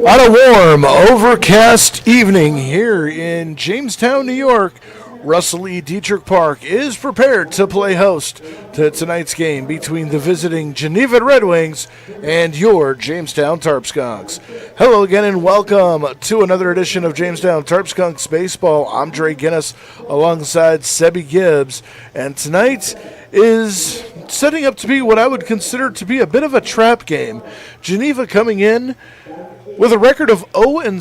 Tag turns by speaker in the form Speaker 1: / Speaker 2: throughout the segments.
Speaker 1: On a warm, overcast evening here in Jamestown, New York, Russell E. Detrick Park is prepared to play host to tonight's game between the visiting Geneva Red Wings and your Jamestown Tarp Skunks. Hello again and welcome to another edition of Jamestown Tarp Skunks Baseball. I'm Dre Guinness alongside Sebi Gibbs, and tonight is setting up to be what I would consider to be a bit of a trap game. Geneva coming in with a record of 0-6,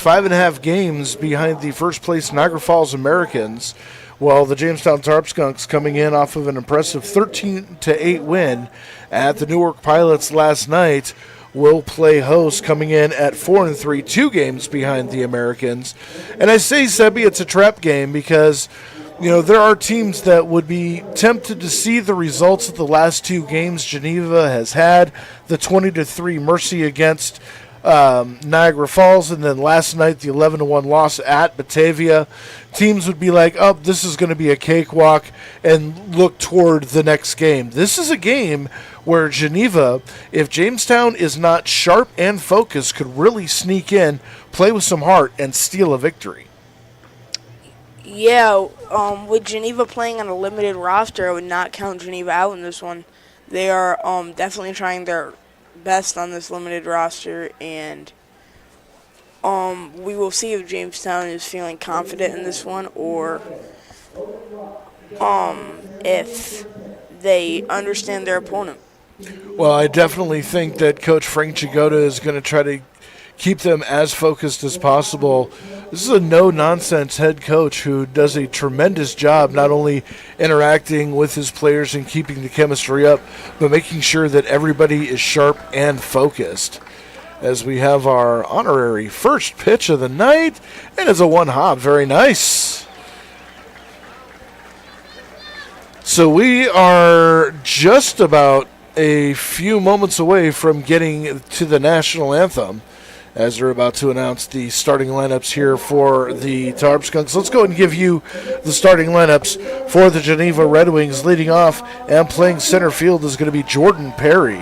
Speaker 1: 5.5 games behind the first place Niagara Falls Americans, while the Jamestown Tarp Skunks coming in off of an impressive 13-8 win at the Newark Pilots last night will play host coming in at 4-3, 2 games behind the Americans. And I say, Sebi, it's a trap game because there are teams that would be tempted to see the results of the last 2 games Geneva has had, the 20-3 mercy against Niagara Falls, and then last night the 11-1 loss at Batavia. Teams would be like, oh, this is going to be a cakewalk, and look toward the next game. This is a game where Geneva, if Jamestown is not sharp and focused, could really sneak in, play with some heart, and steal a victory.
Speaker 2: Yeah, with Geneva playing on a limited roster, I would not count Geneva out in this one. They are definitely trying their best on this limited roster, and we will see if Jamestown is feeling confident in this one or if they understand their opponent.
Speaker 1: Well, I definitely think that Coach Frank Chigoda is going to try to keep them as focused as possible. This is a no-nonsense head coach who does a tremendous job not only interacting with his players and keeping the chemistry up, but making sure that everybody is sharp and focused. As we have our honorary first pitch of the night, and it's a one-hop. Very nice. So we are just about a few moments away from getting to the national anthem, as they're about to announce the starting lineups here for the Tarp Skunks. Let's go ahead and give you the starting lineups for the Geneva Red Wings. Leading off and playing center field is going to be Jordan Perry.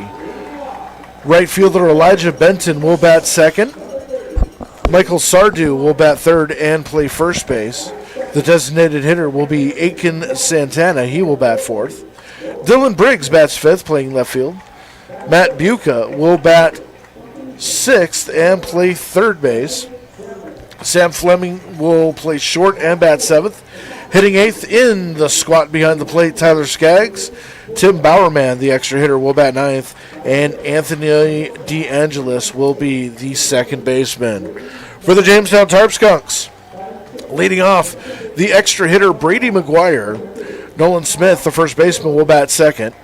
Speaker 1: Right fielder Elijah Benton will bat second. Michael Sardu will bat third and play first base. The designated hitter will be Aiken Santana. He will bat fourth. Dylan Briggs bats fifth, playing left field. Matt Buca will bat sixth and play third base. Sam Fleming will play short and bat seventh. Hitting eighth in the squat behind the plate, Tyler Skaggs. Tim Bowerman, the extra hitter, will bat ninth. And Anthony DeAngelis will be the second baseman. For the Jamestown Tarp Skunks, leading off, the extra hitter, Brady McGuire. Nolan Smith, the first baseman, will bat second.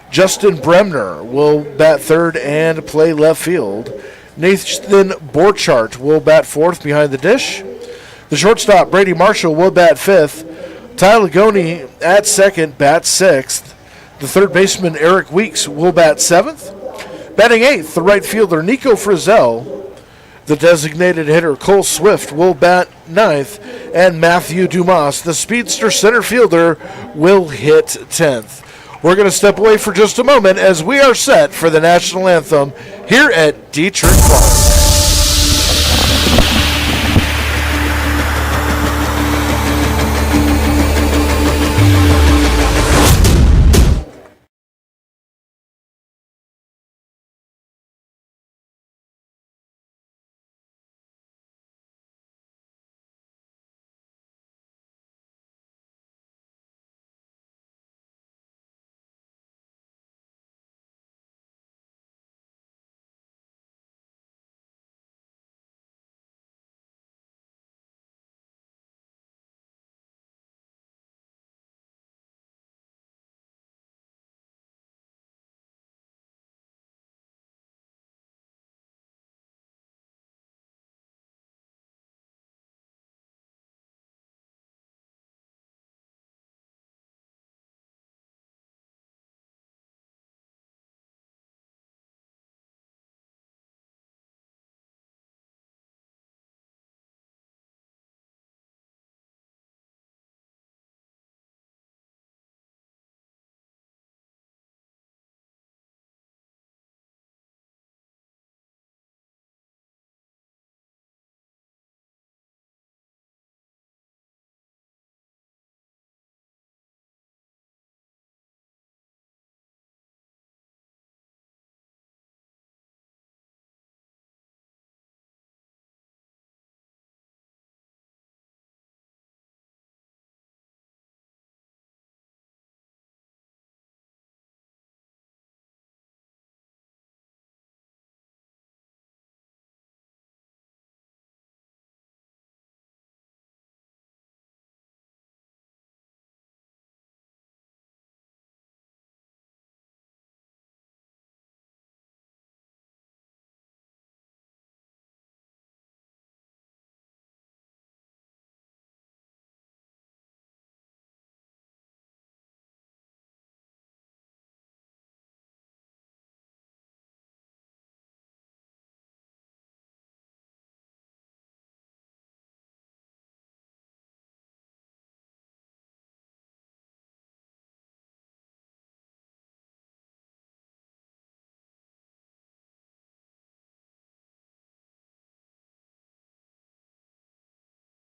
Speaker 1: Justin Bremner will bat third and play left field. Nathan Borchardt will bat fourth behind the dish. The shortstop, Brady Marshall, will bat fifth. Ty Lagoni at second, bats sixth. The third baseman, Eric Weeks, will bat seventh. Batting eighth, the right fielder, Nico Frizzell. The designated hitter, Cole Swift, will bat ninth. And Matthew Dumas, the speedster center fielder, will hit 10th. We're going to step away for just a moment as we are set for the national anthem here at Detrick Park.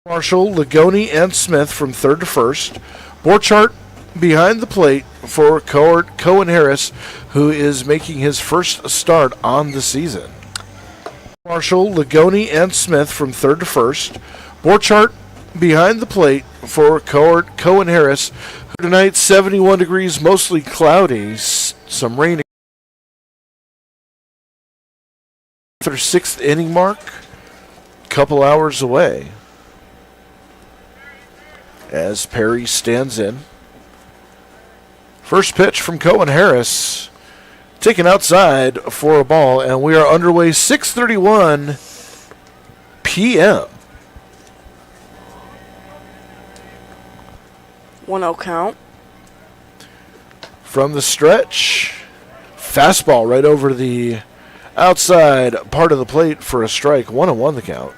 Speaker 1: Marshall, Ligoni, and Smith from third to first. Borchardt behind the plate for Cohen Harris, who is making his first start on the season. Marshall, Ligoni, and Smith from third to first. Borchardt behind the plate for Cohen Harris, who tonight 71 degrees, mostly cloudy, some rain. Their sixth inning mark, couple hours away. As Perry stands in. First pitch from Cohen Harris, taken outside for a ball, and we are underway. 6:31 p.m.
Speaker 2: 1-0 count.
Speaker 1: From the stretch, fastball right over the outside part of the plate for a strike. 1-1 the count.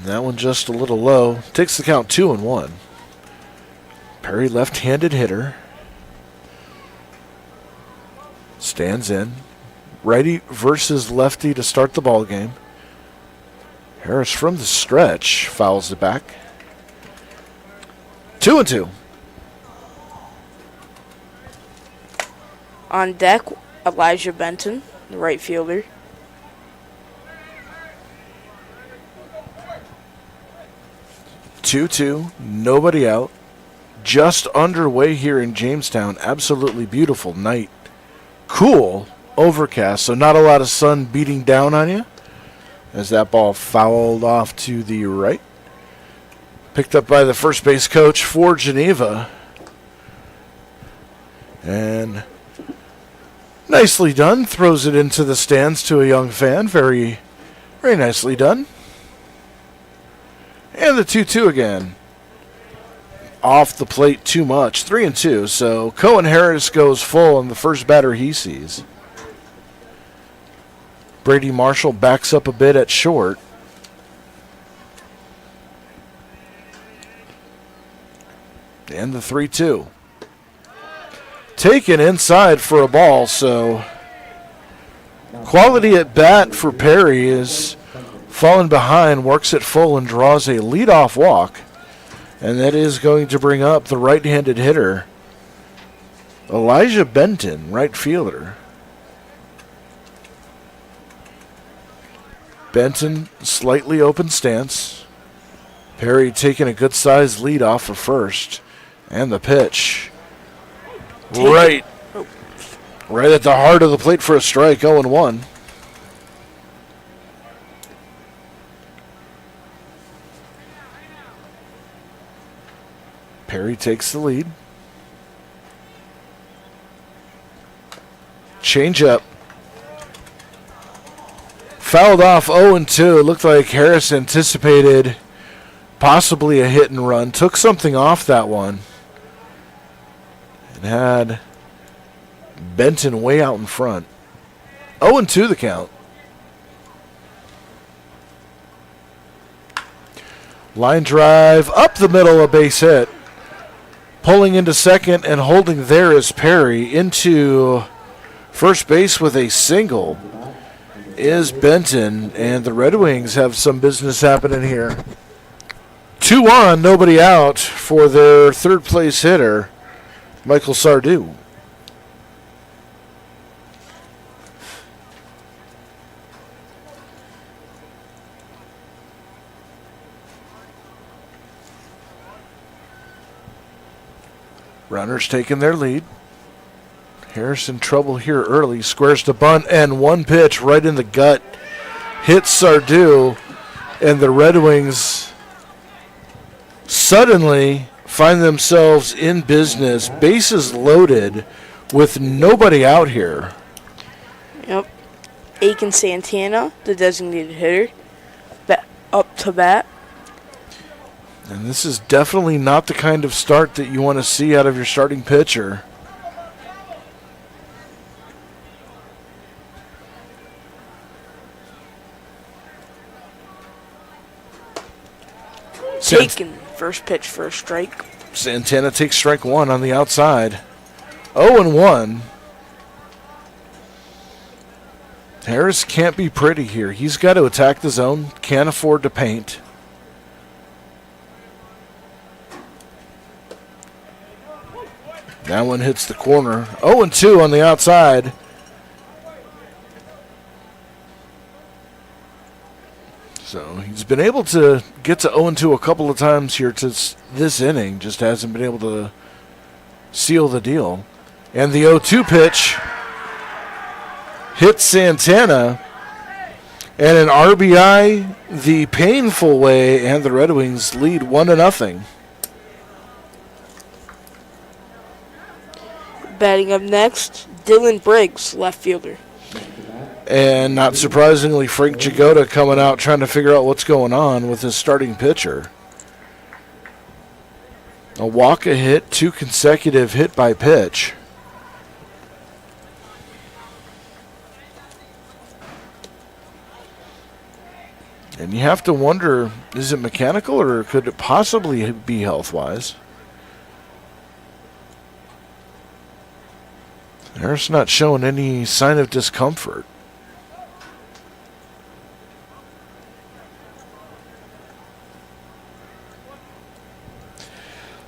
Speaker 1: That one just a little low. Takes the count 2-1. Perry, left-handed hitter. Stands in. Righty versus lefty to start the ball game. Harris from the stretch fouls it back. 2-2.
Speaker 2: On deck, Elijah Benton, the right fielder.
Speaker 1: Two, nobody out. Just underway here in Jamestown. Absolutely beautiful night. Cool, overcast, so not a lot of sun beating down on you. As that ball fouled off to the right. Picked up by the first base coach for Geneva. And nicely done. Throws it into the stands to a young fan. Very, very nicely done. And the 2-2 again. Off the plate too much. 3-2. So Cohen Harris goes full on the first batter he sees. Brady Marshall backs up a bit at short. And the 3-2. Taken inside for a ball, so quality at bat for Perry is falling behind, works it full, and draws a leadoff walk. And that is going to bring up the right-handed hitter, Elijah Benton, right fielder. Benton, slightly open stance. Perry taking a good-sized lead off of first. And the pitch. Right at the heart of the plate for a strike, 0-1. Perry takes the lead. Change up. Fouled off 0-2. It looked like Harris anticipated possibly a hit and run. Took something off that one. And had Benton way out in front. 0-2 the count. Line drive up the middle, a base hit. Pulling into second and holding there is Perry. Into first base with a single is Benton, and the Red Wings have some business happening here. 2 on, nobody out for their third place hitter, Michael Sardu. Runners taking their lead. Harris in trouble here early. Squares to bunt, and one pitch right in the gut hits Sardu, and the Red Wings suddenly find themselves in business. Bases loaded with nobody out here.
Speaker 2: Yep. Aiken Santana, the designated hitter, up to bat.
Speaker 1: And this is definitely not the kind of start that you want to see out of your starting pitcher.
Speaker 2: Taken first pitch for a strike.
Speaker 1: Santana takes strike one on the outside. 0-1. Harris can't be pretty here. He's got to attack the zone. Can't afford to paint. That one hits the corner. 0-2 on the outside. So he's been able to get to 0-2 a couple of times here to this inning. Just hasn't been able to seal the deal. And the 0-2 pitch hits Santana. And an RBI the painful way, and the Red Wings lead 1-0.
Speaker 2: Batting up next, Dylan Briggs, left fielder.
Speaker 1: And not surprisingly, Frank Jagoda coming out trying to figure out what's going on with his starting pitcher. A walk, a hit, 2 consecutive hit by pitch. And you have to wonder, is it mechanical or could it possibly be health-wise? Harris not showing any sign of discomfort.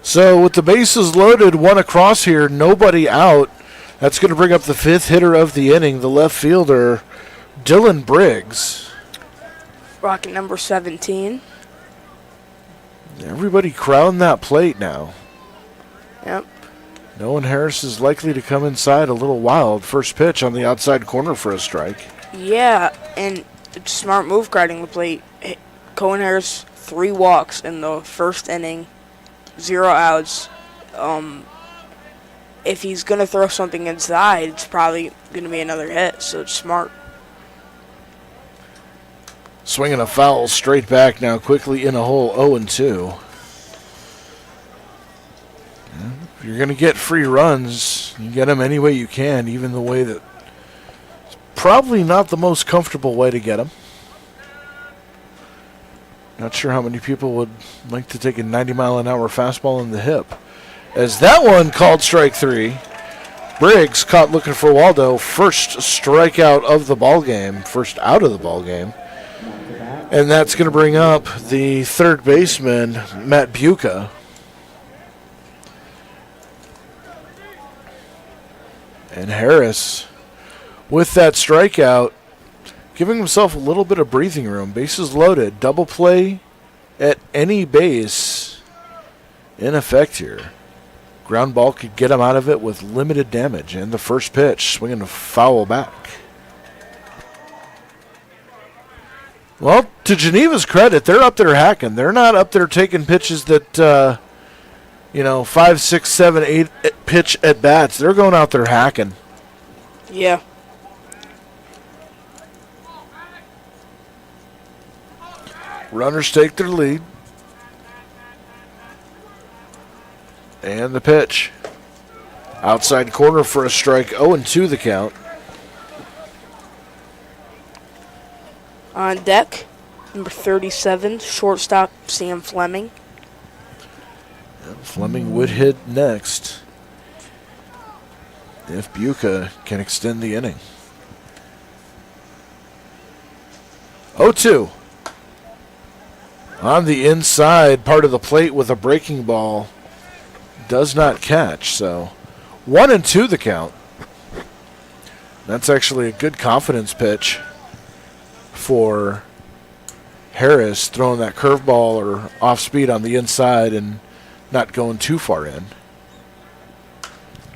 Speaker 1: So with the bases loaded, 1 across here, nobody out. That's going to bring up the 5th hitter of the inning, the left fielder, Dylan Briggs.
Speaker 2: Rocket number 17.
Speaker 1: Everybody crowding that plate now.
Speaker 2: Yep.
Speaker 1: Knowing Harris is likely to come inside a little wild. First pitch on the outside corner for a strike.
Speaker 2: Yeah, and it's a smart move guarding the plate. Cohen Harris, 3 walks in the first inning, 0 outs. If he's going to throw something inside, it's probably going to be another hit, so it's smart.
Speaker 1: Swinging a foul straight back now, quickly in a hole, 0-2. If you're going to get free runs, you get them any way you can, even the way that it's probably not the most comfortable way to get them. Not sure how many people would like to take a 90-mile-an-hour fastball in the hip. As that one called strike 3. Briggs caught looking for Waldo. First strikeout of the ball game, first out of the ball game. And that's going to bring up the third baseman, Matt Buca. And Harris, with that strikeout, giving himself a little bit of breathing room. Bases loaded. Double play at any base in effect here. Ground ball could get him out of it with limited damage. And the first pitch, swinging a foul back. Well, to Geneva's credit, they're up there hacking. They're not up there taking pitches that, 5, 6, 7, 8 pitch at bats. They're going out there hacking.
Speaker 2: Yeah.
Speaker 1: Runners take their lead. And the pitch. Outside corner for a strike. 0-2 the count.
Speaker 2: On deck, number 37, shortstop Sam Fleming.
Speaker 1: Fleming would hit next if Buca can extend the inning. 0-2. On the inside part of the plate with a breaking ball. Does not catch, so 1-2 the count. That's actually a good confidence pitch for Harris, throwing that curveball or off speed on the inside and not going too far in.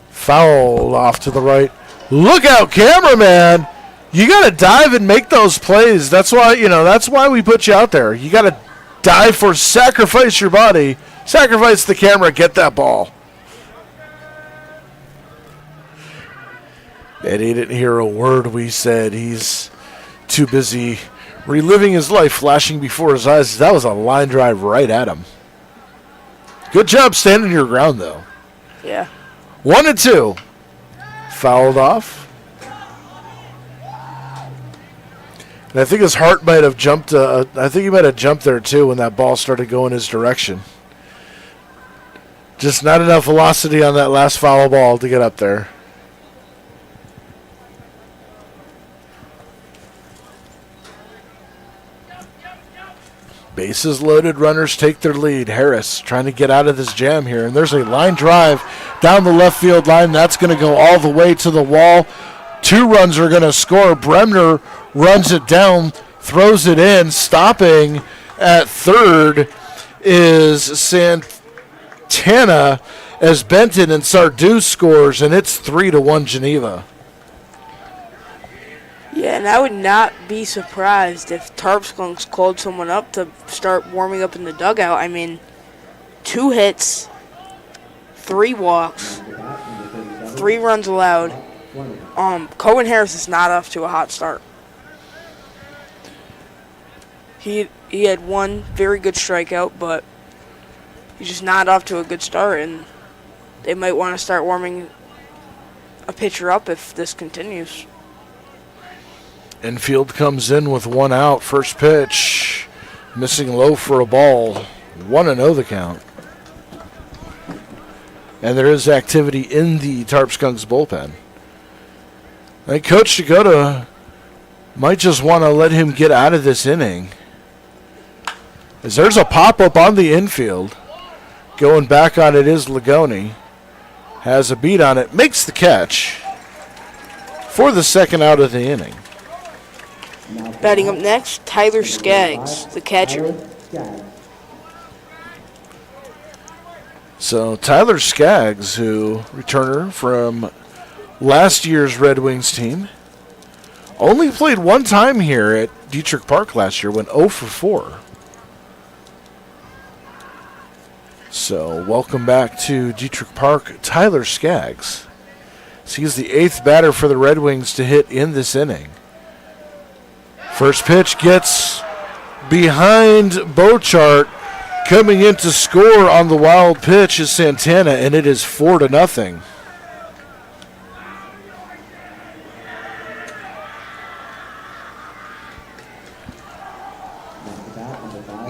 Speaker 1: Foul off to the right. Look out, cameraman! You got to dive and make those plays. That's why we put you out there. You got to dive for, sacrifice your body, sacrifice the camera, get that ball. And he didn't hear a word we said. He's too busy reliving his life, flashing before his eyes. That was a line drive right at him. Good job standing your ground, though.
Speaker 2: Yeah.
Speaker 1: 1-2. Fouled off. And I think his heart might have jumped. I think he might have jumped there, too, when that ball started going his direction. Just not enough velocity on that last foul ball to get up there. Bases loaded, runners take their lead. Harris trying to get out of this jam here. And there's a line drive down the left field line. That's going to go all the way to the wall. 2 runs are going to score. Bremner runs it down, throws it in. Stopping at third is Santana as Benton and Sardu scores, and it's 3-1 Geneva.
Speaker 2: Yeah, and I would not be surprised if Tarp Skunks called someone up to start warming up in the dugout. I mean, 2 hits, 3 walks, 3 runs allowed. Cohen Harris is not off to a hot start. He had 1 very good strikeout, but he's just not off to a good start, and they might want to start warming a pitcher up if this continues.
Speaker 1: Infield comes in with 1 out. First pitch, missing low for a ball. 1-0 the count. And there is activity in the Tarp Skunks bullpen. I think Coach Shigota might just want to let him get out of this inning. As there's a pop-up on the infield. Going back on it is Lagoni. Has a beat on it, makes the catch for the second out of the inning.
Speaker 2: Batting up next, Tyler Skaggs, the catcher.
Speaker 1: So Tyler Skaggs, who returner from last year's Red Wings team, only played 1 time here at Detrick Park last year, went 0 for 4. So welcome back to Detrick Park, Tyler Skaggs. So he's the 8th batter for the Red Wings to hit in this inning. First pitch gets behind Beauchart. Coming in to score on the wild pitch is Santana, and it is 4-0.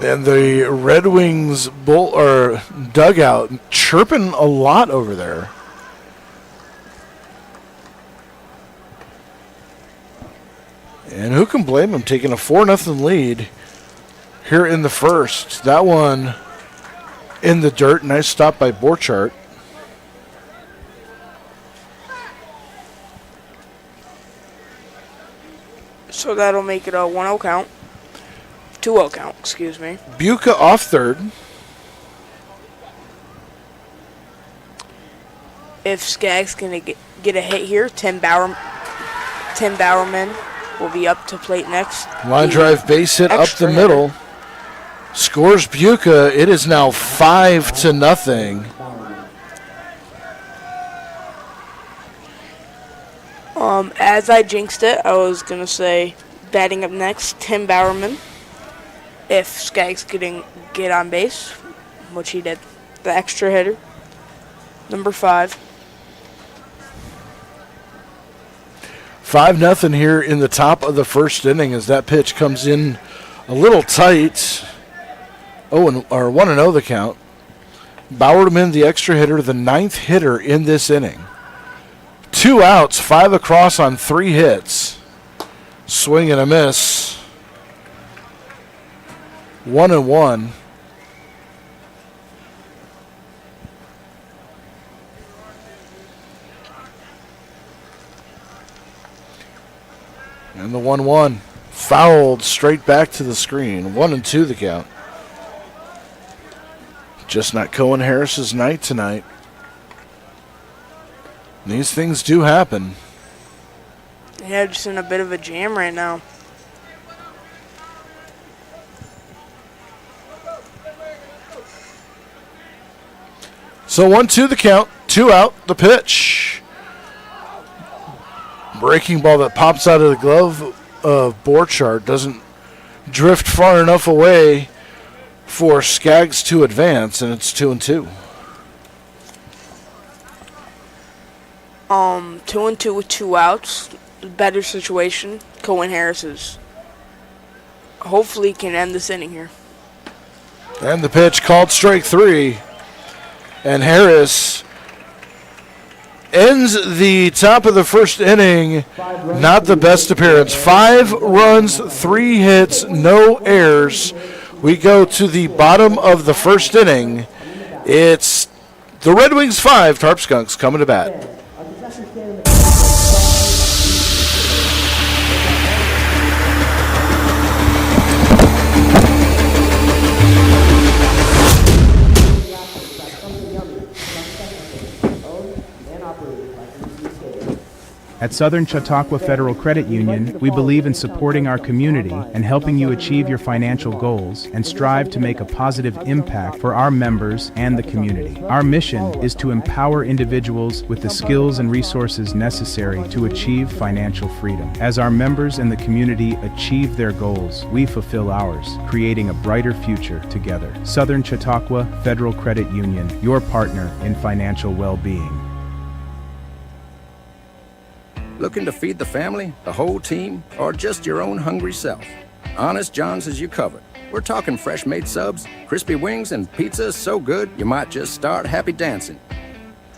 Speaker 1: And the Red Wings dugout chirping a lot over there. And who can blame him taking a 4-0 lead here in the first. That one in the dirt. Nice stop by Borchardt.
Speaker 2: So that'll make it a 1-0 count. 2-0 count, excuse me.
Speaker 1: Buca off third.
Speaker 2: If Skaggs can get a hit here, Tim Bowerman will be up to plate next.
Speaker 1: Line drive base hit up the middle. Scores Buca. It is now 5-0.
Speaker 2: As I jinxed it, I was going to say batting up next, Tim Bowerman. If Skaggs get on base, which he did. The extra hitter, number 5.
Speaker 1: 5-0 here in the top of the first inning as that pitch comes in a little tight. 1-0 the count. Bowerman, the extra hitter, the 9th hitter in this inning. 2 outs, 5 across on 3 hits. Swing and a miss. 1-1. And the 1-1 fouled straight back to the screen. 1-2 the count. Just not Cohen Harris's night tonight. These things do happen.
Speaker 2: Yeah, just in a bit of a jam right now.
Speaker 1: So 1-2 the count, 2 out, the pitch. Breaking ball that pops out of the glove of Borchardt doesn't drift far enough away for Skaggs to advance, and it's 2-2.
Speaker 2: 2-2 with 2 outs. Better situation. Cohen Harris's. Hopefully can end this inning here.
Speaker 1: And the pitch called strike 3. And Harris ends the top of the first inning. Not the best appearance. 5 runs, 3 hits, no errors We go to the bottom of the first inning. It's the Red Wings 5, Tarp Skunks coming to bat.
Speaker 3: At Southern Chautauqua Federal Credit Union, we believe in supporting our community and helping you achieve your financial goals and strive to make a positive impact for our members and the community. Our mission is to empower individuals with the skills and resources necessary to achieve financial freedom. As our members and the community achieve their goals, we fulfill ours, creating a brighter future together. Southern Chautauqua Federal Credit Union, your partner in financial well-being.
Speaker 4: Looking to feed the family, the whole team, or just your own hungry self? Honest John's has you covered. We're talking fresh-made subs, crispy wings, and pizza so good you might just start happy dancing.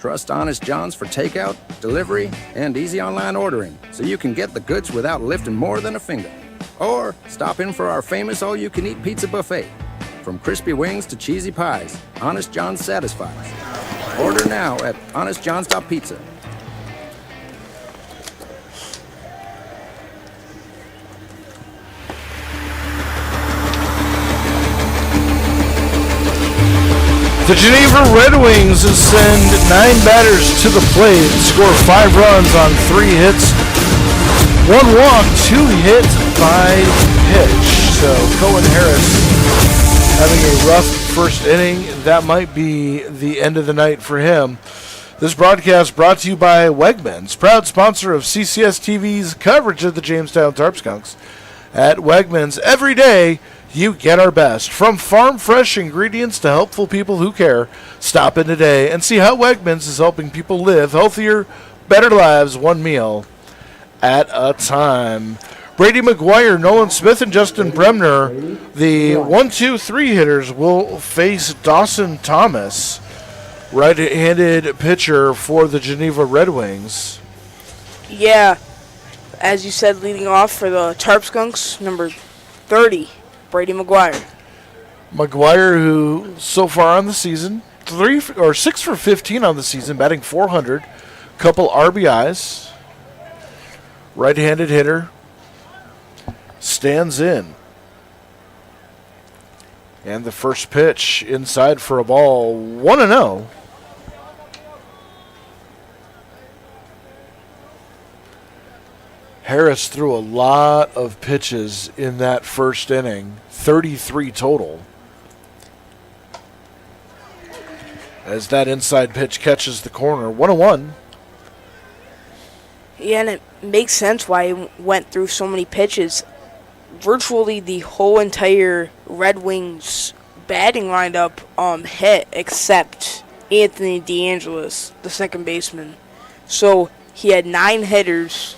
Speaker 4: Trust Honest John's for takeout, delivery, and easy online ordering, so you can get the goods without lifting more than a finger. Or stop in for our famous all-you-can-eat pizza buffet. From crispy wings to cheesy pies, Honest John's satisfies. Order now at honestjohns.pizza.
Speaker 1: The Geneva Red Wings send 9 batters to the plate, score 5 runs on 3 hits, 1 walk, 2 hit by pitch. So Cohen Harris having a rough first inning. That might be the end of the night for him. This broadcast brought to you by Wegmans, proud sponsor of CCS-TV's coverage of the Jamestown Tarp Skunks. At Wegmans, every day, you get our best. From farm fresh ingredients to helpful people who care, stop in today and see how Wegmans is helping people live healthier, better lives, one meal at a time. Brady McGuire, Nolan Smith, and Justin Bremner, the 1-2-3 hitters, will face Dawson Thomas, right-handed pitcher for the Geneva Red Wings.
Speaker 2: Yeah, as you said, leading off for the Tarp Skunks, number 30. Brady McGuire.
Speaker 1: McGuire, who so far on the season, 6 for 15 on the season, batting .400, couple RBIs, right-handed hitter, stands in. And the first pitch inside for a ball, 1-0. Harris threw a lot of pitches in that first inning, 33 total. As that inside pitch catches the corner, 1-1.
Speaker 2: Yeah, and it makes sense why he went through so many pitches. Virtually the whole entire Red Wings batting lineup hit except Anthony DeAngelis, the second baseman. So he had 9 hitters.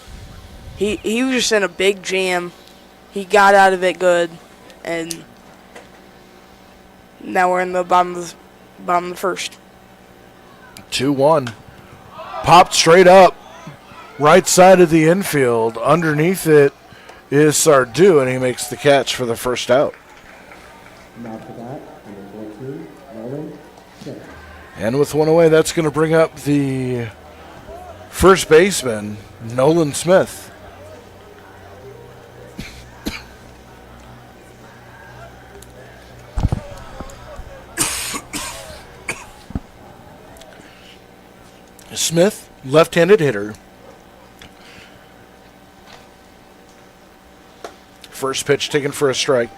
Speaker 2: He was just in a big jam. He got out of it good, and now we're in the bottom of the first.
Speaker 1: 2-1. Popped straight up, right side of the infield. Underneath it is Sardu, and he makes the catch for the first out. And with 1 away, that's going to bring up the first baseman, Nolan Smith. Smith, left-handed hitter. First pitch taken for a strike.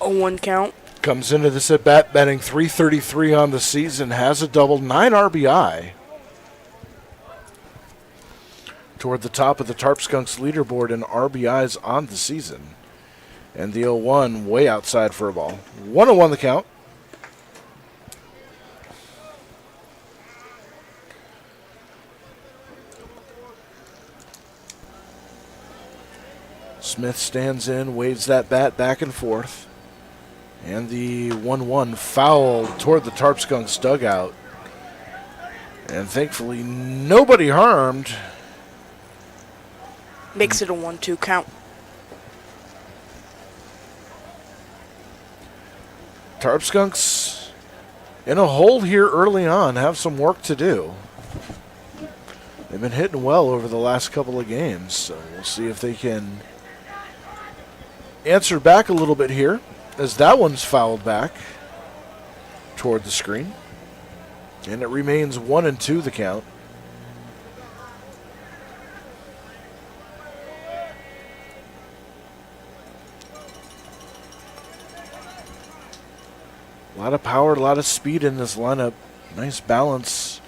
Speaker 2: A 1 count.
Speaker 1: Comes into this at-bat batting .333 on the season. Has a double, 9 RBI. Toward the top of the Tarp Skunks leaderboard in RBIs on the season. And the 0-1 way outside for a ball. 1-1 the count. Smith stands in, waves that bat back and forth. And the 1-1 foul toward the Tarp Skunks dugout. And thankfully, nobody harmed.
Speaker 2: Makes it a 1-2 count.
Speaker 1: Tarp Skunks in a hole here early on, have some work to do. They've been hitting well over the last couple of games, so we'll see if they can answer back a little bit here, as that one's fouled back toward the screen. And it remains 1-2 the count. A lot of power, a lot of speed in this lineup. Nice balance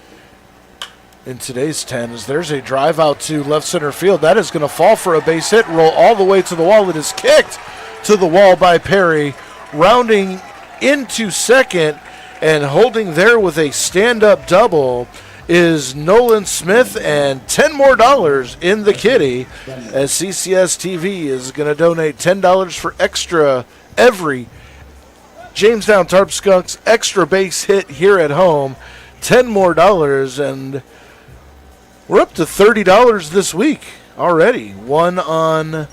Speaker 1: in today's 10s. There's a drive out to left center field. That is going to fall for a base hit, roll all the way to the wall. It is kicked to the wall by Perry, rounding into second and holding there with a stand-up double is Nolan Smith, and $10 more in the kitty, as CCS-TV is going to donate $10 for extra every Jamestown Tarp Skunks extra base hit here at home. $10 more, and we're up to $30 this week already. One on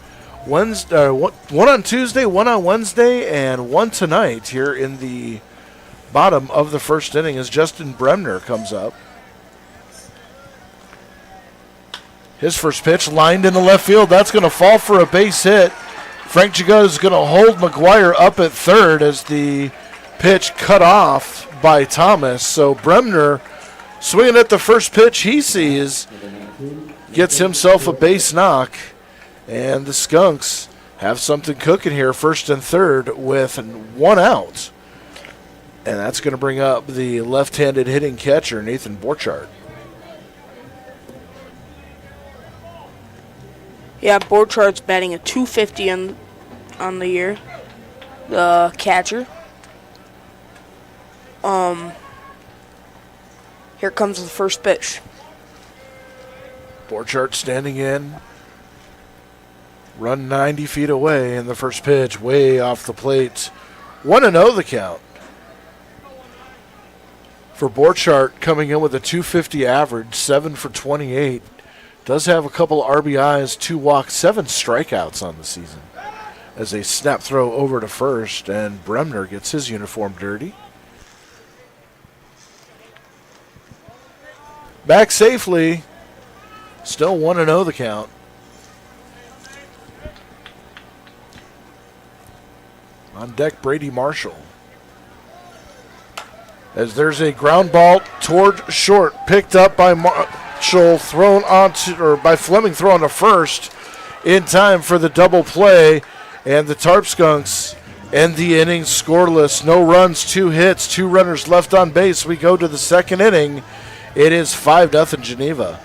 Speaker 1: Wednesday, one on Tuesday, one on Wednesday, and one tonight here in the bottom of the first inning as Justin Bremner comes up. His first pitch lined into left field. That's going to fall for a base hit. Frank Jagoda is going to hold McGuire up at third as the pitch cut off by Thomas. So Bremner swinging at the first pitch he sees, gets himself a base knock, and the Skunks have something cooking here, first and third with one out. And that's going to bring up the left-handed hitting catcher, Nathan Borchardt.
Speaker 2: Yeah, Borchardt's batting a .250 on the year. The catcher. Here comes the first pitch.
Speaker 1: Borchardt standing in. Run 90 feet away, and the first pitch way off the plate. 1-0 the count. For Borchardt, coming in with a .250 average, 7 for 28. Does have a couple RBIs, 2 walks, 7 strikeouts on the season. As a snap throw over to first, and Bremner gets his uniform dirty. Back safely. Still 1-0 the count. On deck, Brady Marshall. As there's a ground ball toward short, picked up by Marshall, thrown onto, or by Fleming, thrown to first in time for the double play, and the Tarp Skunks end the inning scoreless. No runs, 2 hits, 2 runners left on base. We go to the second inning. It is 5-0 Geneva.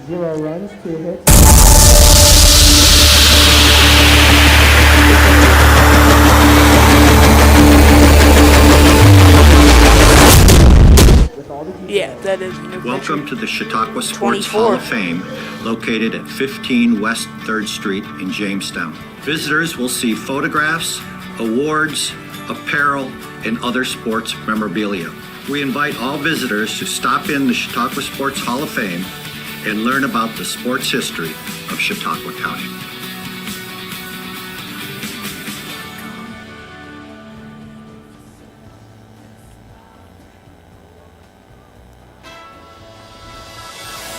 Speaker 5: 0 runs, 2 hits.
Speaker 2: Yeah, that is new.
Speaker 6: Welcome to the Chautauqua Sports Hall of Fame, located at 15 West 3rd Street in Jamestown. Visitors will see photographs, awards, apparel, and other sports memorabilia. We invite all visitors to stop in the Chautauqua Sports Hall of Fame and learn about the sports history of Chautauqua County.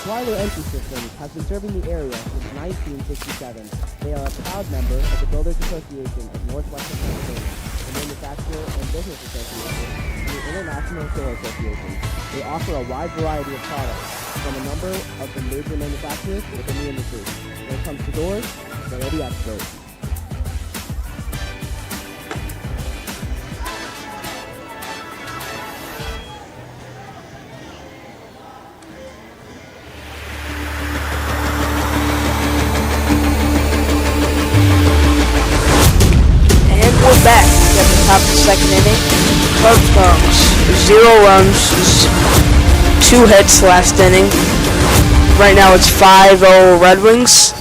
Speaker 5: Slider Entry Systems has been serving the area since 1967. They are a proud member of the Builders Association of Northwestern Pennsylvania, the Manufacturer and Business Association, and the International Solar Association. They offer a wide variety of products from a number of the major manufacturers within the industry. When it comes to doors, they are the experts.
Speaker 2: Back at the top of the second inning. Tarp Skunks, 0 runs, 2 hits last inning. Right now it's 5-0 Red Wings.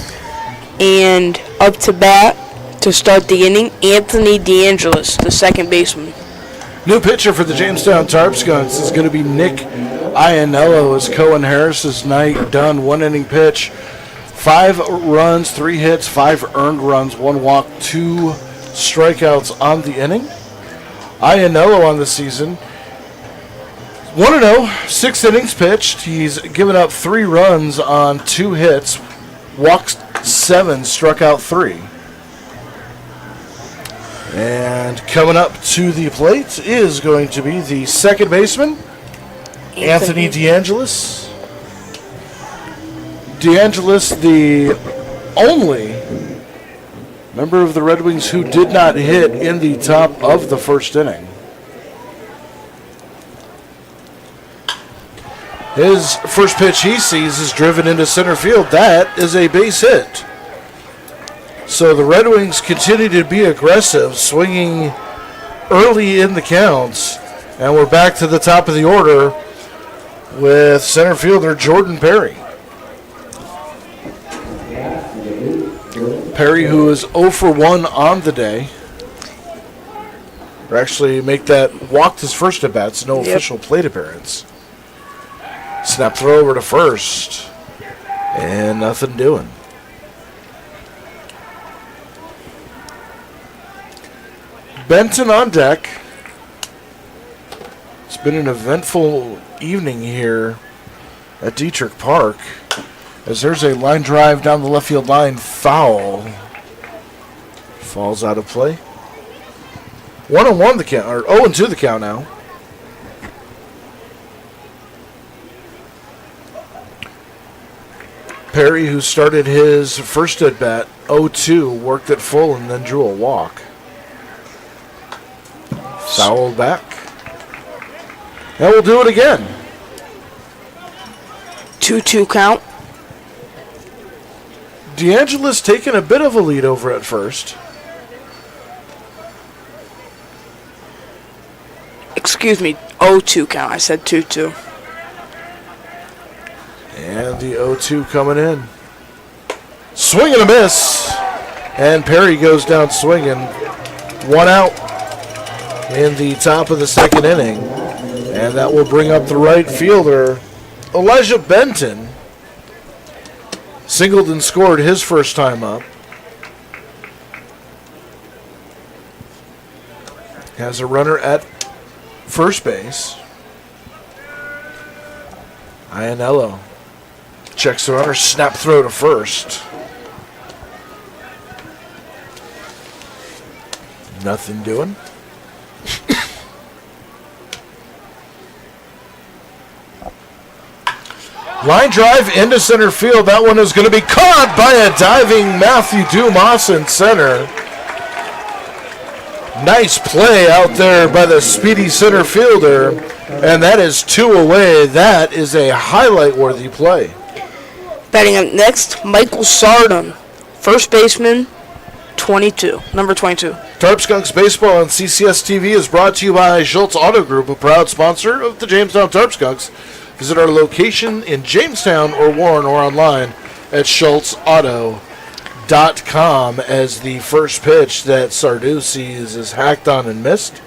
Speaker 2: And up to bat to start the inning, Anthony DeAngelis, the second baseman.
Speaker 1: New pitcher for the Jamestown Tarp Skunks is going to be Nick Iannello, as Cohen Harris's night done. 1 inning pitch 5 runs, 3 hits, 5 earned runs, 1 walk, 2 strikeouts on the inning. Iannello on the season, 1-0, 6 innings pitched. He's given up 3 runs on 2 hits, walked 7, struck out 3. And coming up to the plate is going to be the second baseman, Anthony DeAngelis. DeAngelis, the only member of the Red Wings who did not hit in the top of the first inning. His first pitch he sees is driven into center field. That is a base hit. So the Red Wings continue to be aggressive, swinging early in the counts. And we're back to the top of the order with center fielder Jordan Perry. Perry, who is 0 for 1 on the day. Or actually walked his first at bats, no official plate appearance. Snap throw over to first. And nothing doing. Benton on deck. It's been an eventful evening here at Detrick Park, as there's a line drive down the left field line, foul. Falls out of play. 1-1 the count, or 0-2 the count now. Perry, who started his first at bat 0-2, worked it full and then drew a walk. Fouled back. And we'll do it again.
Speaker 2: 2-2 count.
Speaker 1: DeAngelis taking a bit of a lead over at first.
Speaker 2: Excuse me, 0-2 count. I said 2-2.
Speaker 1: And the 0-2 coming in. Swing and a miss. And Perry goes down swinging. 1 out in the top of the second inning. And that will bring up the right fielder, Elijah Benton. Singled and scored his first time up. Has a runner at first base. Iannello checks the runner, snap throw to first. Nothing doing. Line drive into center field. That one is going to be caught by a diving Matthew Dumas in center. Nice play out there by the speedy center fielder. And that is 2 away. That is a highlight-worthy play.
Speaker 2: Batting up next, Michael Sardum, first baseman, 22, number 22.
Speaker 1: Tarp Skunks Baseball on CCS-TV is brought to you by Schultz Auto Group, a proud sponsor of the Jamestown Tarp Skunks. Visit our location in Jamestown or Warren or online at schultzauto.com as the first pitch that Sardu sees is hacked on and missed.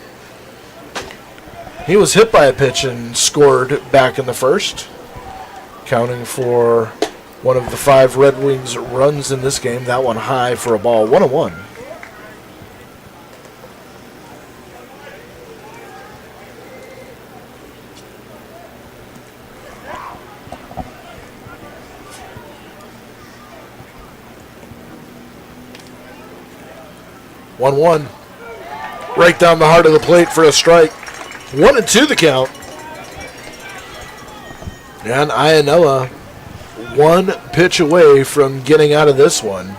Speaker 1: He was hit by a pitch and scored back in the first, counting for one of the 5 Red Wings runs in this game. That one high for a ball, 1-1. Right down the heart of the plate for a strike. 1-2 the count. And Iannello 1 pitch away from getting out of this one.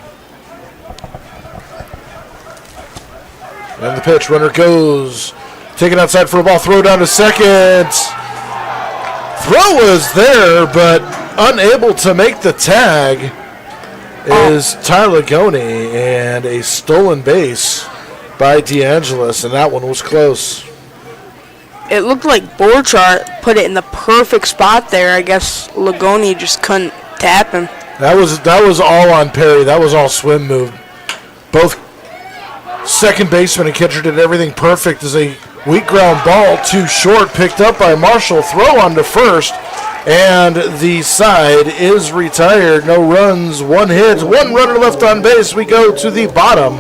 Speaker 1: And the pitch, runner goes. Taken outside for a ball, throw down to second. Throw was there, but unable to make the tag is Tyler Goney, and a stolen base by DeAngelis, and that one was close.
Speaker 2: It looked like Borchardt put it in the perfect spot there. I guess Lagoni just couldn't tap him.
Speaker 1: That was all on Perry. That was all swim move. Both second baseman and catcher did everything perfect as they Weak ground ball, too short, picked up by Marshall. Throw on to first, and the side is retired. No runs, one hit, one runner left on base. We go to the bottom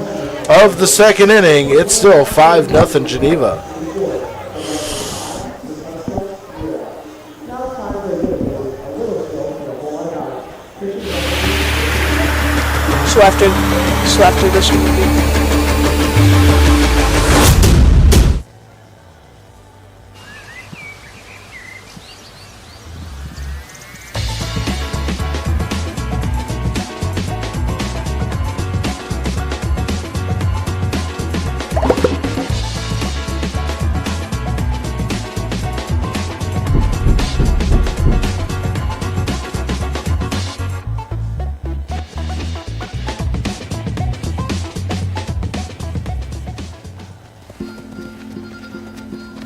Speaker 1: of the second inning. It's still 5-0 Geneva.
Speaker 2: So after this movie.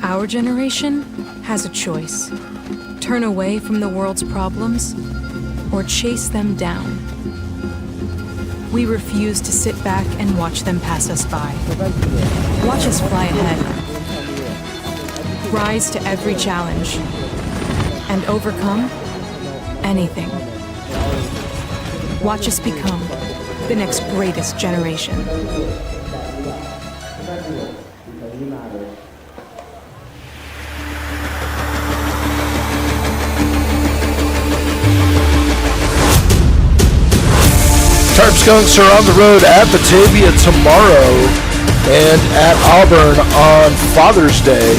Speaker 7: Our generation has a choice. Turn away from the world's problems or chase them down. We refuse to sit back and watch them pass us by. Watch us fly ahead. Rise to every challenge and overcome anything. Watch us become the next greatest generation.
Speaker 1: Tarp Skunks are on the road at Batavia tomorrow and at Auburn on Father's Day.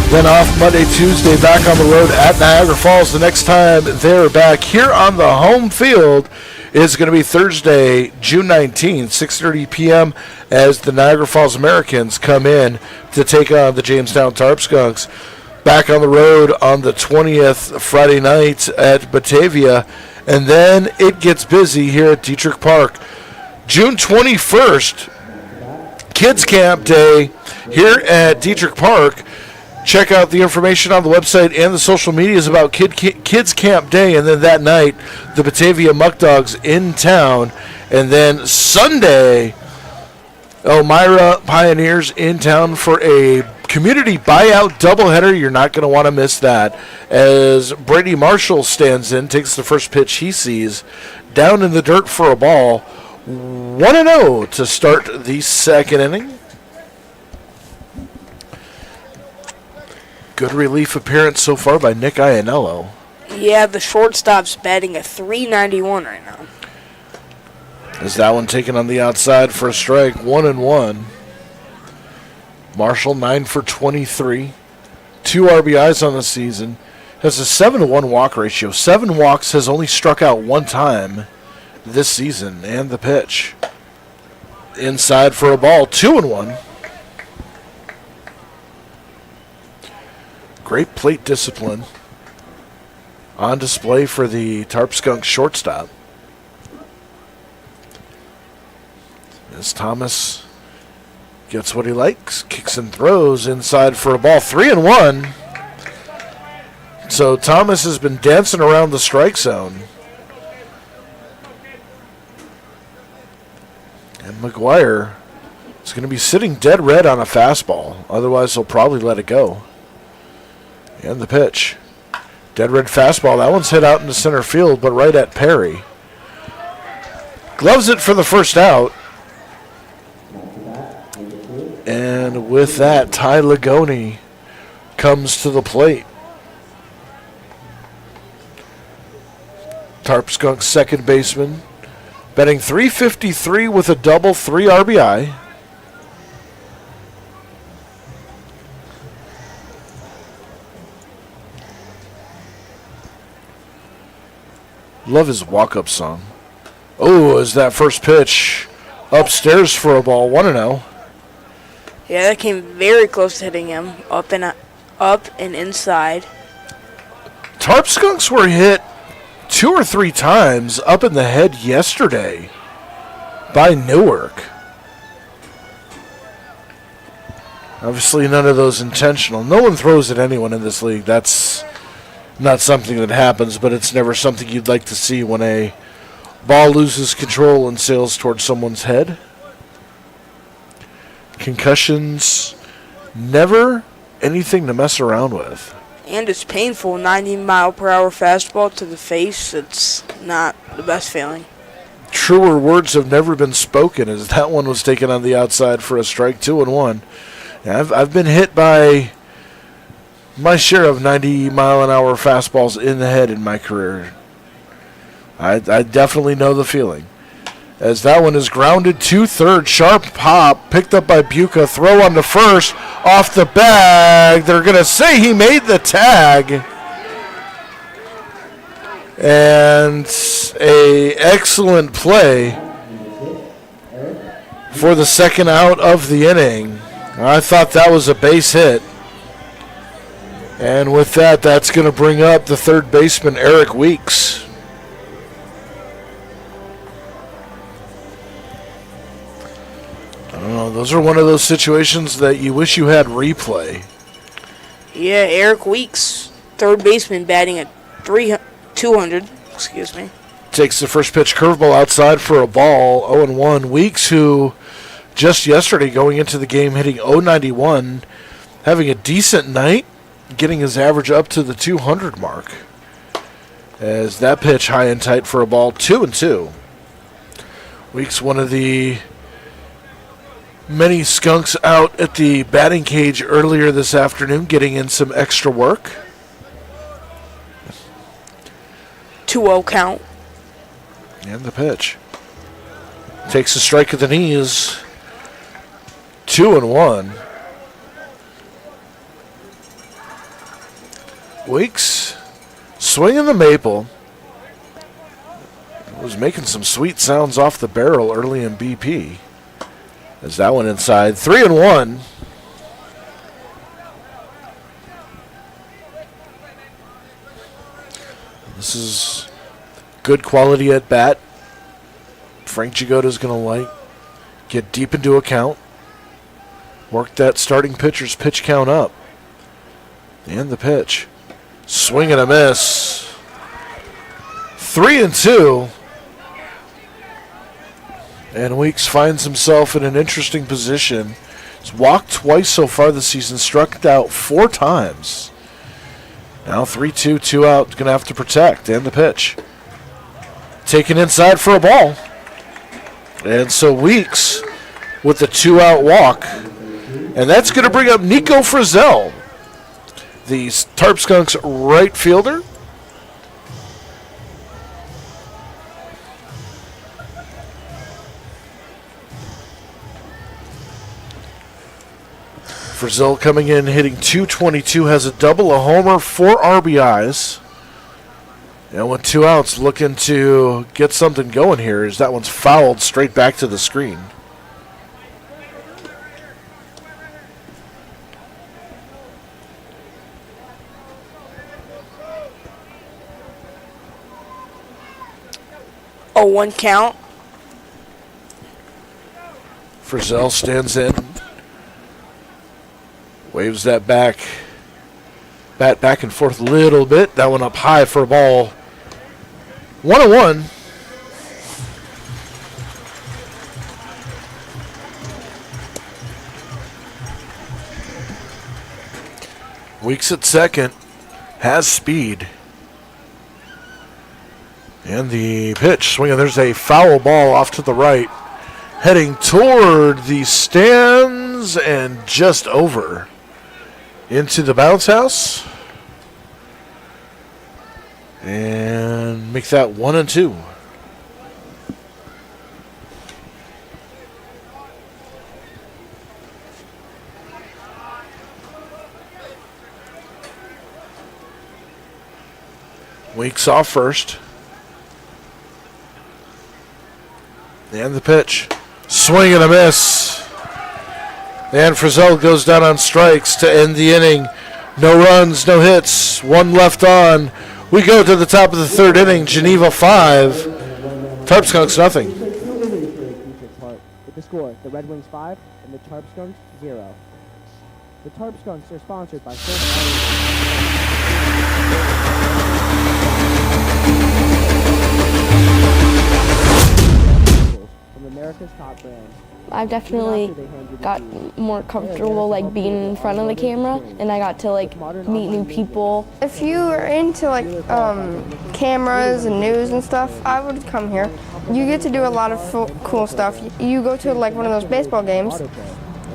Speaker 1: Then off Monday, Tuesday, back on the road at Niagara Falls. The next time they're back here on the home field is going to be Thursday, June 19th, 6:30 p.m. as the Niagara Falls Americans come in to take on the Jamestown Tarp Skunks. Back on the road on the 20th, Friday night at Batavia. And then it gets busy here at Detrick Park. June 21st, Kids Camp Day here at Detrick Park. Check out the information on the website and the social medias about Kids Camp Day. And then that night, the Batavia Muck Dogs in town. And then Sunday, Elmira Pioneers in town for a community buyout doubleheader. You're not going to want to miss that. As Brady Marshall stands in, takes the first pitch he sees, down in the dirt for a ball. 1-0 to start the second inning. Good relief appearance so far by Nick Iannello.
Speaker 2: Yeah, the shortstop's batting at .391 right now.
Speaker 1: Is that one taken on the outside for a strike? 1-1. Marshall 9 for 23. 2 RBIs on the season. Has a 7-to-1 walk ratio. 7 walks, has only struck out 1 time this season. And the pitch. Inside for a ball. 2-1. Great plate discipline on display for the Tarp Skunks shortstop. As Thomas gets what he likes, kicks and throws inside for a ball. 3-1. So Thomas has been dancing around the strike zone. And McGuire is going to be sitting dead red on a fastball. Otherwise, he'll probably let it go. And the pitch. Dead red fastball. That one's hit out into center field, but right at Perry. Gloves it for the first out. And with that, Ty Lagoni comes to the plate. Tarp Skunks second baseman, batting .353 with a double, 3 RBI. Love his walk-up song. Oh, is that first pitch upstairs for a ball, 1-0.
Speaker 2: Yeah, that came very close to hitting him, up and inside.
Speaker 1: Tarp Skunks were hit 2 or 3 times up in the head yesterday by Newark. Obviously, none of those intentional. No one throws at anyone in this league. That's not something that happens, but it's never something you'd like to see when a ball loses control and sails towards someone's head. Concussions Never anything to mess around with.
Speaker 2: And it's painful. 90-mile-per-hour fastball to the face. It's not the best feeling.
Speaker 1: Truer words have never been spoken as that one was taken on the outside for a strike, 2-1. I've been hit by my share of 90-mile-an-hour fastballs in the head in my career. I definitely know the feeling. As that one is grounded to third. Sharp pop, picked up by Buca. Throw on to first, off the bag. They're going to say he made the tag. And a excellent play for the second out of the inning. I thought that was a base hit. And with that, that's going to bring up the third baseman, Eric Weeks. I don't know. Those are one of those situations that you wish you had replay.
Speaker 2: Yeah, Eric Weeks, third baseman, batting at 200. Excuse me.
Speaker 1: Takes the first pitch curveball outside for a ball, 0-1. Weeks, who just yesterday going into the game hitting .091, having a decent night, getting his average up to the 200 mark. As that pitch high and tight for a ball, 2-2. Weeks, one of the many Skunks out at the batting cage earlier this afternoon, getting in some extra work.
Speaker 2: 2-0 count.
Speaker 1: And the pitch. Takes a strike at the knees. 2-1. Weeks swinging the maple. Was making some sweet sounds off the barrel early in BP. As that one inside. 3-1. This is good quality at bat. Frank Jagoda's going to like. Get deep into a count. Work that starting pitcher's pitch count up. And the pitch. Swing and a miss. 3-2. And Weeks finds himself in an interesting position. He's walked twice so far this season, struck out 4 times. Now 3-2, 2 out, going to have to protect. And the pitch. Taken inside for a ball. And so Weeks with the 2-out walk. And that's going to bring up Nico Frizzell, the Tarp Skunks right fielder. Frizzell coming in hitting .222, has a double, a homer, 4 RBIs. And with 2 outs, looking to get something going here as that one's fouled straight back to the screen.
Speaker 2: Oh, 1 count.
Speaker 1: Frizzell stands in. Waves that back. Bat back and forth a little bit. That one up high for a ball. 1-1. Weeks at second. Has speed. And the pitch. Swinging. There's a foul ball off to the right. Heading toward the stands and just over. Into the bounce house. And make that 1-2. Weeks off first. And the pitch. Swing and a miss. And Frizzell goes down on strikes to end the inning. No runs, no hits, 1 left on. We go to the top of the 3rd inning. Geneva 5, Tarp Skunks nothing.
Speaker 5: With the score, the Red Wings 5 and the Tarp Skunks 0. The Tarp Skunks are sponsored by from from America's top brands.
Speaker 8: I've definitely got more comfortable like being in front of the camera, and I got to like meet new people. If you are into like cameras and news and stuff, I would come here. You get to do a lot of cool stuff. You go to like one of those baseball games,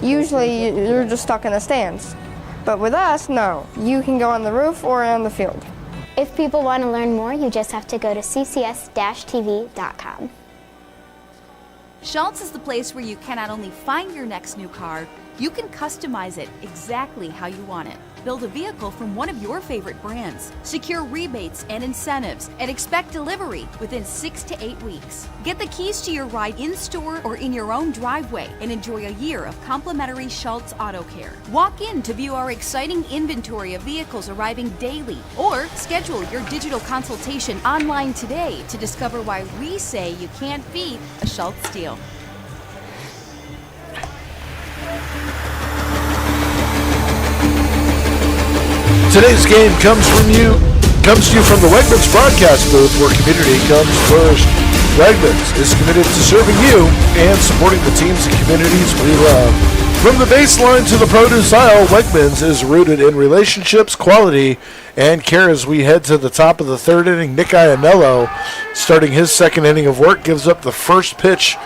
Speaker 8: usually you're just stuck in the stands. But with us, no. You can go on the roof or on the field.
Speaker 9: If people want to learn more, you just have to go to CCS-TV.com.
Speaker 10: Schultz is the place where you can not only find your next new car, you can customize it exactly how you want it. Build a vehicle from one of your favorite brands. Secure rebates and incentives and expect delivery within 6 to 8 weeks. Get the keys to your ride in-store or in your own driveway and enjoy a year of complimentary Schultz Auto Care. Walk in to view our exciting inventory of vehicles arriving daily, or schedule your digital consultation online today to discover why we say you can't beat a Schultz deal.
Speaker 1: Today's game comes to you from the Wegmans broadcast booth, where community comes first. Wegmans is committed to serving you and supporting the teams and communities we love. From the baseline to the produce aisle, Wegmans is rooted in relationships, quality, and care. As we head to the top of the third inning, Nick Iannello, starting his second inning of work, gives up the first pitch.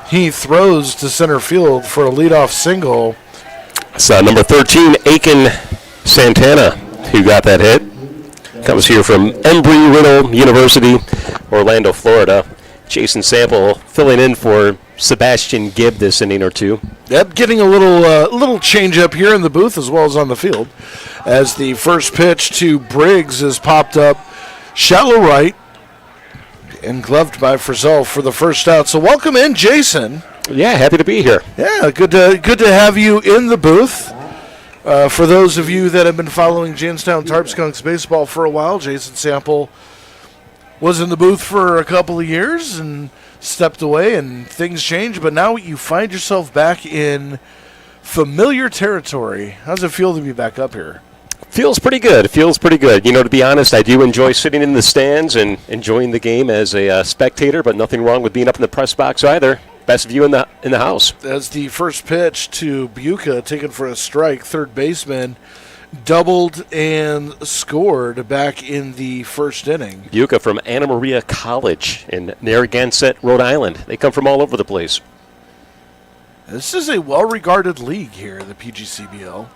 Speaker 1: He throws to center field for a leadoff single.
Speaker 11: It's number 13, Aiken Santana, who got that hit. Comes here from Embry-Riddle University, Orlando, Florida. Jason Sample filling in for Sebastian Gibb this inning or two.
Speaker 1: Yep, getting a little change up here in the booth as well as on the field, as the first pitch to Briggs is popped up shallow right and gloved by Frizzell for the first out. So welcome in, Jason.
Speaker 11: Yeah, happy to be here.
Speaker 1: Yeah, good to have you in the booth. For those of you that have been following Jamestown Tarp Skunks baseball for a while, Jason Sample was in the booth for a couple of years and stepped away, and things changed. But now you find yourself back in familiar territory. How's it feel to be back up here?
Speaker 11: Feels pretty good. You know, to be honest, I do enjoy sitting in the stands and enjoying the game as a spectator, but nothing wrong with being up in the press box either. Best view in the house.
Speaker 1: As the first pitch to Buca, taken for a strike, third baseman doubled and scored back in the first inning.
Speaker 11: Buca from Anna Maria College in Narragansett, Rhode Island. They come from all over the place.
Speaker 1: This is a well-regarded league here, the PGCBL.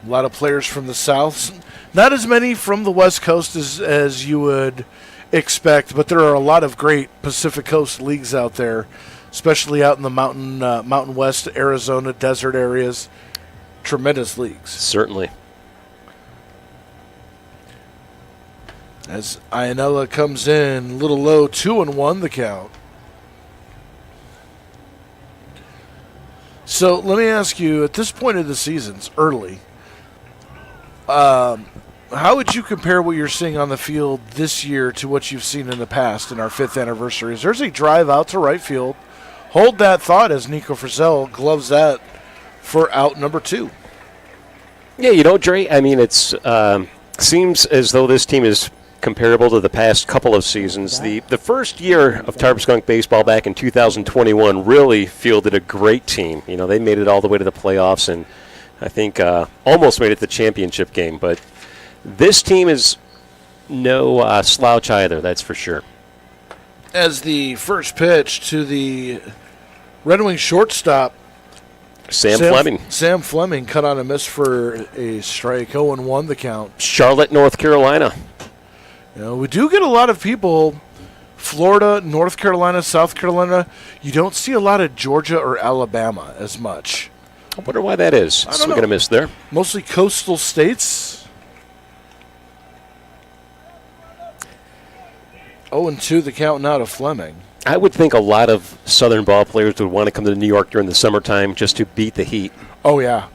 Speaker 1: A lot of players from the South. Not as many from the West Coast as you would expect, but there are a lot of great Pacific Coast leagues out there, especially out in the Mountain West, Arizona, desert areas. Tremendous leagues.
Speaker 11: Certainly.
Speaker 1: As Iannella comes in, a little low, 2-1 the count. So let me ask you, at this point of the season, it's early, how would you compare what you're seeing on the field this year to what you've seen in the past in our 5th anniversary? There's a drive out to right field. Hold that thought as Nico Frizzell gloves that for out number 2.
Speaker 11: Yeah, you know, Dre, I mean, it's seems as though this team is comparable to the past couple of seasons. The first year of Tarp Skunk baseball back in 2021 really fielded a great team. You know, they made it all the way to the playoffs and I think almost made it to the championship game. But this team is no slouch either, that's for sure.
Speaker 1: As the first pitch to the Red Wing shortstop,
Speaker 11: Sam Fleming.
Speaker 1: Sam Fleming cut on a miss for a strike. 0-1 the count.
Speaker 11: Charlotte, North Carolina.
Speaker 1: You know, we do get a lot of people, Florida, North Carolina, South Carolina. You don't see a lot of Georgia or Alabama as much.
Speaker 11: I wonder why that is. So we're going to miss there.
Speaker 1: Mostly coastal states. 0-2 the count now to Fleming.
Speaker 11: I would think a lot of Southern ball players would want to come to New York during the summertime just to beat the heat.
Speaker 1: Oh, yeah.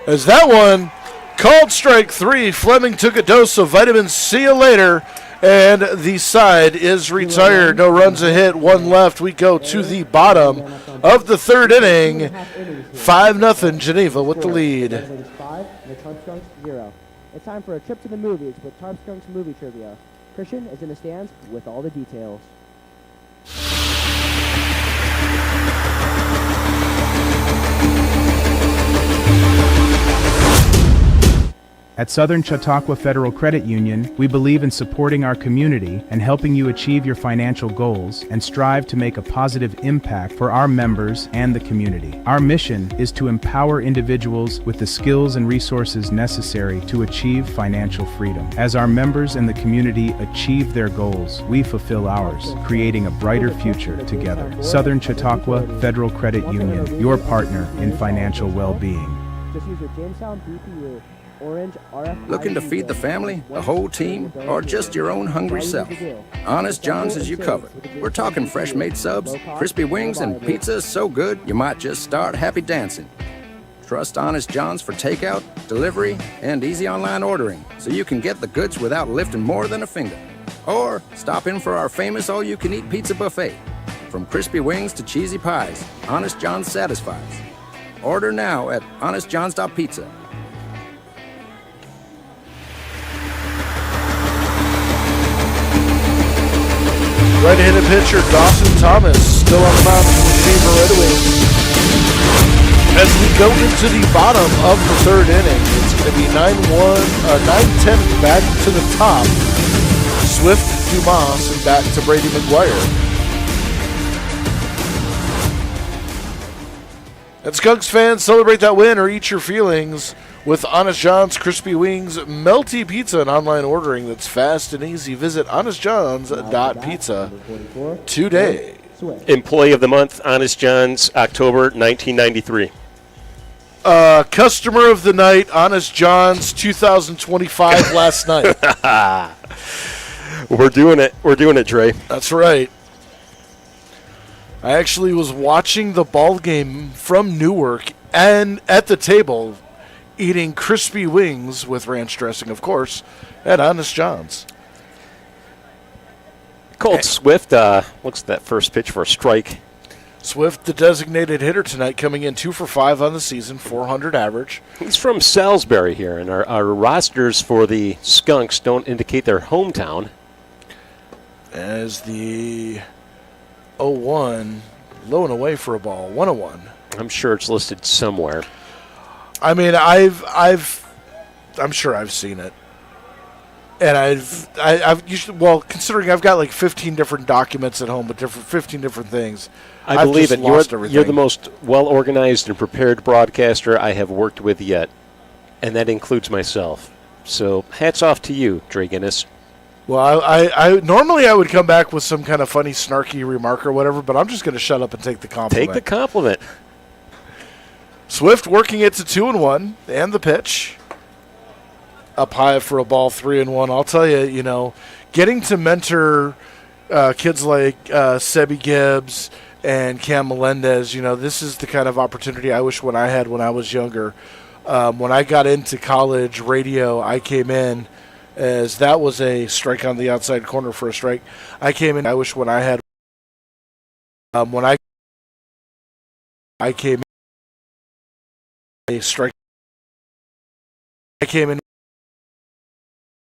Speaker 1: As that one called strike 3, Fleming took a dose of vitamin C. You later, and the side is retired. No runs a hit, 1 left. We go to the bottom of the third inning. 5-0 Geneva with the lead.
Speaker 5: 5, the Tarp Skunks 0. It's time for a trip to the movies with Tarp Skunks movie trivia. Christian is in the stands with all the details.
Speaker 3: At Southern Chautauqua Federal Credit Union, we believe in supporting our community and helping you achieve your financial goals and strive to make a positive impact for our members and the community. Our mission is to empower individuals with the skills and resources necessary to achieve financial freedom. As our members and the community achieve their goals, we fulfill ours, creating a brighter future together. Southern Chautauqua Federal Credit Union, your partner in financial well-being.
Speaker 5: Just use your Jamestown DPU orange RFID.
Speaker 4: Looking to feed the family, the whole team, or just your own hungry self? Honest John's has you covered. We're talking fresh made subs, crispy wings, and pizza so good you might just start happy dancing. Trust Honest John's for takeout, delivery, and easy online ordering so you can get the goods without lifting more than a finger. Or stop in for our famous all-you-can-eat pizza buffet. From crispy wings to cheesy pies, Honest John's satisfies. Order now at honestjohns.pizza.
Speaker 1: Right-handed pitcher Dawson Thomas still on the mound for the Geneva Red Wings. As we go into the bottom of the third inning, it's going to be 9-10 back to the top. Swift, Dumas, and back to Brady McGuire. And Skunks fans, celebrate that win or eat your feelings with Honest John's Crispy Wings Melty Pizza and online ordering that's fast and easy. Visit honestjohns.pizza today.
Speaker 11: Employee of the Month, Honest John's, October 1993.
Speaker 1: Customer of the Night, Honest John's 2025 last night.
Speaker 11: We're doing it. We're doing it, Dre.
Speaker 1: That's right. I actually was watching the ball game from Newark and at the table eating crispy wings with ranch dressing, of course, at Honest John's.
Speaker 11: Colt Swift looks at that first pitch for a strike.
Speaker 1: Swift, the designated hitter tonight, coming in 2 for 5 on the season, 400 average.
Speaker 11: He's from Salisbury here, and our rosters for the Skunks don't indicate their hometown.
Speaker 1: As the 0-1, low and away for a ball, 1-1.
Speaker 11: I'm sure it's listed somewhere.
Speaker 1: I mean, I'm sure I've seen it, and I've usually, well, considering I've got like 15 different documents at home with 15 different things.
Speaker 11: I believe it. You're the most well organized and prepared broadcaster I have worked with yet, and that includes myself. So hats off to you, Dre Guinness.
Speaker 1: Well, I normally I would come back with some kind of funny, snarky remark or whatever, but I'm just going to shut up and take the compliment.
Speaker 11: Take the compliment.
Speaker 1: Swift working it to 2-1, and the pitch. Up high for a ball, 3-1. I'll tell you, getting to mentor kids like Sebi Gibbs and Cam Melendez, this is the kind of opportunity I wish I had when I was younger. When I got into college radio, I came in as that was a strike on the outside corner for a strike. I came in, I wish when I had when I came in a strike. I came in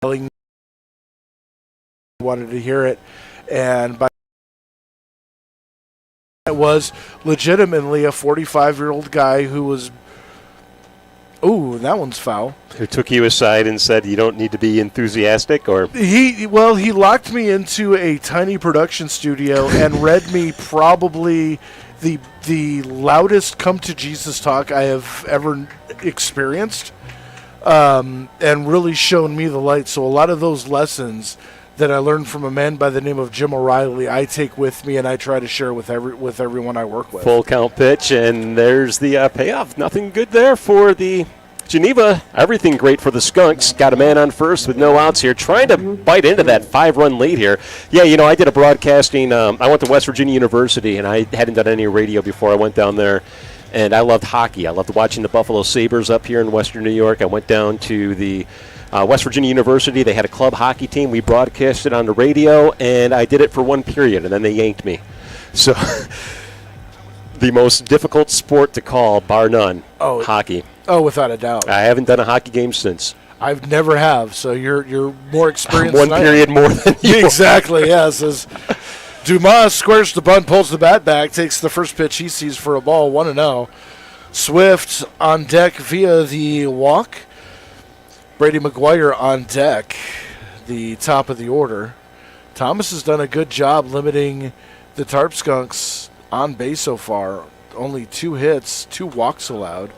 Speaker 1: telling wanted to hear it, and by it was legitimately a 45-year-old guy who was, ooh, that one's foul.
Speaker 11: Who took you aside and said you don't need to be enthusiastic, or
Speaker 1: he locked me into a tiny production studio and read me probably the loudest come to Jesus talk I have ever experienced, and really shown me the light. So a lot of those lessons that I learned from a man by the name of Jim O'Reilly, I take with me and I try to share with everyone I work with.
Speaker 11: Full count pitch, and there's the payoff. Nothing good there for the Geneva. Everything great for the Skunks. Got a man on first with no outs here, trying to bite into that 5-run lead here. Yeah, I did a broadcasting. I went to West Virginia University, and I hadn't done any radio before I went down there. And I loved hockey. I loved watching the Buffalo Sabres up here in Western New York. I went down to the West Virginia University. They had a club hockey team. We broadcasted on the radio, and I did it for one period, and then they yanked me. So the most difficult sport to call, bar none, hockey.
Speaker 1: Oh, without a doubt.
Speaker 11: I haven't done a hockey game since.
Speaker 1: I've never have, so you're more experienced
Speaker 11: one
Speaker 1: than
Speaker 11: period more than you.
Speaker 1: Exactly, yes. As Dumas squares the bunt, pulls the bat back, takes the first pitch he sees for a ball, 1-0. Swift on deck via the walk. Brady McGuire on deck, the top of the order. Thomas has done a good job limiting the Tarp Skunks on base so far. Only 2 hits, 2 walks allowed.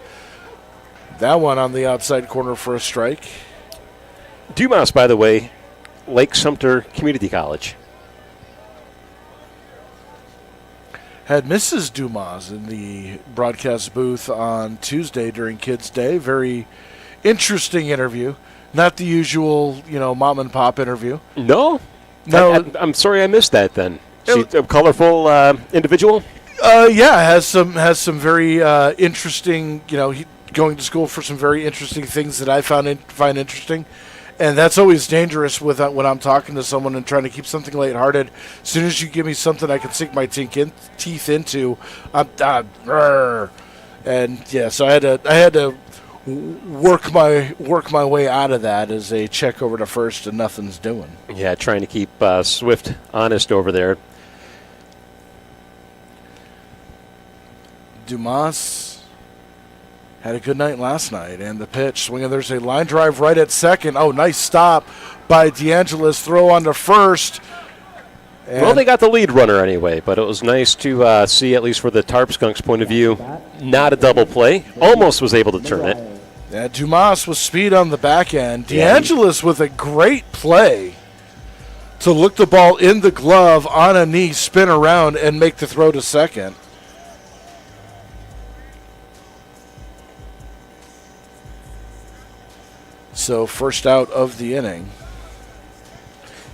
Speaker 1: That one on the outside corner for a strike.
Speaker 11: Dumas, by the way, Lake Sumter Community College.
Speaker 1: Had Mrs. Dumas in the broadcast booth on Tuesday during Kids Day. Very interesting interview. Not the usual, mom and pop interview.
Speaker 11: No? I'm sorry I missed that then. She's a colorful individual?
Speaker 1: Has some very interesting, going to school for some very interesting things that I find interesting. And that's always dangerous when I'm talking to someone and trying to keep something lighthearted. As soon as you give me something I can sink my teeth into, so I had to work my way out of that as a check over to first and nothing's doing.
Speaker 11: Yeah, trying to keep Swift honest over there.
Speaker 1: Dumas had a good night last night, and the pitch swinging. There's a line drive right at second. Oh, nice stop by DeAngelis. Throw on to first.
Speaker 11: Well, they got the lead runner anyway, but it was nice to see, at least for the Tarp Skunks' point of view, not a double play. Almost was able to turn it.
Speaker 1: Yeah, Dumas with speed on the back end. DeAngelis with a great play to look the ball in the glove on a knee, spin around, and make the throw to second. So first out of the inning.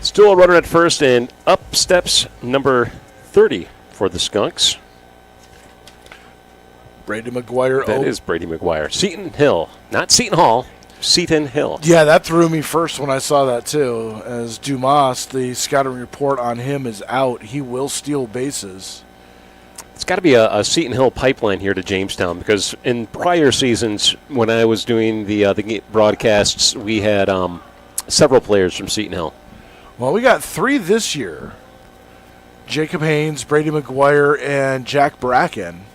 Speaker 11: Still a runner at first, and up steps number 30 for the Skunks.
Speaker 1: Brady McGuire.
Speaker 11: That is Brady McGuire. Seton Hill. Not Seton Hall. Seton Hill.
Speaker 1: Yeah, that threw me first when I saw that too. As Dumas, the scouting report on him is out. He will steal bases.
Speaker 11: It's got to be a Seton Hill pipeline here to Jamestown, because in prior seasons when I was doing the broadcasts, we had several players from Seton Hill.
Speaker 1: Well, we got 3 this year. Jacob Haynes, Brady McGuire, and Jack Bracken.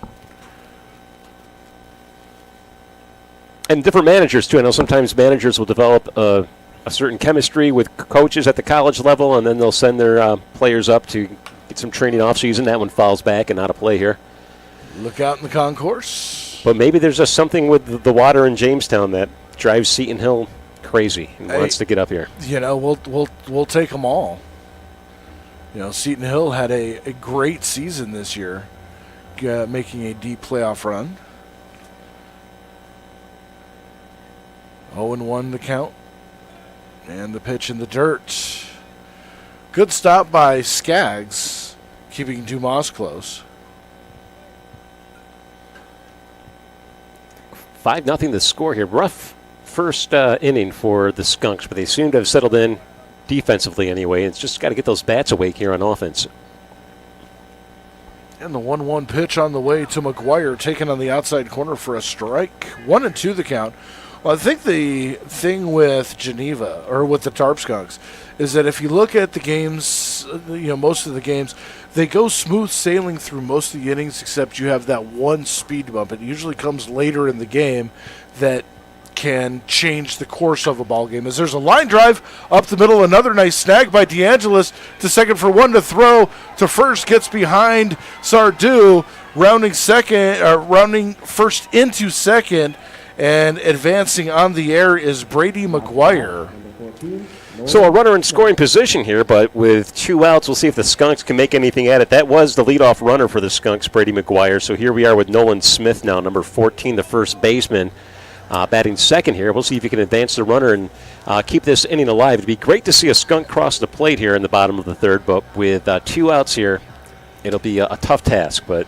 Speaker 11: And different managers, too. I know sometimes managers will develop a certain chemistry with coaches at the college level, and then they'll send their players up to get some training off-season. That one falls back and out of play here.
Speaker 1: Look out in the concourse.
Speaker 11: But maybe there's just something with the water in Jamestown that drives Seton Hill crazy and wants to get up here.
Speaker 1: We'll take them all. Seton Hill had a great season this year, making a deep playoff run. 0-1 the count. And the pitch in the dirt. Good stop by Skaggs, keeping Dumas close.
Speaker 11: 5-0 the score here. Rough first inning for the Skunks, but they seem to have settled in defensively anyway. It's just got to get those bats awake here on offense.
Speaker 1: And the 1-1 pitch on the way to McGuire, taken on the outside corner for a strike. 1-2 the count. Well, I think the thing with Geneva, or with the Tarp Skunks, is that if you look at the games, most of the games, they go smooth sailing through most of the innings, except you have that one speed bump. It usually comes later in the game that can change the course of a ball game. As there's a line drive up the middle, another nice snag by DeAngelis to second for one to throw to first, gets behind Sardu, rounding first into second. And advancing on the air is Brady McGuire.
Speaker 11: So a runner in scoring position here, but with 2 outs, we'll see if the Skunks can make anything at it. That was the leadoff runner for the Skunks, Brady McGuire. So here we are with Nolan Smith now, number 14, the first baseman, batting second here. We'll see if he can advance the runner and keep this inning alive. It'd be great to see a Skunk cross the plate here in the bottom of the third, but with 2 outs here, it'll be a tough task. But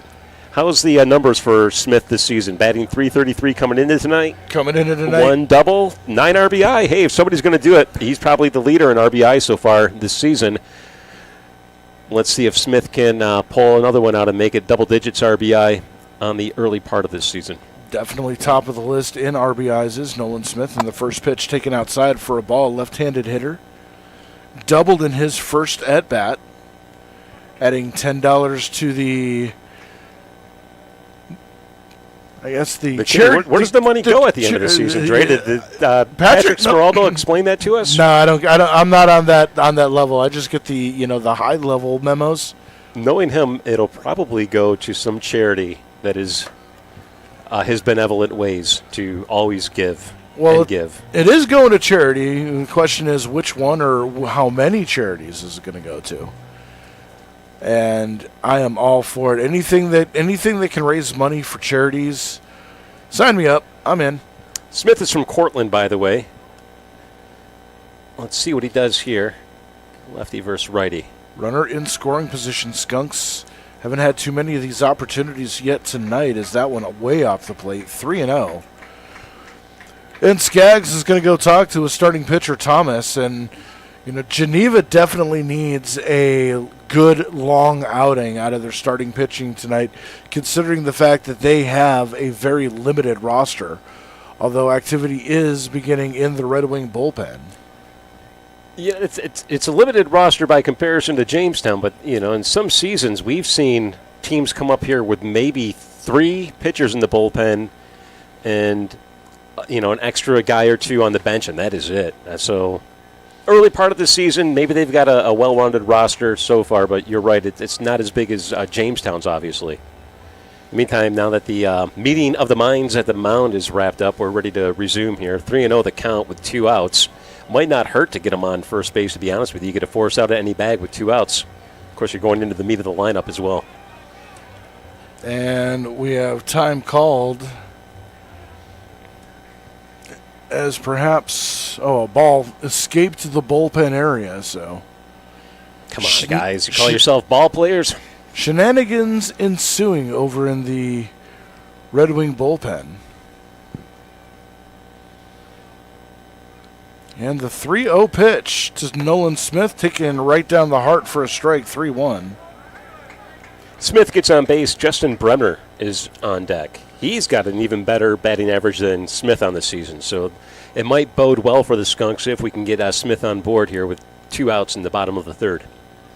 Speaker 11: how's the numbers for Smith this season? Batting .333 coming into tonight. 1 double, 9 RBI. Hey, if somebody's going to do it, he's probably the leader in RBI so far this season. Let's see if Smith can pull another one out and make it double digits RBI on the early part of this season.
Speaker 1: Definitely top of the list in RBIs is Nolan Smith, and the first pitch taken outside for a ball, left-handed hitter. Doubled in his first at-bat, adding $10 to the I guess the
Speaker 11: where does the money go at the end of the season, Dre? Did Patrick Smeraldo explain that to us?
Speaker 1: No, I don't. I'm not on that level. I just get the the high level memos.
Speaker 11: Knowing him, it'll probably go to some charity that is his benevolent ways to always give and give.
Speaker 1: It is going to charity. The question is which one or how many charities is it going to go to? And I am all for it. Anything that can raise money for charities, sign me up. I'm in.
Speaker 11: Smith is from Cortland, by the way. Let's see what he does here. Lefty versus righty.
Speaker 1: Runner in scoring position. Skunks haven't had too many of these opportunities yet tonight, as that one way off the plate. 3-0. And Skaggs is going to go talk to his starting pitcher, Thomas. And, Geneva definitely needs a good long outing out of their starting pitching tonight, considering the fact that they have a very limited roster, although activity is beginning in the Red Wing bullpen.
Speaker 11: Yeah, it's a limited roster by comparison to Jamestown, but, in some seasons we've seen teams come up here with maybe 3 pitchers in the bullpen and, an extra guy or 2 on the bench, and that is it. So early part of the season, maybe they've got a well-rounded roster so far, but you're right, it's not as big as Jamestown's, obviously. In the meantime, now that the meeting of the minds at the mound is wrapped up, we're ready to resume here. 3-0 the count with 2 outs. Might not hurt to get him on first base, to be honest with you. You get a force out at any bag with 2 outs. Of course, you're going into the meat of the lineup as well.
Speaker 1: And we have time called as perhaps, a ball escaped the bullpen area, so.
Speaker 11: Come on, guys. You call yourself ball players?
Speaker 1: Shenanigans ensuing over in the Red Wing bullpen. And the 3-0 pitch to Nolan Smith, taking right down the heart for a strike, 3-1.
Speaker 11: Smith gets on base. Justin Bremner is on deck. He's got an even better batting average than Smith on the season, so it might bode well for the Skunks if we can get Smith on board here with 2 outs in the bottom of the 3rd.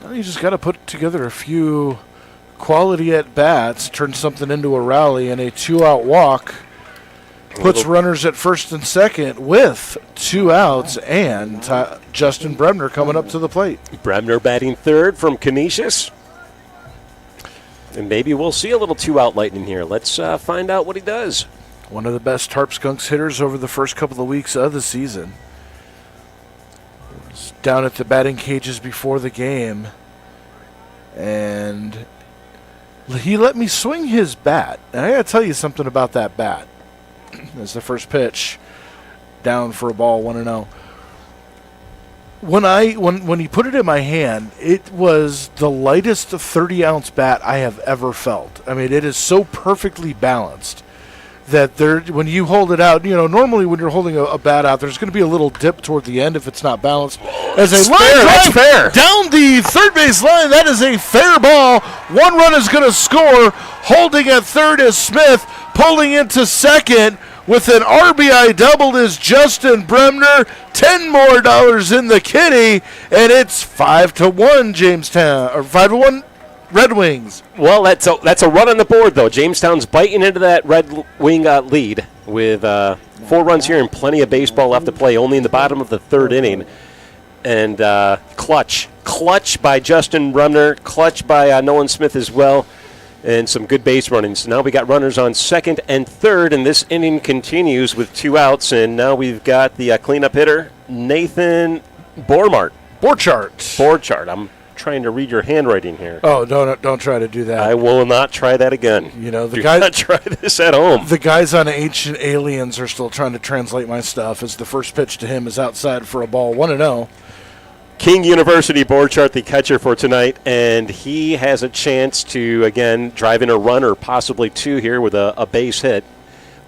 Speaker 1: Well, you just got to put together a few quality at-bats, turn something into a rally, and a 2-out walk puts runners at first and second with 2 outs, and Justin Bremner coming up to the plate.
Speaker 11: Bremner batting 3rd from Canisius. And maybe we'll see a little 2-out lightning here. Let's find out what he does.
Speaker 1: One of the best Tarp Skunks hitters over the first couple of weeks of the season. Was down at the batting cages before the game, and he let me swing his bat. And I got to tell you something about that bat. As the first pitch, down for a ball, 1-0. When he put it in my hand, it was the lightest 30-ounce bat I have ever felt. I mean, it is so perfectly balanced that when you hold it out, normally when you're holding a bat out, there's going to be a little dip toward the end if it's not balanced. As a line drive down the third base line, that is a fair ball. 1 run is going to score. Holding at third is Smith. Pulling into second with an RBI double is Justin Bremner. $10 more in the kitty, and it's 5-1 Jamestown, or 5-1 Red Wings.
Speaker 11: Well, that's a run on the board, though. Jamestown's biting into that Red Wing lead with 4 runs here and plenty of baseball left to play, only in the bottom of the 3rd inning. And clutch by Justin Bremner, clutch by Nolan Smith as well. And some good base running. So now we got runners on 2nd and 3rd, and this inning continues with 2 outs. And now we've got the cleanup hitter, Nathan Borchardt. I'm trying to read your handwriting here.
Speaker 1: Oh, don't try to do that.
Speaker 11: I will not try that again.
Speaker 1: The guys
Speaker 11: not try this at home.
Speaker 1: The guys on Ancient Aliens are still trying to translate my stuff, as the first pitch to him is outside for a ball, 1-0.
Speaker 11: King University Borchardt, the catcher for tonight, and he has a chance to, again, drive in a run or possibly 2 here with a base hit.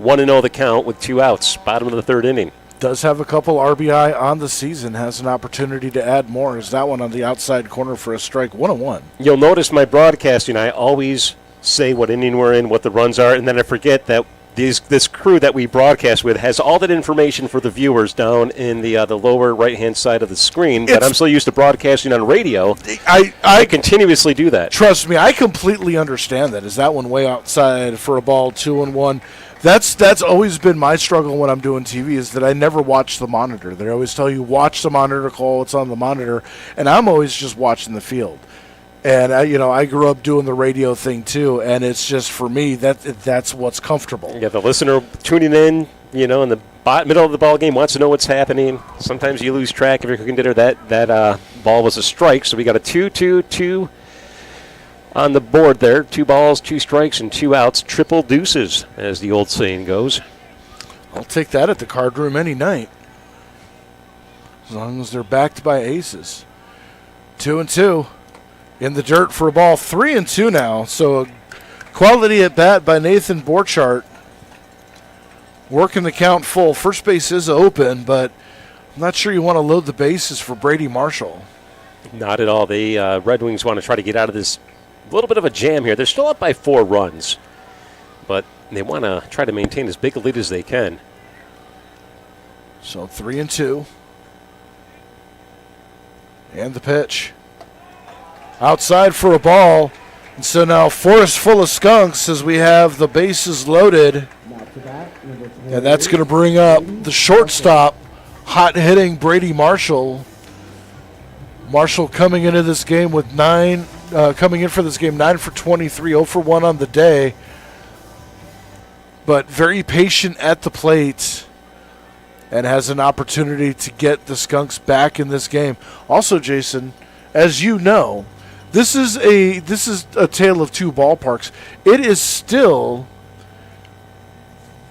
Speaker 11: 1-0 the count with 2 outs, bottom of the 3rd inning.
Speaker 1: Does have a couple RBI on the season, has an opportunity to add more. Is that one on the outside corner for a strike, 1-1.
Speaker 11: You'll notice my broadcasting, I always say what inning we're in, what the runs are, and then I forget that this crew that we broadcast with has all that information for the viewers down in the lower right-hand side of the screen. But I'm so used to broadcasting on radio, I continuously do that.
Speaker 1: Trust me, I completely understand that. Is that one way outside for a ball, 2-1? That's always been my struggle when I'm doing TV, is that I never watch the monitor. They always tell you, watch the monitor, call what's on the monitor, and I'm always just watching the field. And I grew up doing the radio thing too, and it's just, for me, that's what's comfortable.
Speaker 11: Yeah, the listener tuning in, in the middle of the ball game wants to know what's happening. Sometimes you lose track if you're consider that ball was a strike. So we got a 2-2-2 on the board there. 2 balls, 2 strikes, and 2 outs. Triple deuces, as the old saying goes.
Speaker 1: I'll take that at the card room any night, as long as they're backed by aces. 2-2. In the dirt for a ball, 3-2 now. So a quality at bat by Nathan Borchardt. Working the count full. First base is open, but I'm not sure you want to load the bases for Brady Marshall.
Speaker 11: Not at all. The Red Wings want to try to get out of this little bit of a jam here. They're still up by 4 runs, but they want to try to maintain as big a lead as they can.
Speaker 1: So 3-2. And the pitch. Outside for a ball. And so now forest full of skunks as we have the bases loaded. And that's going to bring up the shortstop, hot-hitting Brady Marshall. Marshall coming into this game with 9 for 23, 0 for 1 on the day. But very patient at the plate and has an opportunity to get the Skunks back in this game. Also, Jason, as you know, this is a tale of 2 ballparks. It is still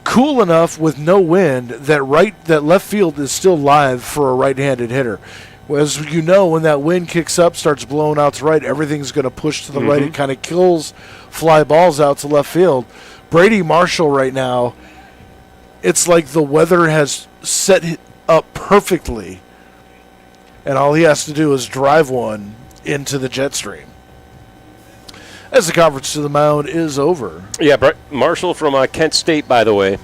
Speaker 1: cool enough with no wind that left field is still live for a right-handed hitter. As you know, when that wind kicks up, starts blowing out to right, everything's going to push to the right. It kind of kills fly balls out to left field. Brady Marshall right now, it's like the weather has set up perfectly, and all he has to do is drive one into the jet stream. As the conference to the mound is over.
Speaker 11: Yeah, Marshall from Kent State, by the way.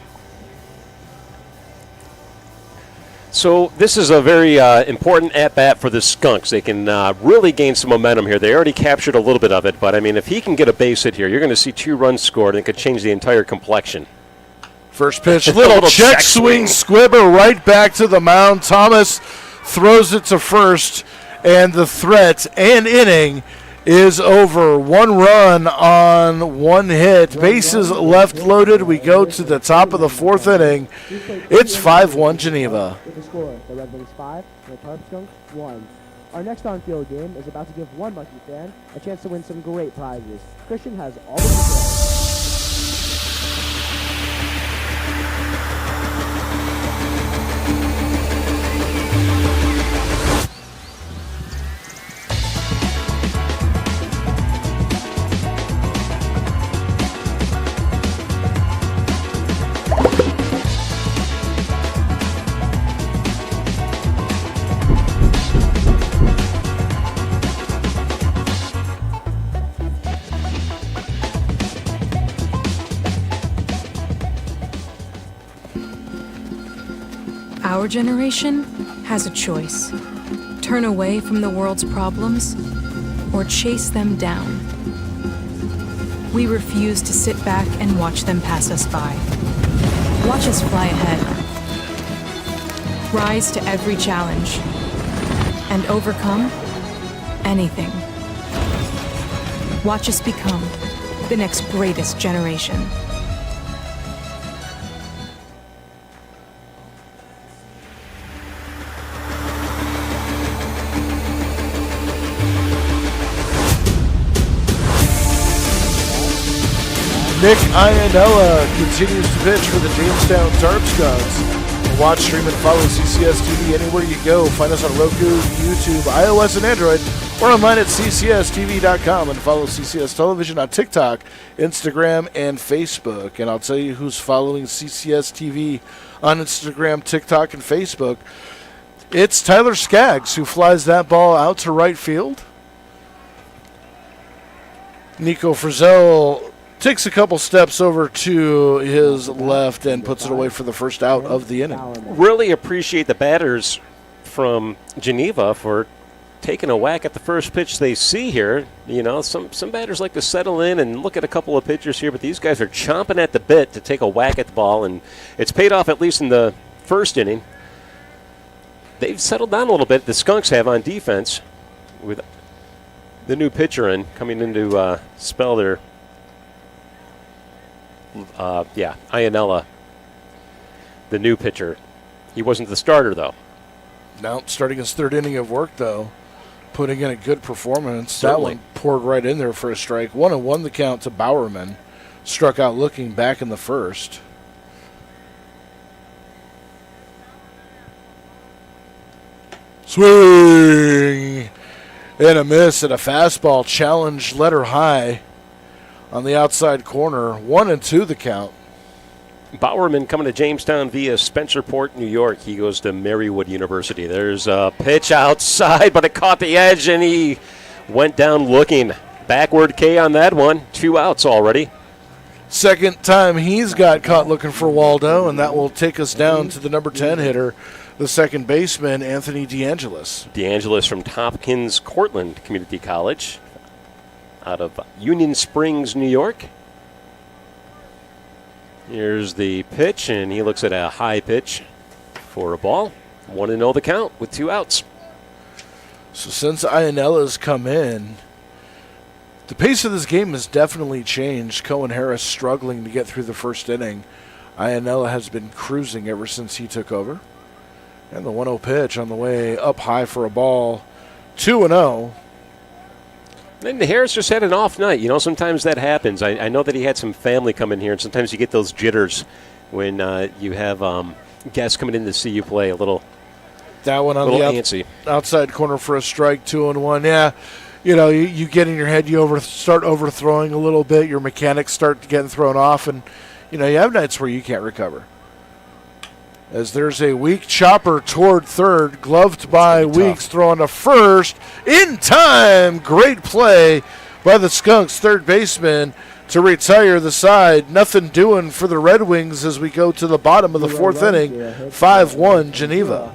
Speaker 11: So this is a very important at-bat for the Skunks. They can really gain some momentum here. They already captured a little bit of it, but, I mean, if he can get a base hit here, you're going to see 2 runs scored, and it could change the entire complexion.
Speaker 1: First pitch, little check swing, squibber right back to the mound. Thomas throws it to first, and the threat and inning is over. 1 run on 1 hit. Bases left loaded. We go to the top of the 4th inning. It's 5-1 Geneva.
Speaker 5: With the score, the Red Wings 5, the Tarp Skunks 1. Our next on-field game is about to give one lucky fan a chance to win some great prizes. Christian has all the details.
Speaker 7: Our generation has a choice. Turn away from the world's problems or chase them down. We refuse to sit back and watch them pass us by. Watch us fly ahead. Rise to every challenge and overcome anything. Watch us become the next greatest generation.
Speaker 1: Nick Iannella continues to pitch for the Jamestown Tarp Skunks. Watch, stream, and follow CCS-TV anywhere you go. Find us on Roku, YouTube, iOS, and Android, or online at CCS-TV.com. And follow CCS Television on TikTok, Instagram, and Facebook. And I'll tell you who's following CCS-TV on Instagram, TikTok, and Facebook. It's Tyler Skaggs, who flies that ball out to right field. Nico Frizzell takes a couple steps over to his left and puts it away for the first out of the inning.
Speaker 11: Really appreciate the batters from Geneva for taking a whack at the first pitch they see here. You know, some batters like to settle in and look at a couple of pitchers here, but these guys are chomping at the bit to take a whack at the ball, and it's paid off at least in the first inning. They've settled down a little bit. The Skunks have on defense with the new pitcher in coming in to spell their Iannella, the new pitcher. He wasn't the starter, though.
Speaker 1: Now, starting his third inning of work, though, putting in a good performance.
Speaker 11: Certainly.
Speaker 1: That one poured right in there for a strike. 1-1 the count to Bowerman. Struck out looking back in the first. Swing! And a miss at a fastball. Challenge letter high on the outside corner. 1-2 the count.
Speaker 11: Bowerman coming to Jamestown via Spencerport, New York. He goes to Marywood University. There's a pitch outside, but it caught the edge, and he went down looking. Backward K on that one. 2 outs already.
Speaker 1: Second time he's got caught looking for Waldo, and that will take us down to the number 10 hitter, the second baseman, Anthony DeAngelis.
Speaker 11: DeAngelis from Tompkins Cortland Community College out of Union Springs, New York. Here's the pitch, and he looks at a high pitch for a ball. 1-0 the count with 2 outs.
Speaker 1: So since Ianella's come in, the pace of this game has definitely changed. Cohen Harris struggling to get through the first inning. Iannella has been cruising ever since he took over. And the 1-0 pitch on the way up high for a ball. 2-0.
Speaker 11: And Harris just had an off night. You know, sometimes that happens. I know that he had some family come in here, and sometimes you get those jitters when you have guests coming in to see you play a little.
Speaker 1: That one on the
Speaker 11: antsy.
Speaker 1: Outside corner for a strike, 2-1. Yeah, you know, you get in your head, you start overthrowing a little bit. Your mechanics start getting thrown off, and you know you have nights where you can't recover. As there's a weak chopper toward third, gloved by Weeks, throwing to first in time. Great play by the Skunks third baseman to retire the side. Nothing doing for the Red Wings as we go to the bottom of the fourth inning. 5-1 Geneva.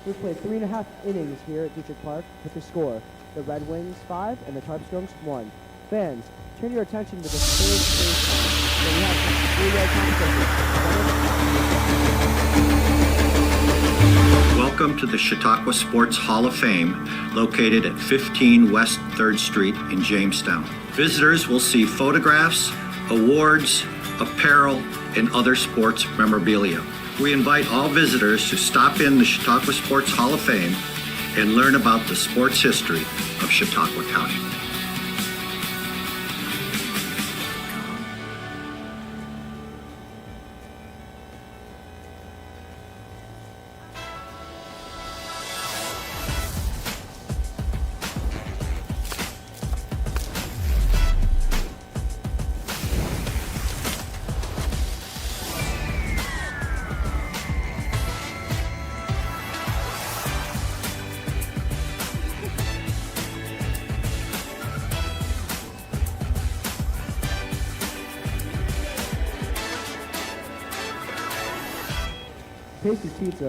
Speaker 5: We've played 3.5 innings here at Detrick Park with the score: the Red Wings 5 and the Tarp Skunks 1. Fans, turn your attention to the third baseline, where we have some 3-yard competition.
Speaker 6: Welcome to the Chautauqua Sports Hall of Fame, located at 15 West 3rd Street in Jamestown. Visitors will see photographs, awards, apparel, and other sports memorabilia. We invite all visitors to stop in the Chautauqua Sports Hall of Fame and learn about the sports history of Chautauqua County.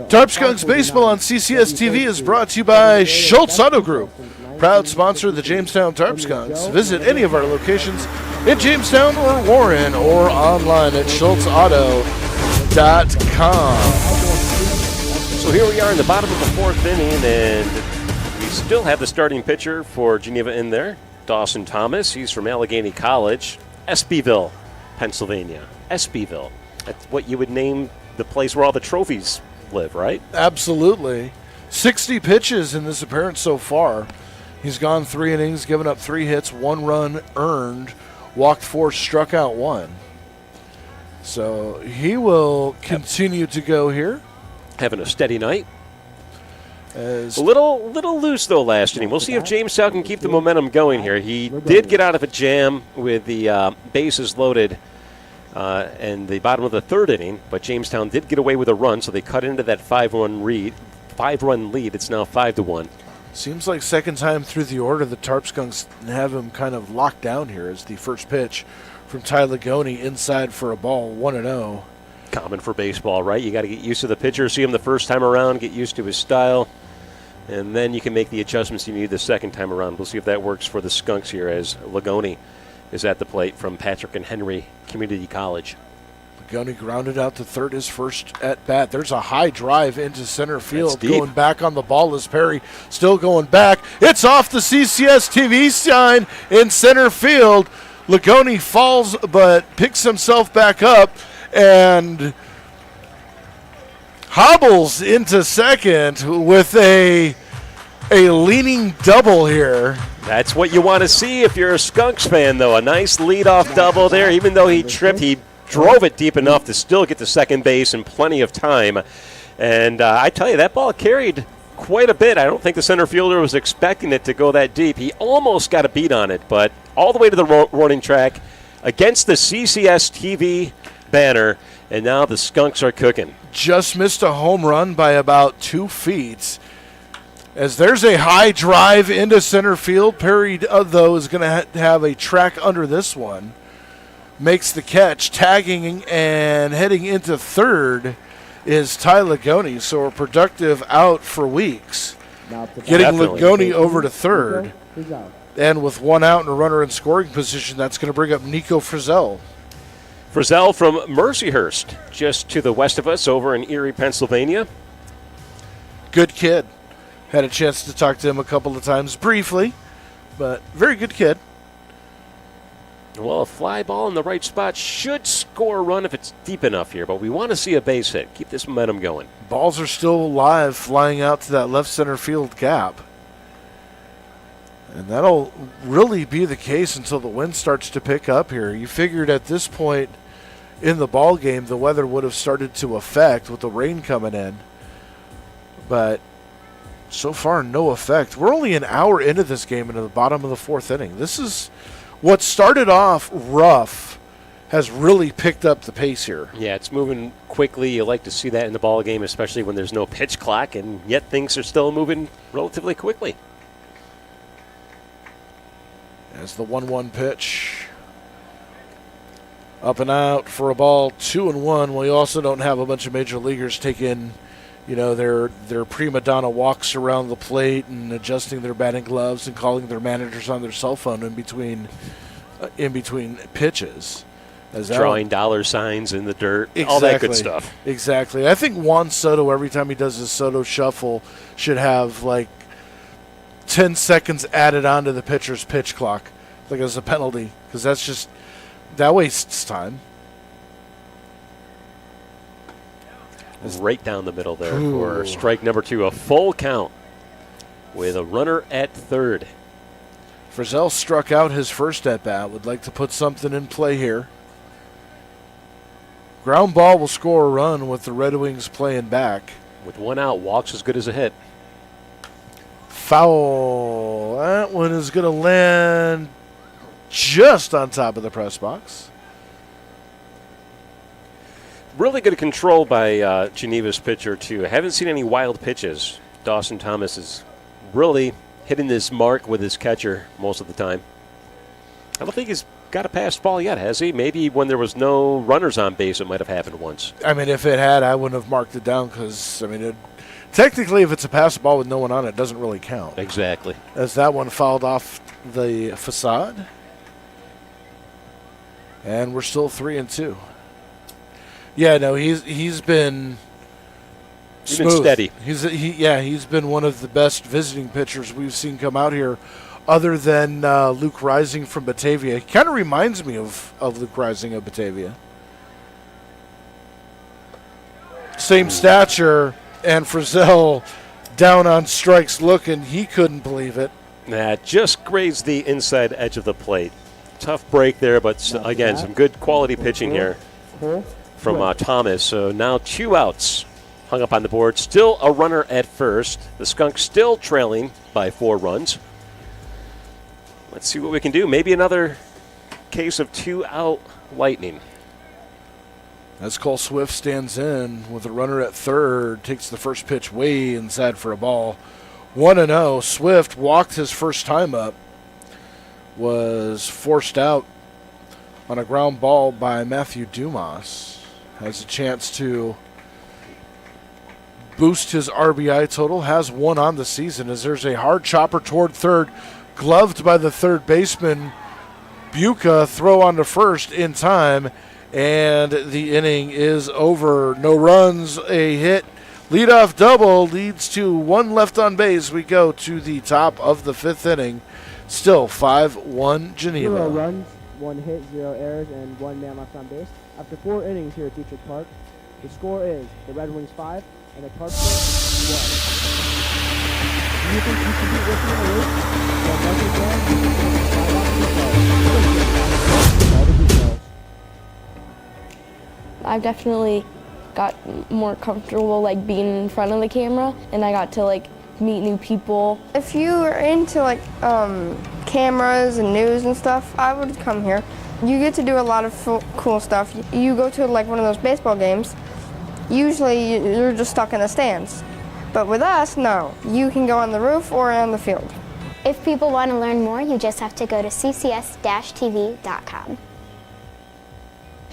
Speaker 1: Tarp Skunks Baseball on CCS-TV is brought to you by Schultz Auto Group, proud sponsor of the Jamestown Tarp Skunks. Visit any of our locations in Jamestown or Warren or online at schultzauto.com.
Speaker 11: So here we are in the bottom of the fourth inning, and we still have the starting pitcher for Geneva in there, Dawson Thomas. He's from Allegheny College, Espyville, Pennsylvania. Espyville. That's what you would name the place where all the trophies live, right?
Speaker 1: Absolutely. 60 pitches in this appearance so far. He's gone 3 innings, given up 3 hits, 1 run earned, walked 4, struck out 1. So he will continue to go here.
Speaker 11: Having a steady night. A little loose, though, last inning. We'll see if Jamestown can keep the momentum going here. He did get out of a jam with the bases loaded in the bottom of the third inning, but Jamestown did get away with a run, so they cut into that 5-run lead. It's now 5-1.
Speaker 1: Seems like second time through the order the Tarp Skunks have him kind of locked down here as the first pitch from Ty Ligoni inside for a ball, 1-0.
Speaker 11: Common for baseball, right? You got to get used to the pitcher, see him the first time around, get used to his style, and then you can make the adjustments you need the second time around. We'll see if that works for the Skunks here as Ligoni is at the plate from Patrick and Henry Community College.
Speaker 1: Ligoni grounded out to third, his first at bat. There's a high drive into center field.
Speaker 11: That's deep.
Speaker 1: Going back on the ball is Perry. Still going back. It's off the CCS-TV sign in center field. Ligoni falls but picks himself back up and hobbles into second with a leaning double here.
Speaker 11: That's what you want to see if you're a Skunks fan, though. A nice leadoff double there. Even though he tripped, he drove it deep enough to still get to second base in plenty of time. And I tell you, that ball carried quite a bit. I don't think the center fielder was expecting it to go that deep. He almost got a beat on it, but all the way to the running track against the CCS-TV banner, and now the Skunks are cooking.
Speaker 1: Just missed a home run by about 2 feet. As there's a high drive into center field, Perry, though, is going to have a track under this one. Makes the catch, tagging and heading into third is Ty Ligoni. So a productive out for Weeks. Getting Ligoni over to third. And with 1 out and a runner in scoring position, that's going to bring up Nico Frizzell.
Speaker 11: Frizzell from Mercyhurst, just to the west of us over in Erie, Pennsylvania.
Speaker 1: Good kid. Had a chance to talk to him a couple of times briefly, but very good kid.
Speaker 11: Well, a fly ball in the right spot should score a run if it's deep enough here, but we want to see a base hit. Keep this momentum going.
Speaker 1: Balls are still alive, flying out to that left center field gap. And that'll really be the case until the wind starts to pick up here. You figured at this point in the ball game the weather would have started to affect with the rain coming in. But so far, no effect. We're only an hour into this game, into the bottom of the 4th inning. This is what started off rough has really picked up the pace here.
Speaker 11: Yeah, it's moving quickly. You like to see that in the ball game, especially when there's no pitch clock, and yet things are still moving relatively quickly.
Speaker 1: As the 1-1 pitch. Up and out for a ball, 2-1. We also don't have a bunch of major leaguers taking, their prima donna walks around the plate and adjusting their batting gloves and calling their managers on their cell phone in between pitches.
Speaker 11: Drawing dollar signs in the dirt, all that good stuff.
Speaker 1: Exactly. I think Juan Soto, every time he does his Soto shuffle, should have 10 seconds added onto the pitcher's pitch clock, as a penalty, because that wastes time.
Speaker 11: Right down the middle there for strike number 2, a full count with a runner at third.
Speaker 1: Frizzell struck out his first at-bat, would like to put something in play here. Ground ball will score a run with the Red Wings playing back.
Speaker 11: With 1 out, walks as good as a hit.
Speaker 1: Foul. That one is going to land just on top of the press box.
Speaker 11: Really good control by Geneva's pitcher, too. I haven't seen any wild pitches. Dawson Thomas is really hitting this mark with his catcher most of the time. I don't think he's got a passed ball yet, has he? Maybe when there was no runners on base, it might have happened once.
Speaker 1: If it had, I wouldn't have marked it down because, technically, if it's a passed ball with no one on it, it doesn't really count.
Speaker 11: Exactly.
Speaker 1: As that one fouled off the facade. And we're still 3-2. Yeah, no, he's been
Speaker 11: steady.
Speaker 1: He's been one of the best visiting pitchers we've seen come out here, other than Luke Rising from Batavia. He kind of reminds me of Luke Rising of Batavia. Same stature, and Frizzell down on strikes looking. He couldn't believe it.
Speaker 11: Just grazed the inside edge of the plate. Tough break there, but again, some good quality pitching here from Thomas. So now 2 outs hung up on the board. Still a runner at first. The Skunks still trailing by 4 runs. Let's see what we can do. Maybe another case of 2-out lightning.
Speaker 1: As Cole Swift stands in with a runner at third, takes the first pitch way inside for a ball. 1-0. Swift walked his first time up. Was forced out on a ground ball by Matthew Dumas. Has a chance to boost his RBI total. Has one on the season as there's a hard chopper toward third, gloved by the third baseman. Buca throw on to first in time, and the inning is over. No runs, a hit. Leadoff double leads to one left on base. We go to the top of the fifth inning. Still 5-1 Geneva.
Speaker 5: 0 runs, 1 hit, 0 errors, and 1 man left on base. After 4 innings here at Detrick Park, the score is the Red Wings 5 and the Tarp Skunks 1. Do you think you can beat Richmond in the race? Well, nothing can. Find out for yourself. All the details.
Speaker 8: I've definitely got more comfortable like being in front of the camera, and I got to like meet new people. If you are into like cameras and news and stuff, I would come here. You get to do a lot of cool stuff. You go to like one of those baseball games, usually you're just stuck in the stands. But with us, no. You can go on the roof or on the field.
Speaker 9: If people want to learn more, you just have to go to CCS-TV.com.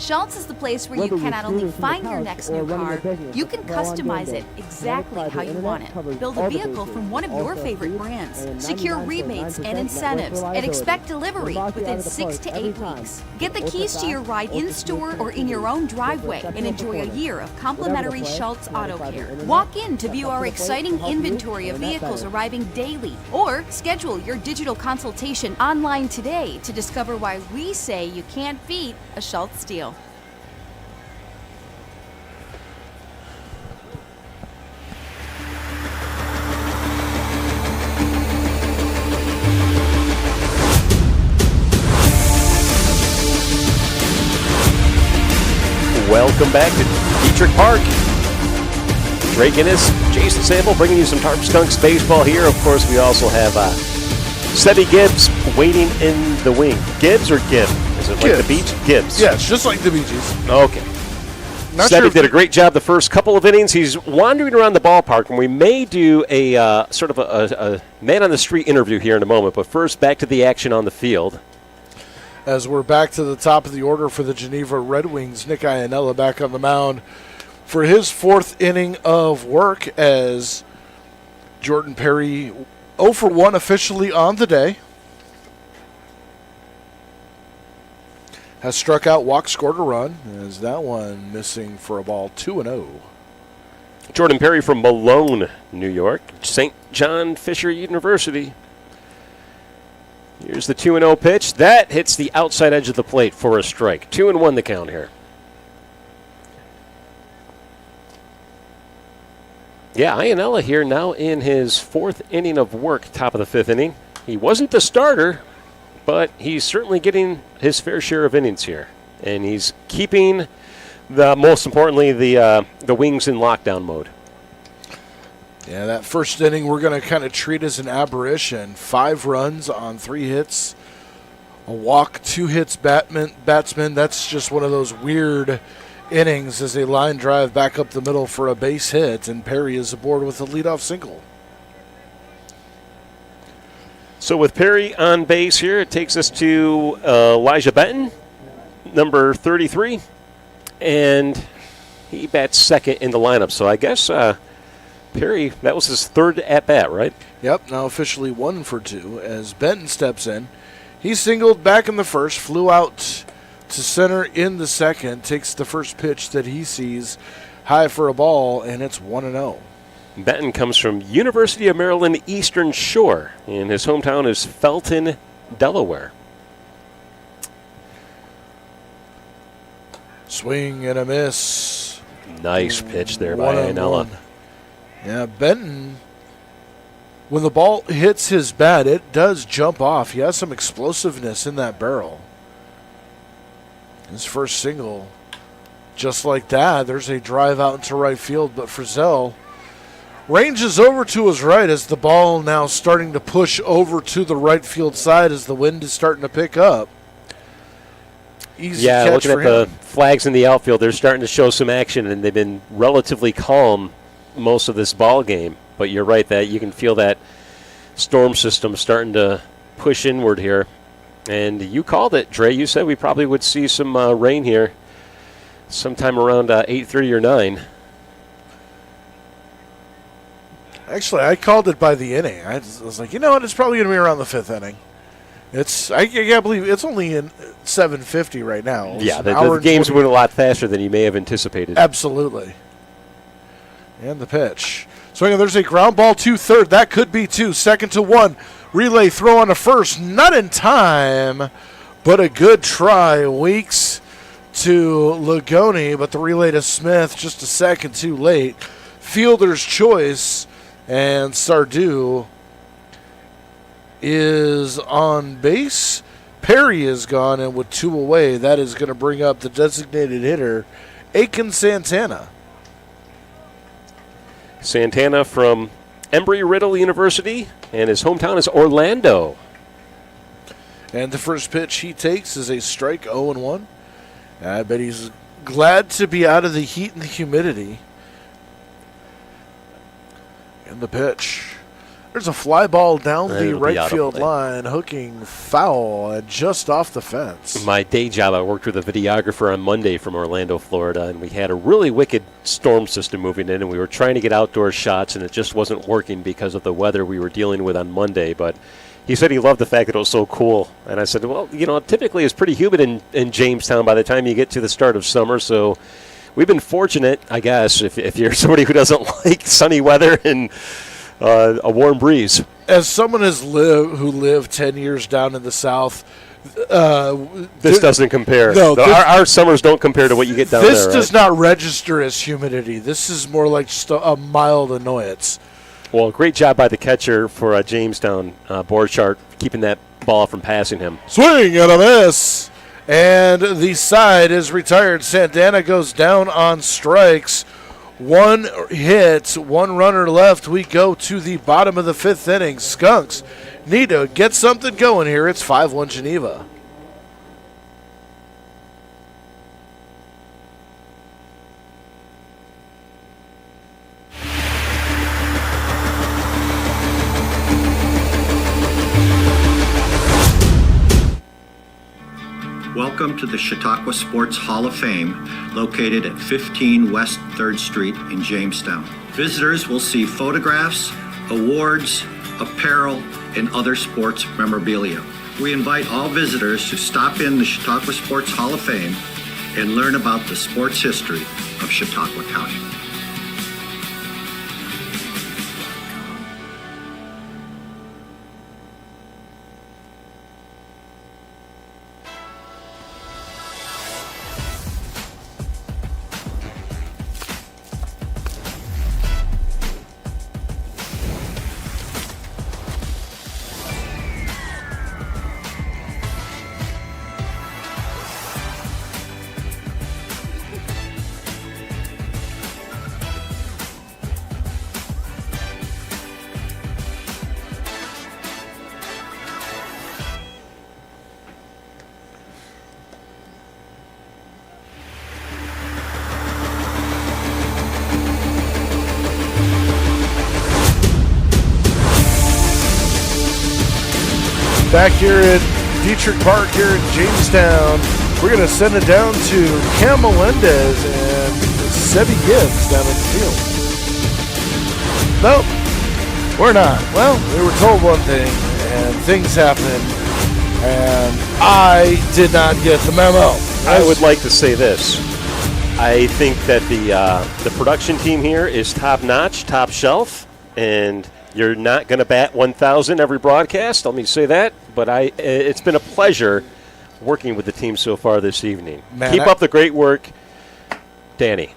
Speaker 10: Schultz is the place where you can not only find your next new car, you can customize it exactly how you want it. Build a vehicle from one of your favorite brands. Secure rebates and incentives, and expect delivery within 6 to 8 weeks. Get the keys to your ride in-store or in your own driveway and enjoy a year of complimentary Schultz Auto Care. Walk in to view our exciting inventory of vehicles arriving daily, or schedule your digital consultation online today to discover why we say you can't beat a Schultz deal.
Speaker 11: Welcome back to Detrick Park. Drake Innes, Jason Sample bringing you some Tarp Skunks baseball here. Of course, we also have Sebby Gibbs waiting in the wing. Gibbs or Gibb? Is it like
Speaker 1: Gibbs.
Speaker 11: the beach? Gibbs.
Speaker 1: Yeah, it's just like the Bee Gees.
Speaker 11: Okay. Sebby did a great job the first couple of innings. He's wandering around the ballpark, and we may do a sort of a man-on-the-street interview here in a moment. But first, back to the action on the field.
Speaker 1: As we're back to the top of the order for the Geneva Red Wings, Nick Iannella back on the mound for his fourth inning of work as Jordan Perry 0 for 1 officially on the day. Has struck out, walked, scored a run. As that one missing for a ball, 2-0.
Speaker 11: Jordan Perry from Malone, New York, St. John Fisher University. Here's the 2-0 pitch. That hits the outside edge of the plate for a strike. 2-1 the count here. Yeah, Iannella here now in his fourth inning of work, top of the fifth inning. He wasn't the starter, but he's certainly getting his fair share of innings here. And he's keeping, most importantly, the Wings in lockdown mode.
Speaker 1: Yeah, that first inning we're going to kind of treat as an aberration. 5 runs on 3 hits, a walk, 2 hits batsman. That's just one of those weird innings as a line drive back up the middle for a base hit, and Perry is aboard with a leadoff single.
Speaker 11: So with Perry on base here, it takes us to Elijah Benton, number 33, and he bats second in the lineup. So I guess Perry, that was his third at-bat, right?
Speaker 1: Yep, now officially 1 for 2 as Benton steps in. He singled back in the first, flew out to center in the second, takes the first pitch that he sees high for a ball, and it's 1-0.
Speaker 11: Benton comes from University of Maryland Eastern Shore, and his hometown is Felton, Delaware.
Speaker 1: Swing and a miss.
Speaker 11: Nice pitch there by Iannella.
Speaker 1: Yeah, Benton, when the ball hits his bat, it does jump off. He has some explosiveness in that barrel. His first single, just like that, there's a drive out into right field, but Frizzell ranges over to his right as the ball now starting to push over to the right field side as the wind is starting to pick up. Easy catch
Speaker 11: looking
Speaker 1: for
Speaker 11: at
Speaker 1: him.
Speaker 11: the flags in the outfield, they're starting to show some action, and they've been relatively calm most of this ball game. But you're right that you can feel that storm system starting to push inward here. And you called it, Dre. You said we probably would see some rain here sometime around 8:30 or 9.
Speaker 1: Actually, I called it by the inning. I was like, you know what? It's probably going to be around the 5th inning. I can't believe it's only in 7:50 right now.
Speaker 11: Yeah, the game's moving a lot faster than you may have anticipated.
Speaker 1: Absolutely. And the pitch. Swinging, there's a ground ball to third. That could be 2. 2nd to 1. Relay throw on to first. Not in time, but a good try. Weeks to Lagoni, but the relay to Smith just a second too late. Fielder's choice, and Sardu is on base. Perry is gone, and with 2 away, that is going to bring up the designated hitter, Aiken Santana.
Speaker 11: Santana from Embry-Riddle University, and his hometown is Orlando.
Speaker 1: And the first pitch he takes is a strike, 0-1. I bet he's glad to be out of the heat and the humidity. And the pitch. There's a fly ball down the right field line, hooking foul just off the fence.
Speaker 11: My day job, I worked with a videographer on Monday from Orlando, Florida, and we had a really wicked storm system moving in, and we were trying to get outdoor shots, and it just wasn't working because of the weather we were dealing with on Monday. But he said he loved the fact that it was so cool. And I said, well, typically it's pretty humid in Jamestown by the time you get to the start of summer, so we've been fortunate, I guess, if you're somebody who doesn't like sunny weather and a warm breeze.
Speaker 1: As someone who lived 10 years down in the South,
Speaker 11: this doesn't compare.
Speaker 1: No,
Speaker 11: our summers don't compare to what you get down there.
Speaker 1: This does not register as humidity. This is more like just a mild annoyance.
Speaker 11: Well, great job by the catcher for Jamestown, Borchardt, keeping that ball from passing him.
Speaker 1: Swing and a miss. And the side is retired. Santana goes down on strikes. 1 hit, 1 runner left. We go to the bottom of the 5th inning. Skunks need to get something going here. It's 5-1 Geneva.
Speaker 6: Welcome to the Chautauqua Sports Hall of Fame, located at 15 West 3rd Street in Jamestown. Visitors will see photographs, awards, apparel, and other sports memorabilia. We invite all visitors to stop in the Chautauqua Sports Hall of Fame and learn about the sports history of Chautauqua County.
Speaker 1: Back here at Detrick Park here in Jamestown, we're going to send it down to Cam Melendez and Sebi Gibbs down in the field. Nope, we're not. Well, we were told one thing, and things happened, and I did not get the memo.
Speaker 11: I would like to say this. I think that the production team here is top-notch, top shelf, and you're not going to bat 1,000 every broadcast. Let me say that. But it's been a pleasure working with the team so far this evening.
Speaker 1: Man,
Speaker 11: Keep up the great work, Danny.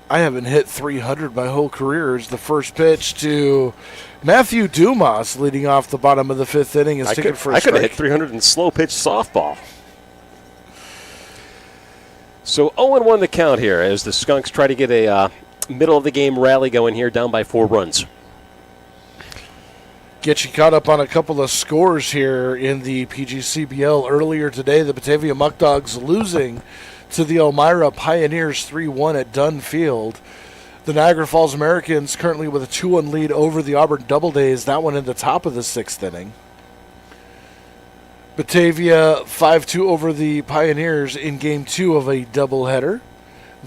Speaker 1: I haven't hit 300 my whole career. Is the first pitch to Matthew Dumas, leading off the bottom of the 5th inning. Is taken for a
Speaker 11: I could have
Speaker 1: strike.
Speaker 11: hit 300 in slow pitch softball. So 0-1 the count here as the Skunks try to get a middle of the game rally going here, down by 4 runs.
Speaker 1: Get you caught up on a couple of scores here in the PGCBL earlier today. The Batavia Muck Dogs losing to the Elmira Pioneers 3-1 at Dunn Field. The Niagara Falls Americans currently with a 2-1 lead over the Auburn Doubledays. That one in the top of the 6th inning. Batavia 5-2 over the Pioneers in Game 2 of a doubleheader.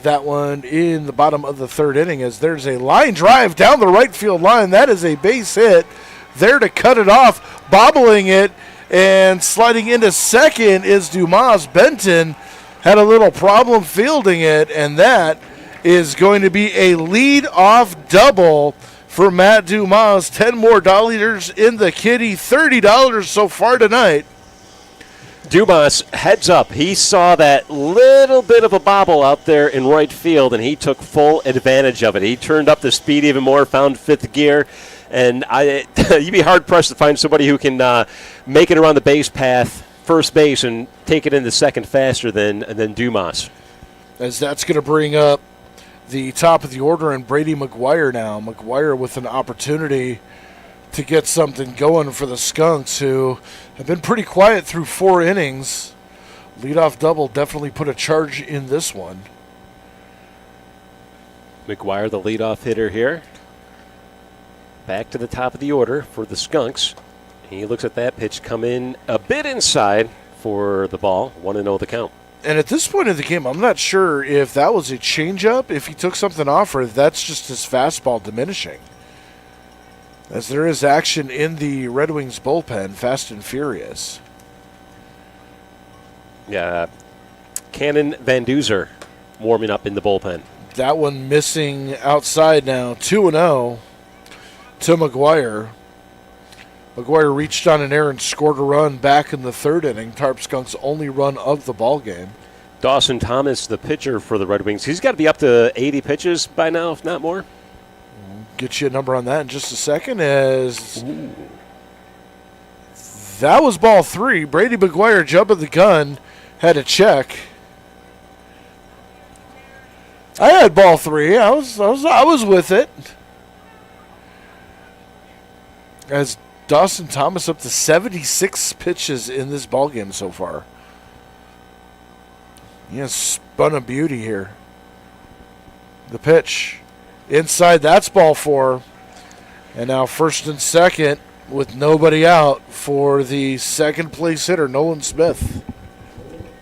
Speaker 1: That one in the bottom of the third inning as there's a line drive down the right field line. That is a base hit. There to cut it off, bobbling it, and sliding into second is Dumas. Benton had a little problem fielding it, and that is going to be a lead-off double for Matt Dumas. 10 more dollars in the kitty, $30 so far tonight.
Speaker 11: Dumas, heads up. He saw that little bit of a bobble out there in right field, and he took full advantage of it. He turned up the speed even more, found fifth gear, and you'd be hard-pressed to find somebody who can make it around the base path, first base, and take it into second faster than Dumas.
Speaker 1: As that's going to bring up the top of the order and Brady McGuire now. McGuire with an opportunity to get something going for the Skunks, who have been pretty quiet through 4 innings. Leadoff double definitely put a charge in this one.
Speaker 11: McGuire, the leadoff hitter here. Back to the top of the order for the Skunks. He looks at that pitch come in a bit inside for the ball. 1-0 the count.
Speaker 1: And at this point in the game, I'm not sure if that was a changeup, if he took something off, or if that's just his fastball diminishing. As there is action in the Red Wings bullpen, fast and furious.
Speaker 11: Yeah, Cannon Van Duzer warming up in the bullpen.
Speaker 1: That one missing outside now, 2-0 to McGuire. McGuire reached on an error and scored a run back in the third inning. Tarp Skunks' only run of the ball game.
Speaker 11: Dawson Thomas, the pitcher for the Red Wings. He's got to be up to 80 pitches by now, if not more.
Speaker 1: Get you a number on that in just a second. As that was ball 3. Brady McGuire jumping the gun, had a check. I had ball 3. I was with it. As Dawson Thomas up to 76 pitches in this ballgame so far. He has spun a beauty here. The pitch. Inside, that's ball 4. And now first and second with nobody out for the second place hitter, Nolan Smith.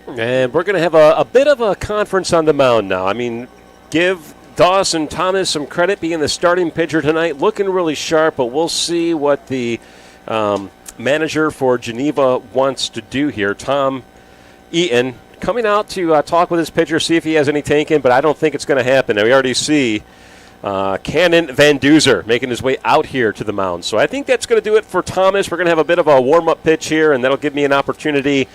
Speaker 11: And we're going to have a bit of a conference on the mound now. I mean, give Dawson Thomas some credit being the starting pitcher tonight. Looking really sharp, but we'll see what the manager for Geneva wants to do here. Tom Eaton coming out to talk with his pitcher, see if he has any tank in, but I don't think it's going to happen. Now, we already see Cannon Van Duzer making his way out here to the mound. So I think that's going to do it for Thomas. We're going to have a bit of a warm-up pitch here, and that'll give me an opportunity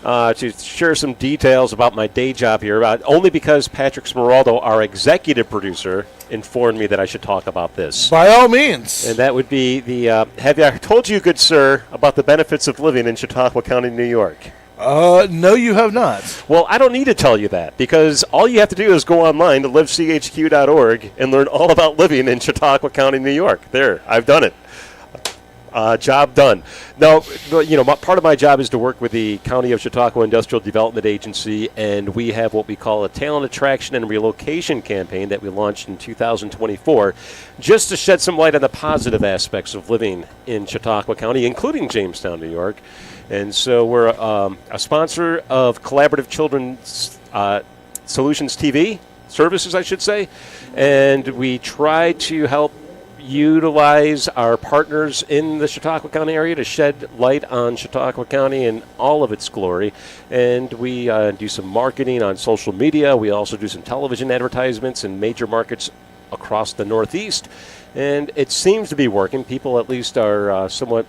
Speaker 11: to share some details about my day job here, only because Patrick Smeraldo, our executive producer, informed me that I should talk about this.
Speaker 1: By all means.
Speaker 11: And that would be the, have I told you, good sir, about the benefits of living in Chautauqua County, New York?
Speaker 1: No, you have not.
Speaker 11: Well, I don't need to tell you that, because all you have to do is go online to livechq.org and learn all about living in Chautauqua County, New York. There, I've done it. Job done. Now, part of my job is to work with the County of Chautauqua Industrial Development Agency, and we have what we call a talent attraction and relocation campaign that we launched in 2024, just to shed some light on the positive aspects of living in Chautauqua County, including Jamestown, New York. And so we're a sponsor of Collaborative Children's Solutions TV, services, I should say, and we try to help utilize our partners in the Chautauqua County area to shed light on Chautauqua County in all of its glory. And we do some marketing on social media. We also do some television advertisements in major markets across the Northeast. And it seems to be working. People at least are somewhat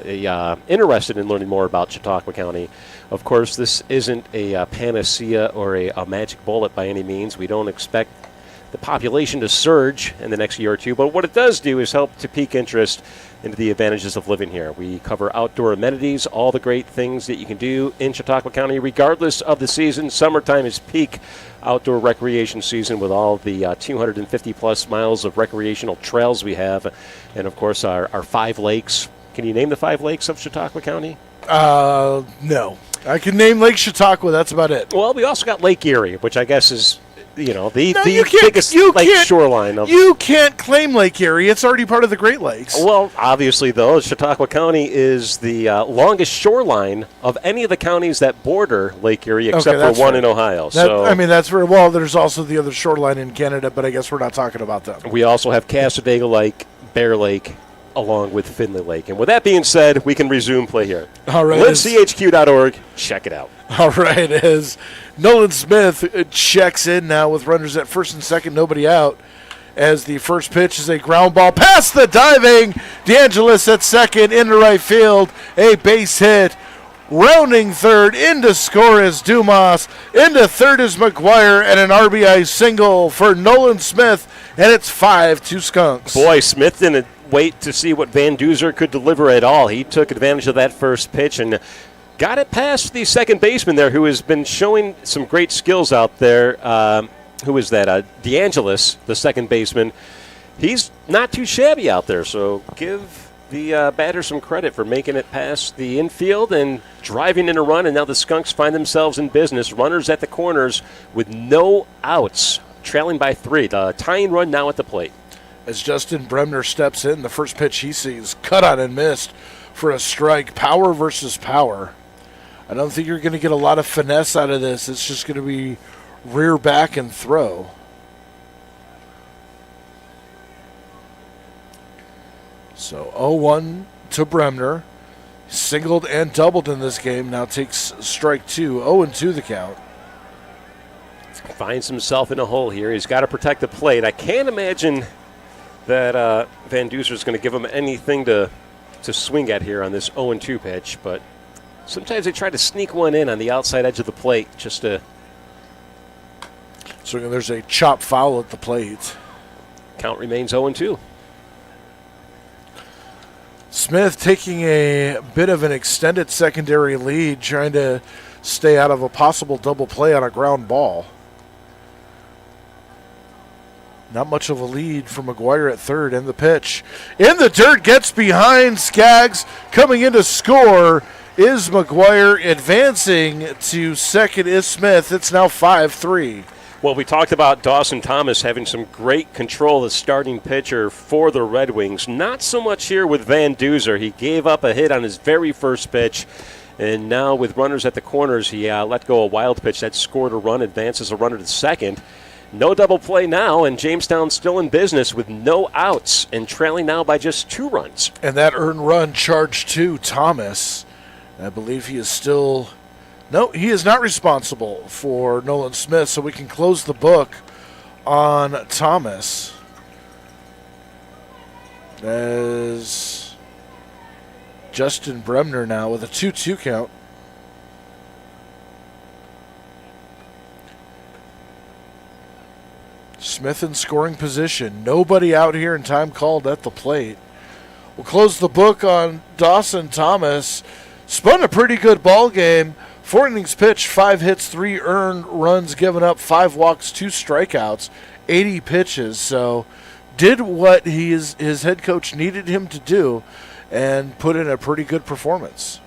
Speaker 11: interested in learning more about Chautauqua County. Of course, this isn't a panacea or a magic bullet by any means. We don't expect the population to surge in the next year or two, but what it does do is help to pique interest into the advantages of living here. We cover outdoor amenities, all the great things that you can do in Chautauqua County, regardless of the season. Summertime is peak outdoor recreation season with all the 250-plus miles of recreational trails we have, and, of course, our 5 lakes. Can you name the 5 lakes of Chautauqua County?
Speaker 1: No. I can name Lake Chautauqua. That's about it.
Speaker 11: Well, we also got Lake Erie, which I guess is the
Speaker 1: you can't-
Speaker 11: biggest
Speaker 1: you
Speaker 11: lake
Speaker 1: can't-
Speaker 11: shoreline of.
Speaker 1: You can't claim Lake Erie. It's already part of the Great Lakes.
Speaker 11: Well, obviously, though, Chautauqua County is the longest shoreline of any of the counties that border Lake Erie, except for one in Ohio.
Speaker 1: That's very well. There's also the other shoreline in Canada, but I guess we're not talking about them.
Speaker 11: We also have Cassadaga Lake, Bear Lake, along with Findlay Lake. And with that being said, we can resume play here.
Speaker 1: All right.
Speaker 11: LiveCHQ.org. Check it out.
Speaker 1: All right, as Nolan Smith checks in now with runners at first and second, nobody out. As the first pitch is a ground ball past the diving DeAngelis at second into right field, a base hit. Rounding third, into score is Dumas, into third is McGuire, and an RBI single for Nolan Smith, and it's 5-2 Skunks.
Speaker 11: Boy, Smith didn't wait to see what Van Duzer could deliver at all. He took advantage of that first pitch and got it past the second baseman there, who has been showing some great skills out there. Who is that? DeAngelis, the second baseman. He's not too shabby out there, so give the batter some credit for making it past the infield and driving in a run, and now the Skunks find themselves in business. Runners at the corners with no outs, trailing by 3. The tying run now at the plate.
Speaker 1: As Justin Bremner steps in, the first pitch he sees, cut on and missed for a strike. Power versus power. I don't think you're going to get a lot of finesse out of this. It's just going to be rear back and throw. So 0-1 to Bremner. Singled and doubled in this game. Now takes strike 2. 0-2 the count.
Speaker 11: Finds himself in a hole here. He's got to protect the plate. I can't imagine that Van Duzer is going to give him anything to swing at here on this 0-2 pitch, but sometimes they try to sneak one in on the outside edge of the plate just to...
Speaker 1: So there's a chop foul at the plate.
Speaker 11: Count remains 0-2.
Speaker 1: Smith taking a bit of an extended secondary lead, trying to stay out of a possible double play on a ground ball. Not much of a lead for McGuire at third, and the pitch in the dirt gets behind Skaggs. Coming in to score is McGuire. Advancing to second is Smith. It's now 5-3.
Speaker 11: Well, we talked about Dawson Thomas having some great control as starting pitcher for the Red Wings. Not so much here with Van Duzer. He gave up a hit on his very first pitch, and now with runners at the corners, he let go a wild pitch that scored a run, advances a runner to second. No double play now, and Jamestown still in business with no outs and trailing now by just 2 runs.
Speaker 1: And that earned run charged to Thomas. I believe he is still... No, he is not responsible for Nolan Smith, so we can close the book on Thomas. As Justin Bremner now with a 2-2 count. Smith in scoring position. Nobody out here in time called at the plate. We'll close the book on Dawson Thomas. Spun a pretty good ball game. 4 innings pitched, 5 hits, 3 earned runs given up, 5 walks, 2 strikeouts, 80 pitches. So did what his head coach needed him to do and put in a pretty good performance.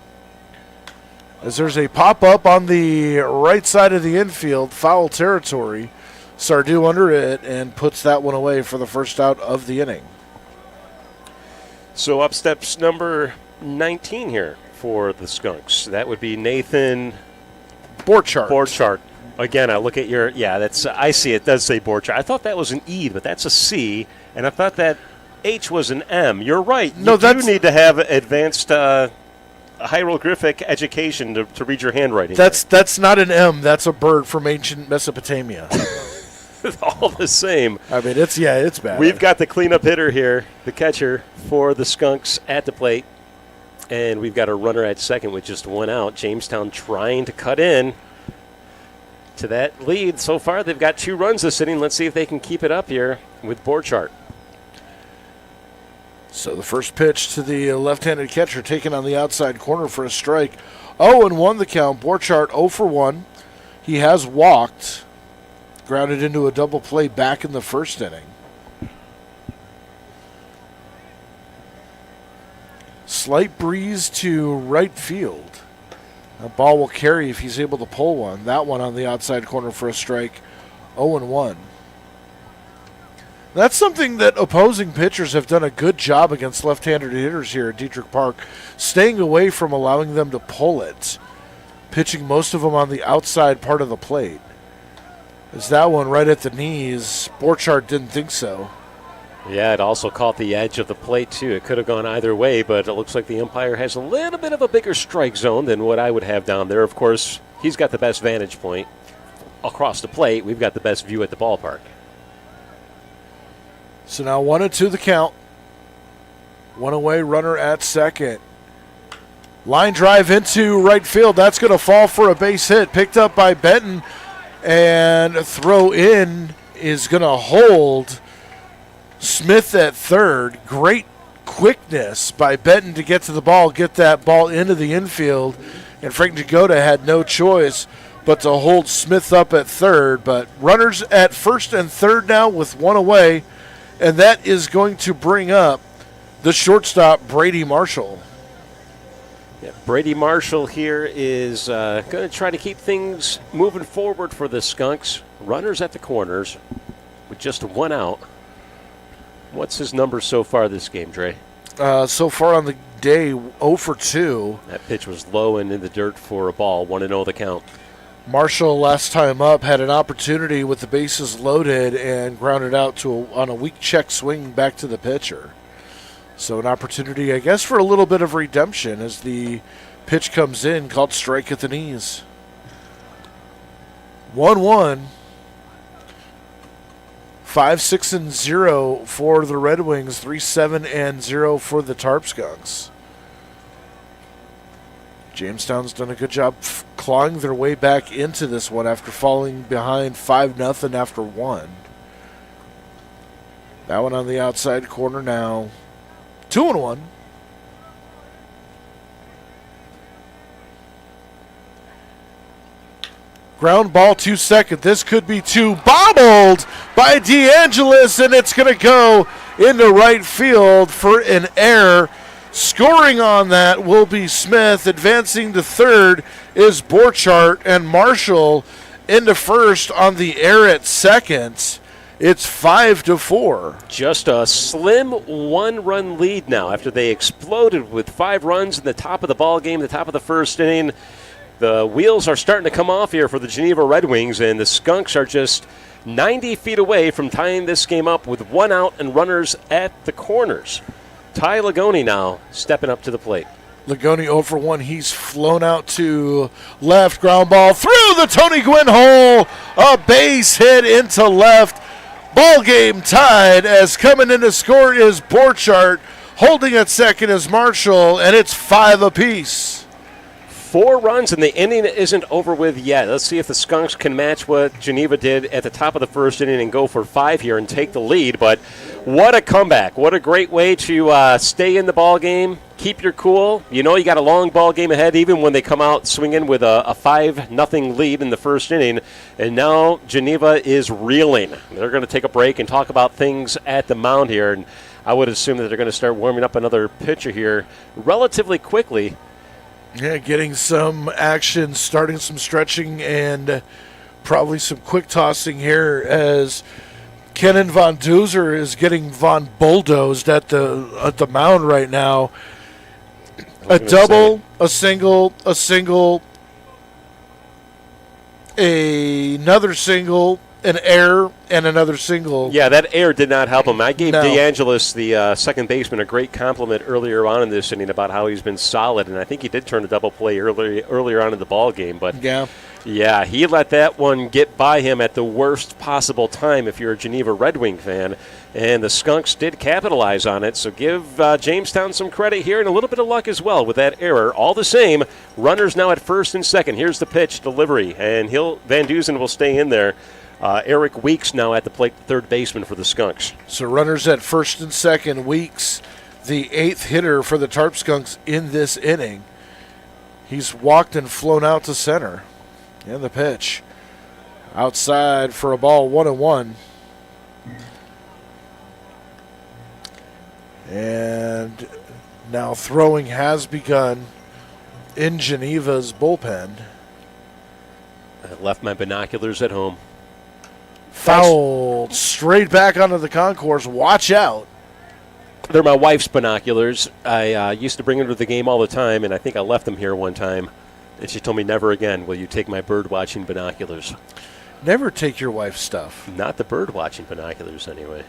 Speaker 1: As there's a pop-up on the right side of the infield, foul territory. Sardu under it and puts that one away for the first out of the inning.
Speaker 11: So up steps number 19 here for the Skunks. That would be Nathan Borchardt. Again, I look at your, that's I see it does say Borchardt. I thought that was an E, but that's a C, and I thought that H was an M. You're right. You do need to have advanced hieroglyphic education to read your handwriting.
Speaker 1: That's not an M. That's a bird from ancient Mesopotamia.
Speaker 11: All the same.
Speaker 1: I mean, it's bad.
Speaker 11: We've got the cleanup hitter here, the catcher for the Skunks at the plate. And we've got a runner at second with just 1 out. Jamestown trying to cut in to that lead. So far, they've got 2 runs this inning. Let's see if they can keep it up here with Borchardt.
Speaker 1: So the first pitch to the left-handed catcher taken on the outside corner for a strike. 0-1 the count. Borchardt 0 for 1. He has walked. Grounded into a double play back in the first inning. Slight breeze to right field. That ball will carry if he's able to pull one. That one on the outside corner for a strike. 0-1. That's something that opposing pitchers have done a good job against left-handed hitters here at Detrick Park, staying away from allowing them to pull it, pitching most of them on the outside part of the plate. Is that one right at the knees? Borchardt didn't think so.
Speaker 11: Yeah, it also caught the edge of the plate, too. It could have gone either way, but it looks like the umpire has a little bit of a bigger strike zone than what I would have down there. Of course, he's got the best vantage point across the plate. We've got the best view at the ballpark.
Speaker 1: So now 1-2 the count. One away, runner at second. Line drive into right field. That's going to fall for a base hit. Picked up by Benton, and throw in is going to hold Smith at third. Great quickness by Benton to get to the ball, get that ball into the infield, and Frank Jagoda had no choice but to hold Smith up at third. But runners at first and third now with one away, and that is going to bring up the shortstop, Brady Marshall.
Speaker 11: Yeah, Brady Marshall here is going to try to keep things moving forward for the Skunks. Runners at the corners with just one out. What's his number so far this game, Dre?
Speaker 1: So far on the day, 0 for 2.
Speaker 11: That pitch was low and in the dirt for a ball. 1-0 the count.
Speaker 1: Marshall, last time up, had an opportunity with the bases loaded and grounded out on a weak check swing back to the pitcher. So an opportunity, I guess, for a little bit of redemption as the pitch comes in, called strike at the knees. 1-1. 5-6-0 for the Red Wings, 3-7-0 for the Tarp Skunks. Jamestown's done a good job clawing their way back into this one after falling behind 5-0 after one. That one on the outside corner now. 2-1. Ground ball to second. This could be two. Bobbled by DeAngelis, and it's going to go into right field for an error. Scoring on that will be Smith. Advancing to third is Borchardt, and Marshall into first on the error at second. It's 5-4.
Speaker 11: Just a slim one-run lead now after they exploded with 5 runs in the top of the ball game, the top of the first inning. The wheels are starting to come off here for the Geneva Red Wings, and the Skunks are just 90 feet away from tying this game up with one out and runners at the corners. Ty Lagoni now stepping up to the plate.
Speaker 1: Lagoni 0 for 1. He's flown out to left. Ground ball through the Tony Gwynn hole. A base hit into left. Ball game tied as coming in to score is Borchardt. Holding at second is Marshall, and it's 5 apiece.
Speaker 11: 4 runs, and the inning isn't over with yet. Let's see if the Skunks can match what Geneva did at the top of the first inning and go for 5 here and take the lead. But what a comeback. What a great way to stay in the ball game, keep your cool. You know you got a long ball game ahead, even when they come out swinging with a 5-0 lead in the first inning. And now Geneva is reeling. They're going to take a break and talk about things at the mound here. And I would assume that they're going to start warming up another pitcher here relatively quickly.
Speaker 1: Yeah, getting some action, starting some stretching, and probably some quick tossing here as Kenan Von Duzer is getting Von bulldozed at the mound right now. A double, a single, another single, an error, and another single.
Speaker 11: Yeah, that error did not help him. I gave DeAngelis, the second baseman, a great compliment earlier on in this inning about how he's been solid, and I think he did turn a double play earlier on in the ball game. But yeah, he let that one get by him at the worst possible time if you're a Geneva Red Wing fan, and the Skunks did capitalize on it. So give Jamestown some credit here and a little bit of luck as well with that error. All the same, runners now at first and second. Here's the pitch delivery, and Van Dusen will stay in there. Eric Weeks now at the plate, the third baseman for the Skunks.
Speaker 1: So runners at first and second. Weeks, the 8th hitter for the Tarp Skunks in this inning. He's walked and flown out to center. And the pitch. Outside for a ball, 1-1. And now throwing has begun in Geneva's bullpen.
Speaker 11: I left my binoculars at home.
Speaker 1: Fouled straight back onto the concourse. Watch out.
Speaker 11: They're my wife's binoculars. I used to bring them to the game all the time, and I think I left them here one time. And she told me, never again will you take my bird-watching binoculars.
Speaker 1: Never take your wife's stuff.
Speaker 11: Not the bird-watching binoculars, anyway.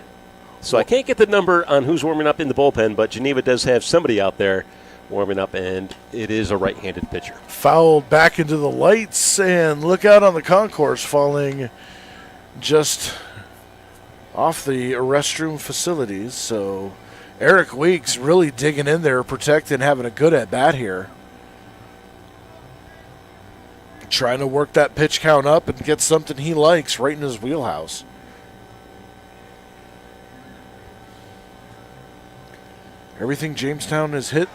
Speaker 11: So I can't get the number on who's warming up in the bullpen, but Geneva does have somebody out there warming up, and it is a right-handed pitcher.
Speaker 1: Fouled back into the lights, and look out on the concourse, falling just off the restroom facilities. So Eric Weeks really digging in there, protecting, having a good at-bat here. Trying to work that pitch count up and get something he likes right in his wheelhouse. Everything Jamestown has hit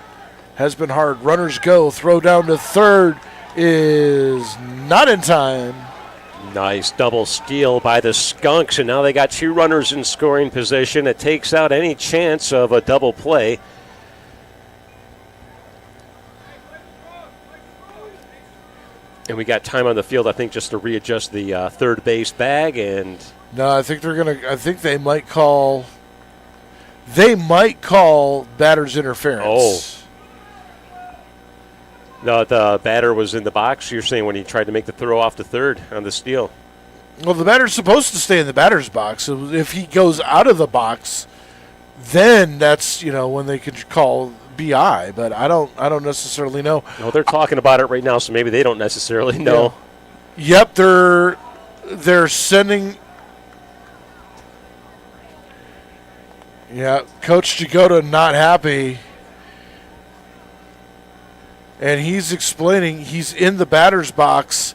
Speaker 1: has been hard. Runners go. Throw down to third is not in time.
Speaker 11: Nice double steal by the Skunks, and now they got 2 runners in scoring position. It takes out any chance of a double play. And we got time on the field, I think, just to readjust the third base bag. And
Speaker 1: no, I think they're gonna. I think they might call. They might call batter's interference.
Speaker 11: No, the batter was in the box. You're saying when he tried to make the throw off the third on the steal.
Speaker 1: Well, the batter's supposed to stay in the batter's box. So if he goes out of the box, then that's when they could call BI. But I don't necessarily know.
Speaker 11: No, they're talking about it right now, so maybe they don't necessarily know.
Speaker 1: Yeah. Yep, they're sending. Yeah, Coach Jagoda not happy. And he's explaining he's in the batter's box.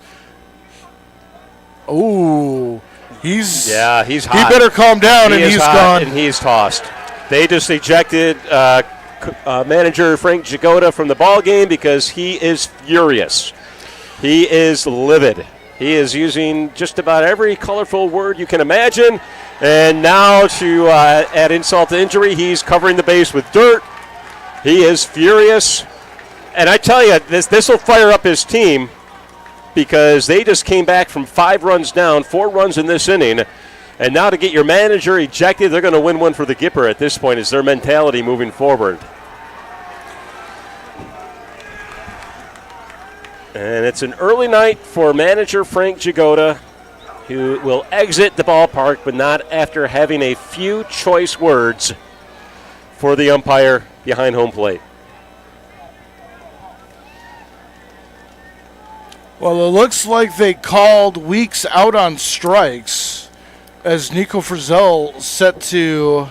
Speaker 1: Ooh, he's hot. He better calm down, and he's gone.
Speaker 11: And he's tossed. They just ejected manager Frank Jagoda from the ball game because he is furious. He is livid. He is using just about every colorful word you can imagine. And now to add insult to injury, he's covering the base with dirt. He is furious. And I tell you, this will fire up his team because they just came back from 5 runs down, 4 runs in this inning. And now to get your manager ejected, they're going to win one for the Gipper at this point is their mentality moving forward. And it's an early night for manager Frank Jagoda, who will exit the ballpark, but not after having a few choice words for the umpire behind home plate.
Speaker 1: Well, it looks like they called Weeks out on strikes as Nico Frizzell set to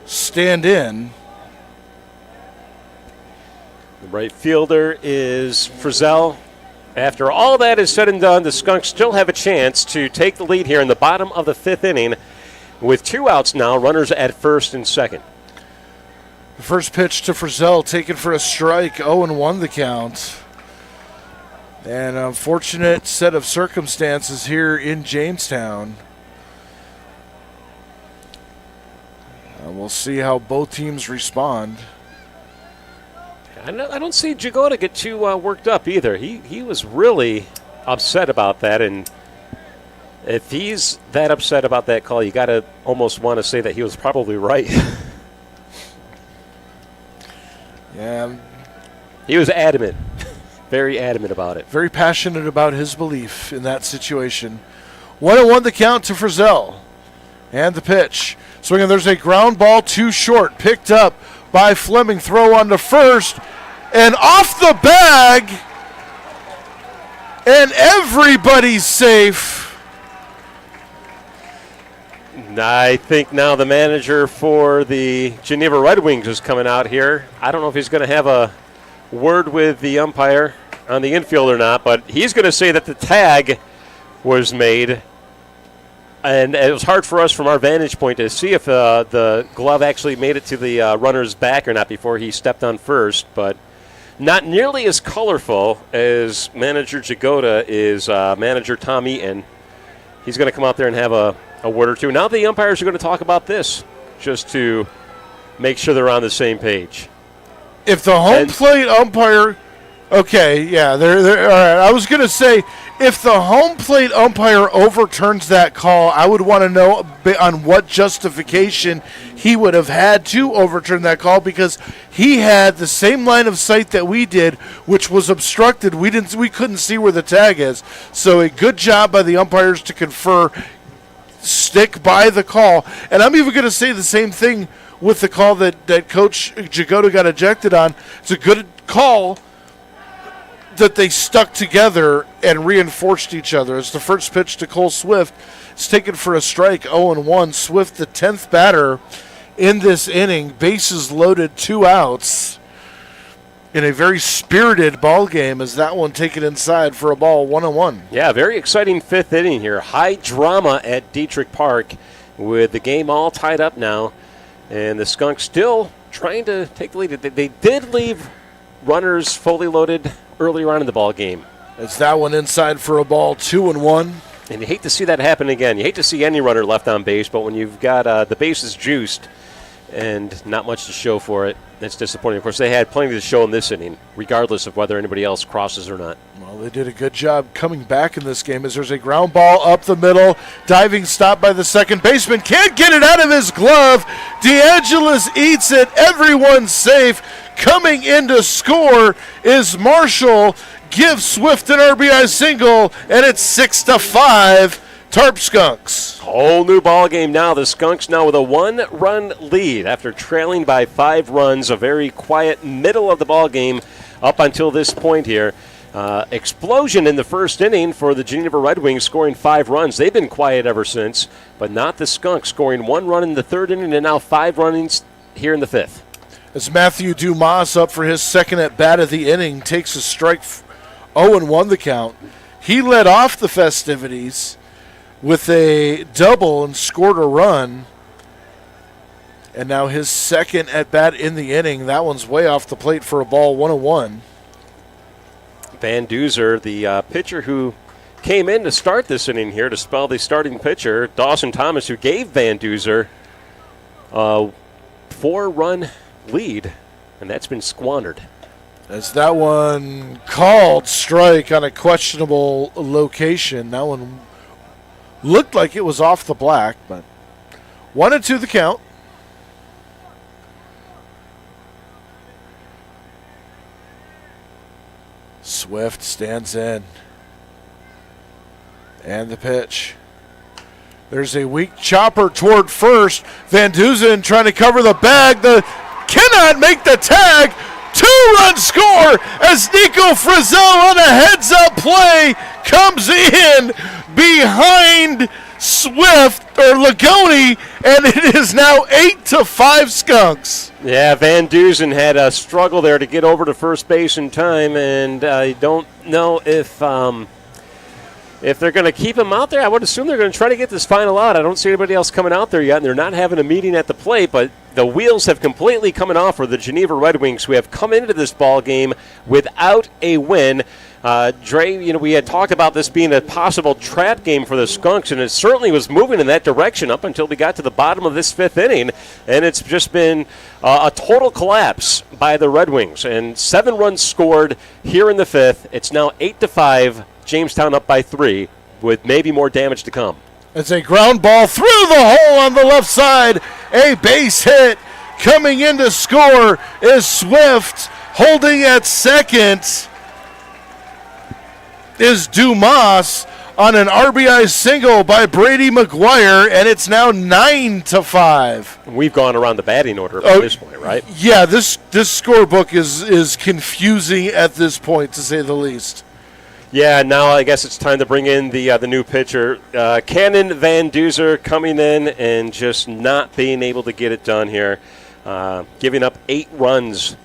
Speaker 1: stand in.
Speaker 11: The right fielder is Frizzell. After all that is said and done, the Skunks still have a chance to take the lead here in the bottom of the 5th inning with 2 outs now, runners at first and second.
Speaker 1: The first pitch to Frizzell taken for a strike, 0-1 the count. An unfortunate set of circumstances here in Jamestown. We'll see how both teams respond.
Speaker 11: I don't see Jagoda get too worked up either. He was really upset about that, and if he's that upset about that call, you got to almost want to say that he was probably right.
Speaker 1: Yeah.
Speaker 11: He was adamant. Very adamant about it.
Speaker 1: Very passionate about his belief in that situation. 1-1 the count to Frizzell. And the pitch. Swinging, there's a ground ball too short. Picked up by Fleming. Throw on to first. And off the bag. And everybody's safe.
Speaker 11: I think now the manager for the Geneva Red Wings is coming out here. I don't know if he's going to have a word with the umpire on the infield or not, but he's going to say that the tag was made, and it was hard for us from our vantage point to see if the glove actually made it to the runner's back or not before he stepped on first, but not nearly as colorful as manager Jagoda is manager Tom Eaton. He's going to come out there and have a word or two. Now the umpires are going to talk about this just to make sure they're on the same page.
Speaker 1: If the home plate umpire, okay, yeah, they're all right. I was going to say, If the home plate umpire overturns that call, I would want to know on what justification he would have had to overturn that call, because he had the same line of sight that we did, which was obstructed. We couldn't see where the tag is. So a good job by the umpires to confer, stick by the call. And I'm even going to say the same thing with the call that Coach Jagoda got ejected on. It's a good call that they stuck together and reinforced each other. It's the first pitch to Cole Swift. It's taken for a strike, 0-1. Swift, the 10th batter in this inning. Bases loaded, 2 outs. In a very spirited ball game, as that one taken inside for a ball, 1-1.
Speaker 11: Yeah, very exciting 5th inning here. High drama at Detrick Park with the game all tied up now. And the Skunks still trying to take the lead. They did leave runners fully loaded earlier on in the ball game.
Speaker 1: As that one inside for a ball, 2-1.
Speaker 11: And you hate to see that happen again. You hate to see any runner left on base, but when you've got the bases juiced and not much to show for it, it's disappointing. Of course, they had plenty to show in this inning, regardless of whether anybody else crosses or not.
Speaker 1: Well, they did a good job coming back in this game, as there's a ground ball up the middle. Diving stop by the second baseman. Can't get it out of his glove. DeAngelis eats it. Everyone's safe. Coming in to score is Marshall. Gives Swift an RBI single, and it's 6-5. Tarp Skunks.
Speaker 11: Whole new ball game now. The Skunks now with a 1-run lead after trailing by 5 runs. A very quiet middle of the ball game up until this point here. Explosion in the first inning for the Geneva Red Wings, scoring 5 runs. They've been quiet ever since, but not the Skunks, scoring 1 run in the 3rd inning and now 5 runnings here in the 5th.
Speaker 1: As Matthew Dumas up for his second at bat of the inning, takes a strike, 0-1 the count. He led off the festivities with a double and scored a run. And now his second at bat in the inning. That one's way off the plate for a ball, 1-1.
Speaker 11: Van Duzer, the pitcher who came in to start this inning here to spell the starting pitcher, Dawson Thomas, who gave Van Duzer a 4-run lead, and that's been squandered.
Speaker 1: As that one called strike on a questionable location. That one looked like it was off the black, but 1-2 the count. Swift stands in. And the pitch. There's a weak chopper toward first. Van Duzen trying to cover the bag. Cannot make the tag. 2-run score as Nico Frizzell on a heads-up play comes in behind Swift or Lagoni, and it is now 8-5 Skunks.
Speaker 11: Yeah, Van Duzen had a struggle there to get over to first base in time, and I don't know if they're going to keep him out there. I would assume they're going to try to get this final out. I don't see anybody else coming out there yet, and they're not having a meeting at the plate, but the wheels have completely come off for the Geneva Red Wings, who have come into this ball game without a win. Dre, we had talked about this being a possible trap game for the Skunks, and it certainly was moving in that direction up until we got to the bottom of this 5th inning, and it's just been a total collapse by the Red Wings. And 7 runs scored here in the 5th. It's now 8-5. Jamestown up by 3 with maybe more damage to come.
Speaker 1: It's a ground ball through the hole on the left side. A base hit. Coming in to score is Swift. Holding at second is Dumas on an RBI single by Brady McGuire, and it's now 9-5.
Speaker 11: We've gone around the batting order at this point, right?
Speaker 1: Yeah, this scorebook is confusing at this point, to say the least.
Speaker 11: Yeah, now I guess it's time to bring in the new pitcher. Cannon Van Duzer coming in and just not being able to get it done here. Giving up 8 runs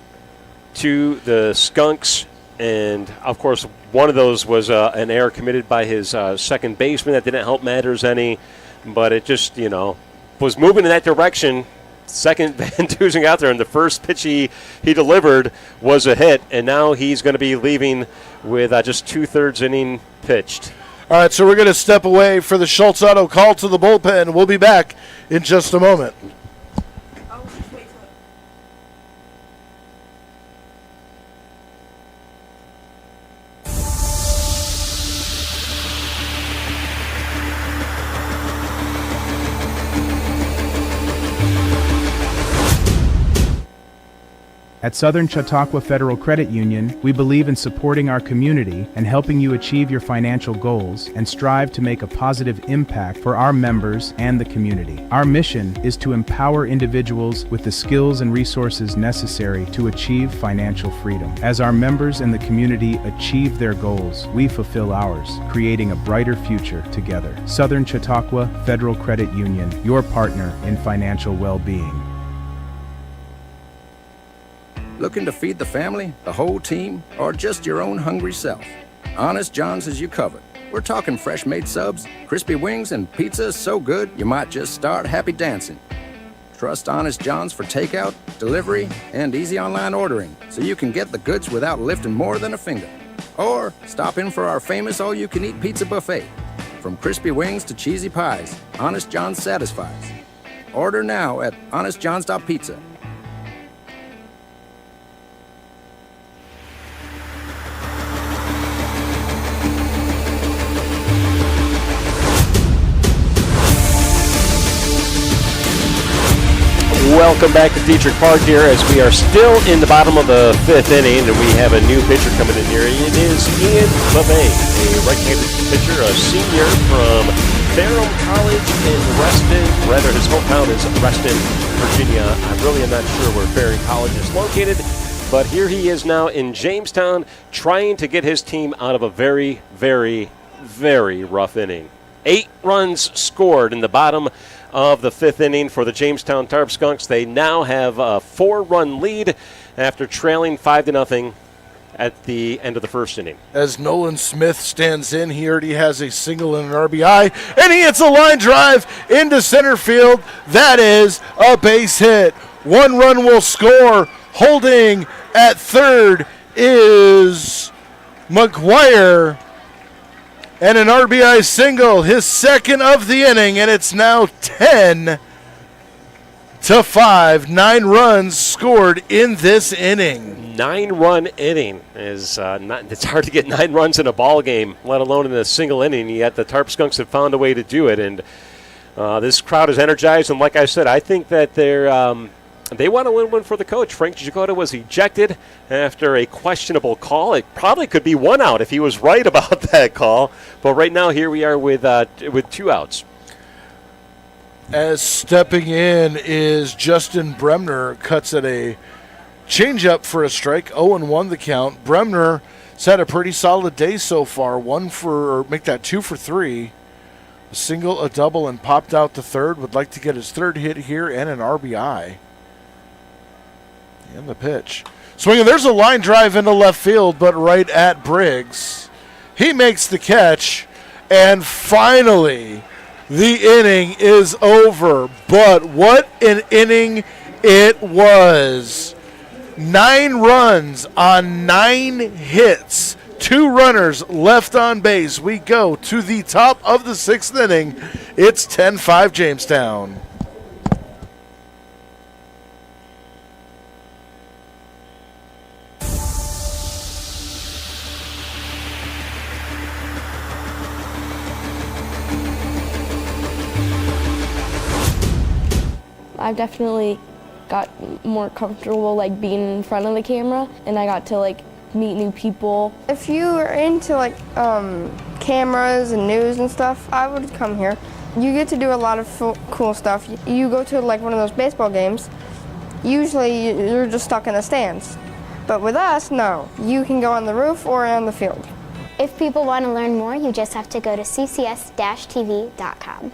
Speaker 11: to the Skunks. And, of course, one of those was an error committed by his second baseman. That didn't help matters any. But it just, was moving in that direction. Second Van Duzer out there, and the first pitch he delivered was a hit. And now he's going to be leaving with just 2/3 inning pitched.
Speaker 1: All right, so we're going to step away for the Schultz Auto call to the bullpen. We'll be back in just a moment.
Speaker 3: At Southern Chautauqua Federal Credit Union, we believe in supporting our community and helping you achieve your financial goals and strive to make a positive impact for our members and the community. Our mission is to empower individuals with the skills and resources necessary to achieve financial freedom. As our members and the community achieve their goals, we fulfill ours, creating a brighter future together. Southern Chautauqua Federal Credit Union, your partner in financial well-being.
Speaker 4: Looking to feed the family, the whole team, or just your own hungry self? Honest John's has you covered. We're talking fresh-made subs, crispy wings, and pizza so good you might just start happy dancing. Trust Honest John's for takeout, delivery, and easy online ordering, so you can get the goods without lifting more than a finger. Or stop in for our famous all-you-can-eat pizza buffet. From crispy wings to cheesy pies, Honest John's satisfies. Order now at honestjohns.pizza.
Speaker 11: Welcome back to Detrick Park here as we are still in the bottom of the fifth inning and we have a new pitcher coming in here. It is Ian Bavay, a right-handed pitcher, a senior from Ferrum College in Reston. His hometown is Reston, Virginia. I really am not sure where Ferrum College is located, but here he is now in Jamestown trying to get his team out of a very, very, very rough inning. 8 runs scored in the bottom of the fifth inning for the Jamestown Tarp Skunks. They now have a 4-run lead after trailing 5-0 at the end of the first inning.
Speaker 1: As Nolan Smith stands in, he already has a single and an RBI, and he hits a line drive into center field. That is a base hit. 1 run will score. Holding at third is McGuire. And an RBI single, his second of the inning, and it's now 10-5. 9 runs scored in this inning.
Speaker 11: 9-run inning is it's hard to get 9 runs in a ball game, let alone in a single inning. Yet the Tarp Skunks have found a way to do it, and this crowd is energized. And like I said, I think that they want to win one for the coach. Frank Giacotta was ejected after a questionable call. It probably could be 1 out if he was right about that call. But right now, here we are with 2 outs.
Speaker 1: As stepping in is Justin Bremner, cuts at a changeup for a strike. 0-1 the count. Bremner's had a pretty solid day so far. 2 for 3. A single, a double, and popped out the third. Would like to get his third hit here and an RBI. And the pitch. Swinging, there's a line drive into left field, but right at Briggs. He makes the catch, and finally, the inning is over. But what an inning it was. 9 runs on 9 hits. 2 runners left on base. We go to the top of the 6th inning. It's 10-5 Jamestown.
Speaker 8: I've definitely got more comfortable being in front of the camera, and I got to meet new people. If you are into cameras and news and stuff, I would come here. You get to do a lot of cool stuff. You go to one of those baseball games, usually you're just stuck in the stands. But with us, no. You can go on the roof or on the field.
Speaker 9: If people want to learn more, you just have to go to CCS-TV.com.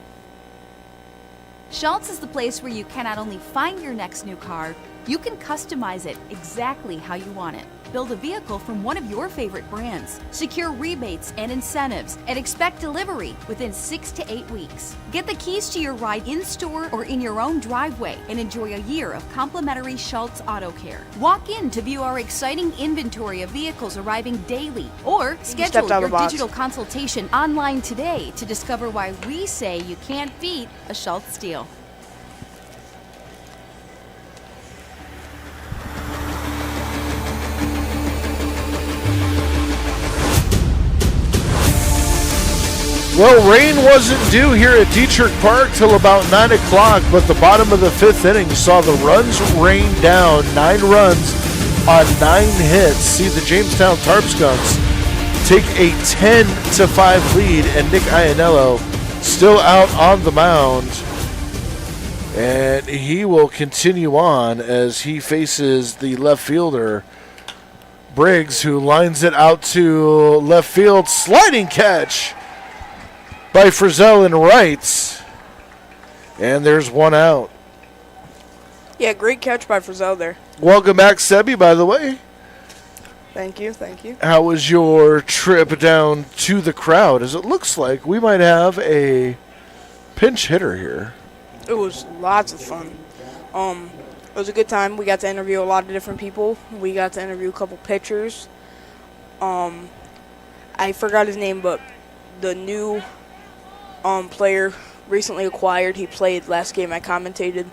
Speaker 10: Schultz is the place where you can not only find your next new car, you can customize it exactly how you want it. Build a vehicle from one of your favorite brands. Secure rebates and incentives and expect delivery within 6 to 8 weeks. Get the keys to your ride in-store or in your own driveway and enjoy a year of complimentary Schultz Auto Care. Walk in to view our exciting inventory of vehicles arriving daily or schedule your digital consultation online today to discover why we say you can't beat a Schultz deal.
Speaker 1: Well, rain wasn't due here at Detrick Park till about 9 o'clock, but the bottom of the 5th inning saw the runs rain down. 9 runs on 9 hits. See the Jamestown Tarp Skunks take a 10-5 lead, and Nick Iannello still out on the mound. And he will continue on as he faces the left fielder, Briggs, who lines it out to left field. Sliding catch by Frizzell and right. And there's one out.
Speaker 2: Yeah, great catch by Frizzell there.
Speaker 1: Welcome back, Sebi, by the way.
Speaker 2: Thank you, thank you.
Speaker 1: How was your trip down to the crowd? As it looks like we might have a pinch hitter here.
Speaker 2: It was lots of fun. It was a good time. We got to interview a lot of different people. We got to interview a couple pitchers. I forgot his name, but the new player recently acquired, he played last game I commentated.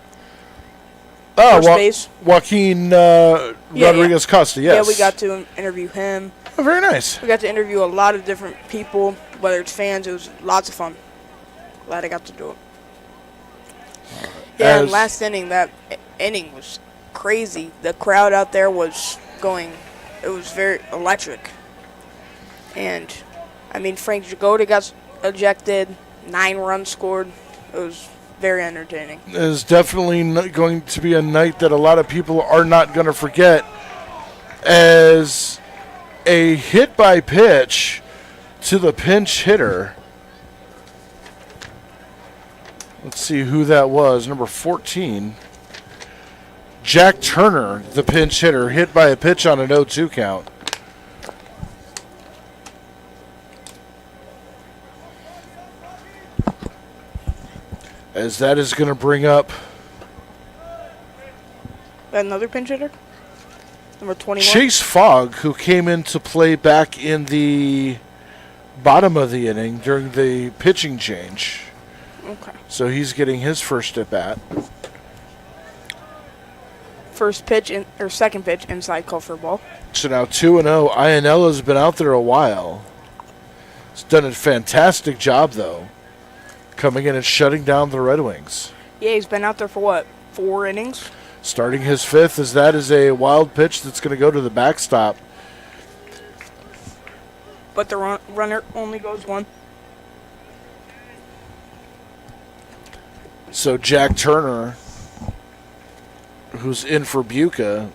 Speaker 2: First base.
Speaker 1: Joaquin Rodriguez Costa, yes.
Speaker 2: Yeah, we got to interview him.
Speaker 1: Oh, very nice.
Speaker 2: We got to interview a lot of different people, whether it's fans. It was lots of fun. Glad I got to do it. Yeah, and last inning, that inning was crazy. The crowd out there was going, it was very electric. And, I mean, Frank Jagoda got ejected, 9 runs scored. It was very entertaining.
Speaker 1: It is definitely going to be a night that a lot of people are not going to forget, as a hit by pitch to the pinch hitter. Let's see who that was. Number 14. Jack Turner, the pinch hitter, hit by a pitch on an 0-2 count. As that is going to bring up
Speaker 2: another pinch hitter, number 21.
Speaker 1: Chase Fogg, who came into play back in the bottom of the inning during the pitching change.
Speaker 2: Okay.
Speaker 1: So he's getting his first at bat.
Speaker 2: First pitch or second pitch inside call for ball.
Speaker 1: So now 2-0. Iannella's been out there a while. He's done a fantastic job, though, coming in and shutting down the Red Wings.
Speaker 2: Yeah, he's been out there for what, 4 innings?
Speaker 1: Starting his 5th, as that is a wild pitch that's going to go to the backstop.
Speaker 2: But the runner only goes 1.
Speaker 1: So Jack Turner, who's in for Buca,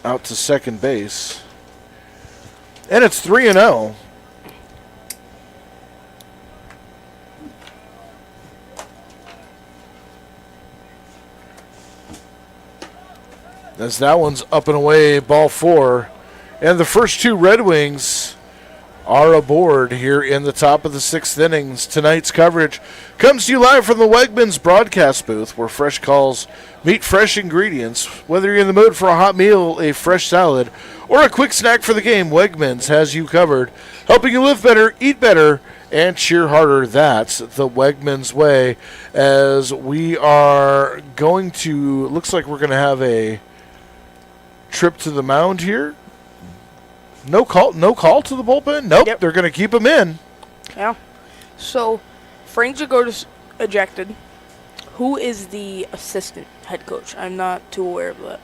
Speaker 1: out to second base. And it's 3-0. As that one's up and away, ball 4. And the first 2 Red Wings are aboard here in the top of the 6th innings. Tonight's coverage comes to you live from the Wegmans broadcast booth, where fresh calls meet fresh ingredients. Whether you're in the mood for a hot meal, a fresh salad, or a quick snack for the game, Wegmans has you covered, helping you live better, eat better, and cheer harder. That's the Wegmans way. As we are going to, looks like we're going to have a trip to the mound here. No call to the bullpen? Nope, They're going to keep him in.
Speaker 2: Yeah. So, Frank Jagoda's ejected. Who is the assistant head coach? I'm not too aware of that.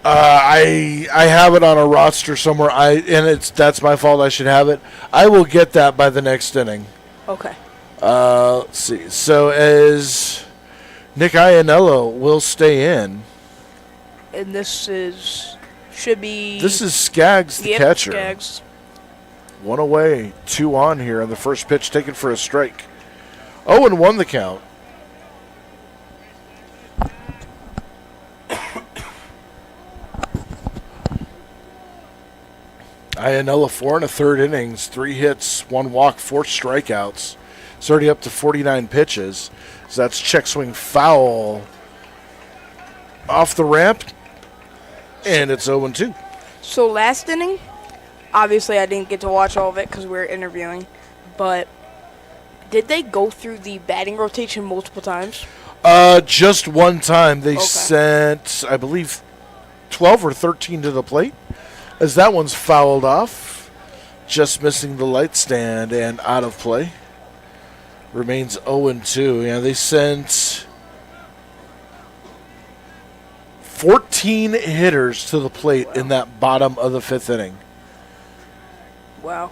Speaker 1: I have it on a roster somewhere. That's my fault. I should have it. I will get that by the next inning.
Speaker 2: Okay.
Speaker 1: Let's see. So as Nick Iannello will stay in.
Speaker 2: And this should be...
Speaker 1: This is Skaggs, the catcher.
Speaker 2: Skaggs.
Speaker 1: 1 away, 2 on here on the first pitch, taken for a strike. 0-1 the count. Iannello 4 1/3 innings, 3 hits, 1 walk, 4 strikeouts. It's already up to 49 pitches. So that's check swing foul off the ramp, and it's 0-2.
Speaker 2: So last inning, obviously I didn't get to watch all of it because we were interviewing, but did they go through the batting rotation multiple times?
Speaker 1: Just one time. They sent, I believe, 12 or 13 to the plate, as that one's fouled off, just missing the light stand and out of play. Remains 0-2. Yeah, they sent 14 hitters to the plate in that bottom of the 5th inning.
Speaker 2: Wow.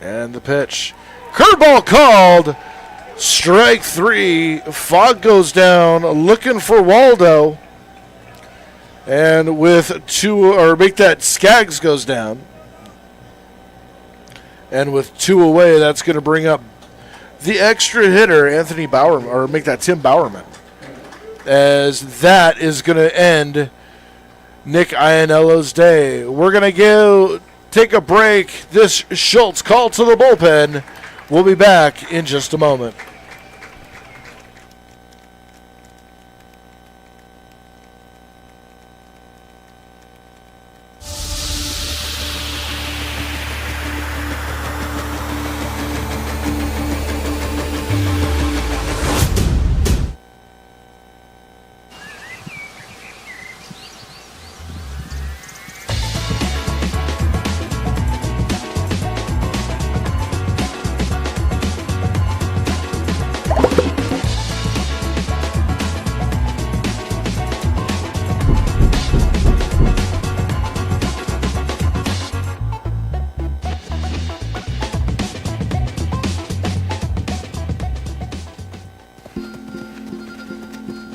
Speaker 1: And the pitch. Curveball called. Strike 3. Fogg goes down looking for Waldo. And with 2, or make that Skaggs goes down. And with 2 away, that's going to bring up the extra hitter, Anthony Bowerman, or make that Tim Bowerman. As that is going to end Nick Ianello's day. We're going to take a break. This Schultz call to the bullpen. We'll be back in just a moment.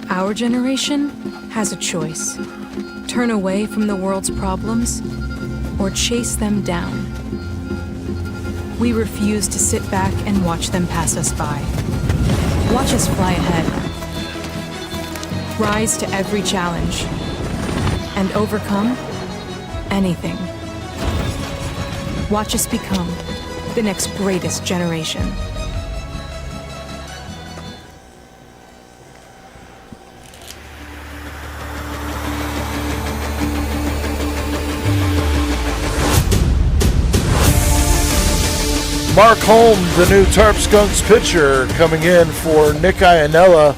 Speaker 7: Our generation has a choice. Turn away from the world's problems or chase them down. We refuse to sit back and watch them pass us by. Watch us fly ahead. Rise to every challenge and overcome anything. Watch us become the next greatest generation.
Speaker 1: Mark Holm, the new Tarp Skunks pitcher, coming in for Nick Ianella,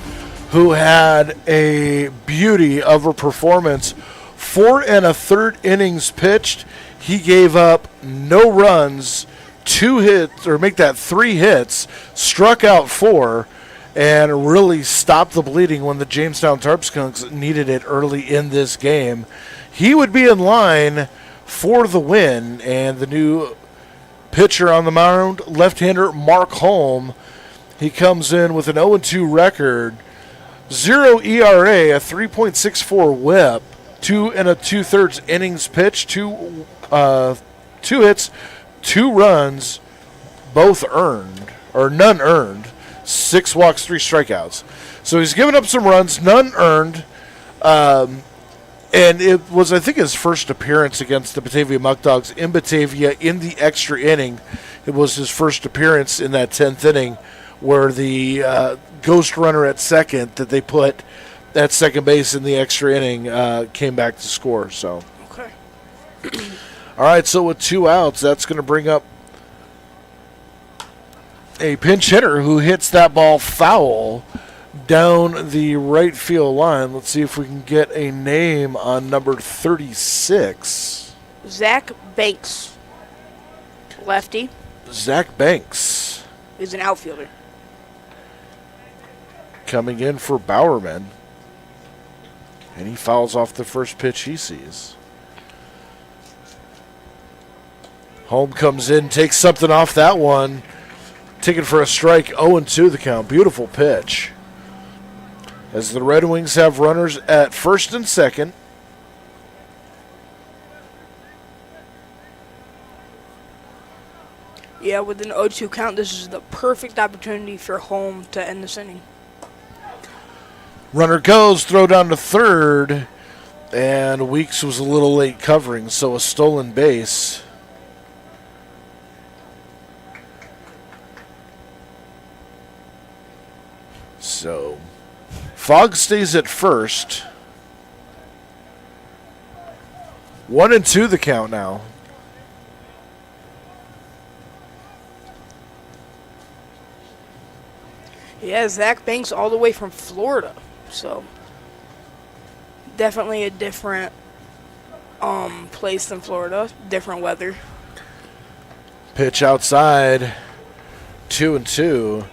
Speaker 1: who had a beauty of a performance. 4 1/3 innings pitched. He gave up no runs, 2 hits, or make that 3 hits, struck out 4, and really stopped the bleeding when the Jamestown Tarp Skunks needed it early in this game. He would be in line for the win, and the new pitcher on the mound, left-hander Mark Holm. He comes in with an 0-2 record, 0 ERA, a 3.64 WHIP, 2 2/3 innings pitched, 2 hits, 2 runs, both earned, or none earned, 6 walks, 3 strikeouts. So he's given up some runs, none earned. And it was, I think, his first appearance against the Batavia Muck Dogs in Batavia in the extra inning. It was his first appearance in that 10th inning where the ghost runner at second that they put at second base in the extra inning came back to score. So,
Speaker 2: Okay.
Speaker 1: all right, so with 2 outs, that's going to bring up a pinch hitter who hits that ball foul down the right field line. Let's see if we can get a name on number 36.
Speaker 2: Zach Banks. Lefty.
Speaker 1: Zach Banks
Speaker 2: Is an outfielder.
Speaker 1: coming in for Bowerman. And he fouls off the first pitch he sees. Holm comes in, takes something off that one. Taken for a strike, 0-2 the count. Beautiful pitch. As the Red Wings have runners at first and second.
Speaker 2: Yeah, with an 0-2 count, this is the perfect opportunity for Holm to end this inning.
Speaker 1: Runner goes, throw down to third. And Weeks was a little late covering, so a stolen base. So Fogg stays at first. 1-2 the count now.
Speaker 2: Yeah, Zach Banks all the way from Florida. So definitely a different place than Florida. Different weather.
Speaker 1: Pitch outside. 2-2.